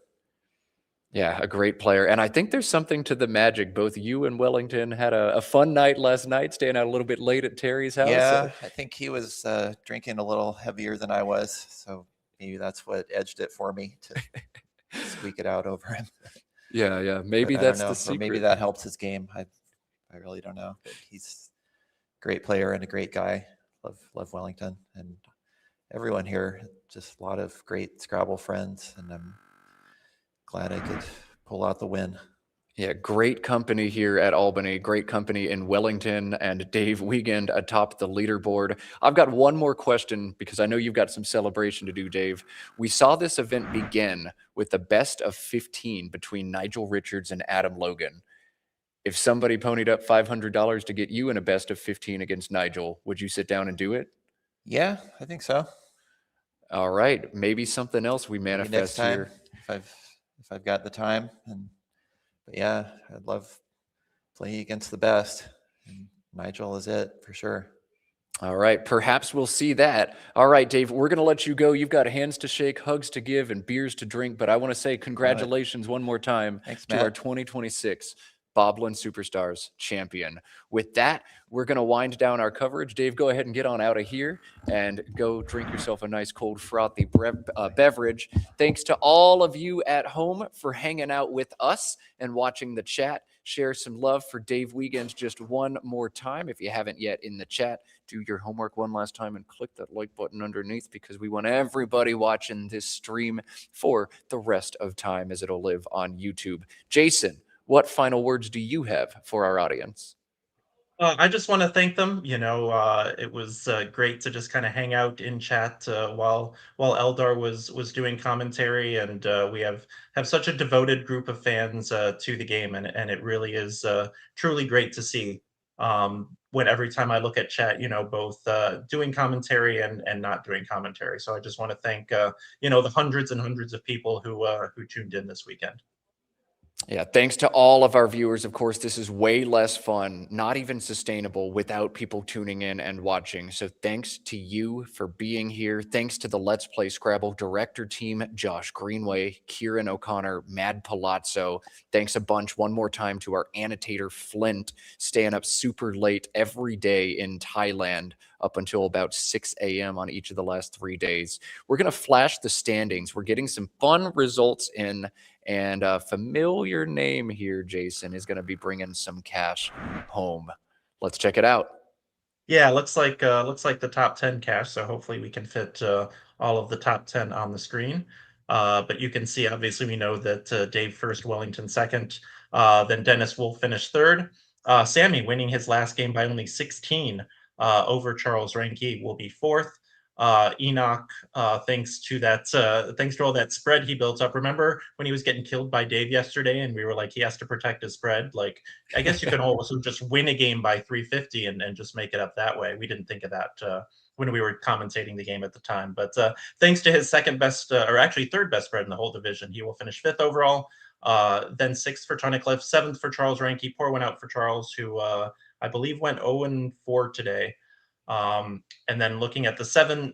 Yeah, a great player. And I think there's something to the magic. Both you and Wellington had a fun night last night, staying out a little bit late at Terry's house. Yeah, I think he was drinking a little heavier than I was. So maybe that's what edged it for me to squeak it out over him. Yeah. Maybe that's the secret. Or maybe that helps his game. I really don't know. But he's a great player and a great guy. Love Wellington. And everyone here, just a lot of great Scrabble friends. And I'm glad I could pull out the win. Yeah, great company here at Albany, great company in Wellington, and Dave Wiegand atop the leaderboard. I've got one more question because I know you've got some celebration to do, Dave. We saw this event begin with the best of 15 between Nigel Richards and Adam Logan. If somebody ponied up $500 to get you in a best of 15 against Nigel, would you sit down and do it? Yeah, I think so. All right, maybe something else we manifest next time, here. If I've got the time. But yeah, I'd love playing against the best. And Nigel is it for sure. All right, perhaps we'll see that. All right, Dave, we're going to let you go. You've got hands to shake, hugs to give, and beers to drink. But I want to say congratulations one more time Thanks, to our Matt. 2026 Bob Linn Superstars champion. With that, we're going to wind down our coverage. Dave, go ahead and get on out of here and go drink yourself a nice cold frothy beverage. Thanks to all of you at home for hanging out with us and watching the chat. Share some love for Dave Wiegand just one more time. If you haven't yet in the chat, do your homework one last time and click that like button underneath, because we want everybody watching this stream for the rest of time as it'll live on YouTube. Jason, what final words do you have for our audience? I just want to thank them. It was great to just kind of hang out in chat while Eldar was doing commentary, and we have such a devoted group of fans to the game, and it really is truly great to see. When every time I look at chat, both doing commentary and not doing commentary. So I just want to thank the hundreds and hundreds of people who tuned in this weekend. Yeah, thanks to all of our viewers. Of course, this is way less fun, not even sustainable without people tuning in and watching. So thanks to you for being here. Thanks to the Let's Play Scrabble director team, Josh Greenway, Kieran O'Connor, Mad Palazzo. Thanks a bunch one more time to our annotator, Flint, staying up super late every day in Thailand up until about 6 a.m. on each of the last 3 days. We're going to flash the standings. We're getting some fun results in. And a familiar name here, Jason, is going to be bringing some cash home. Let's check it out. Yeah, looks like the top 10 cash. So hopefully we can fit all of the top 10 on the screen. But you can see, obviously, we know that Dave first, Wellington second, then Dennis will finish third. Sammy winning his last game by only 16 over Charles Ranke will be fourth. Enoch, thanks to all that spread he built up. Remember when he was getting killed by Dave yesterday, and we were like, he has to protect his spread. Like, I guess you can also just win a game by 350 and just make it up that way. We didn't think of that when we were commentating the game at the time. But thanks to his second best, or actually third best spread in the whole division, he will finish fifth overall. Then sixth for Tunnicliffe, seventh for Charles Ranke. Poor one out for Charles, who I believe went 0-4 today. And then looking at the 17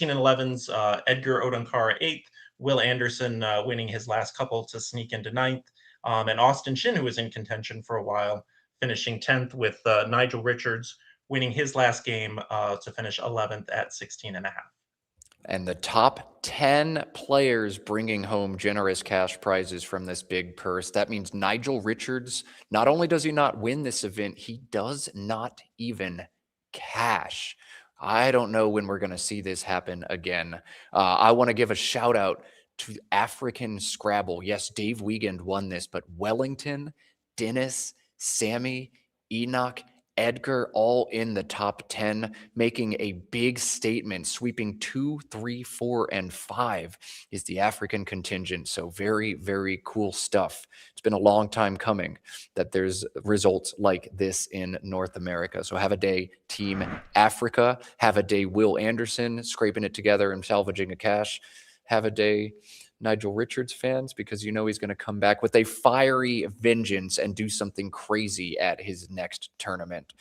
and 11s, Edgar Odunkar 8th, Will Anderson winning his last couple to sneak into 9th, and Austin Shin, who was in contention for a while, finishing 10th, with Nigel Richards winning his last game to finish 11th at 16.5. And the top 10 players bringing home generous cash prizes from this big purse. That means Nigel Richards, not only does he not win this event, he does not even cash. I don't know when we're going to see this happen again. I want to give a shout out to African Scrabble. Yes, Dave Wiegand won this, but Wellington, Dennis, Sammy, Enoch, Edgar, all in the top 10, making a big statement. Sweeping 2, 3, 4, and 5 is the African contingent. So very, very cool stuff. It's been a long time coming that there's results like this in North America. So have a day, Team Africa. Have a day, Will Anderson, scraping it together and salvaging a cash. Have a day, Nigel Richards fans, because you know he's going to come back with a fiery vengeance and do something crazy at his next tournament.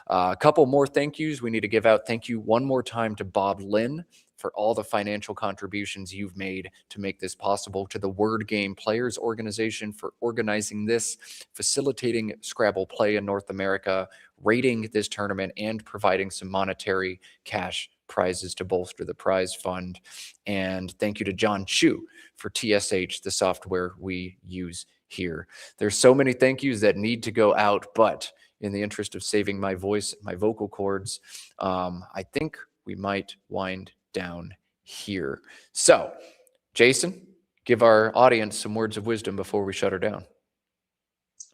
A couple more thank yous we need to give out. Thank you one more time to Bob Linn for all the financial contributions you've made to make this possible, to the Word Game Players Organization for organizing this, facilitating Scrabble play in North America, rating this tournament, and providing some monetary cash prizes to bolster the prize fund. And thank you to John Chu for TSH, the software we use here. There's so many thank yous that need to go out, but in the interest of saving my voice, my vocal cords, I think we might wind down here. So, Jason, give our audience some words of wisdom before we shut her down.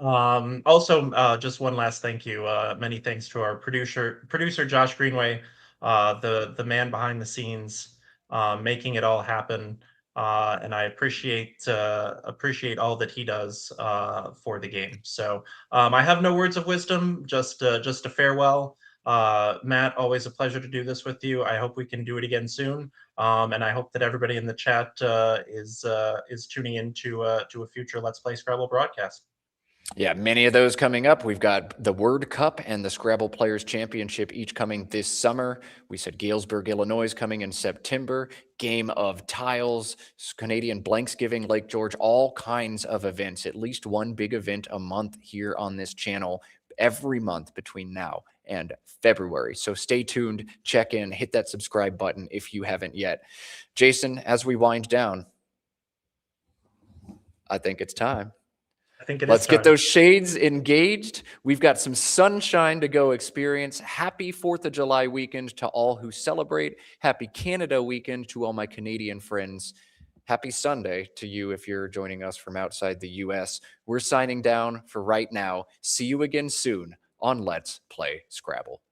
Also, just one last thank you. Many thanks to our producer Josh Greenway, the man behind the scenes, making it all happen. And I appreciate all that he does for the game. So I have no words of wisdom, just a farewell. Matt, always a pleasure to do this with you. I hope we can do it again soon. And I hope that everybody in the chat is tuning into a future Let's Play Scrabble broadcast. Yeah, many of those coming up. We've got the Word Cup and the Scrabble Players Championship each coming this summer. We said Galesburg, Illinois is coming in September. Game of Tiles, Canadian Blanksgiving, Lake George, all kinds of events. At least one big event a month here on this channel every month between now and February. So stay tuned, check in, hit that subscribe button if you haven't yet. Jason, as we wind down, I think it's time. I think Let's get those shades engaged. We've got some sunshine to go experience. Happy 4th of July weekend to all who celebrate. Happy Canada weekend to all my Canadian friends. Happy Sunday to you if you're joining us from outside the U.S. We're signing down for right now. See you again soon on Let's Play Scrabble.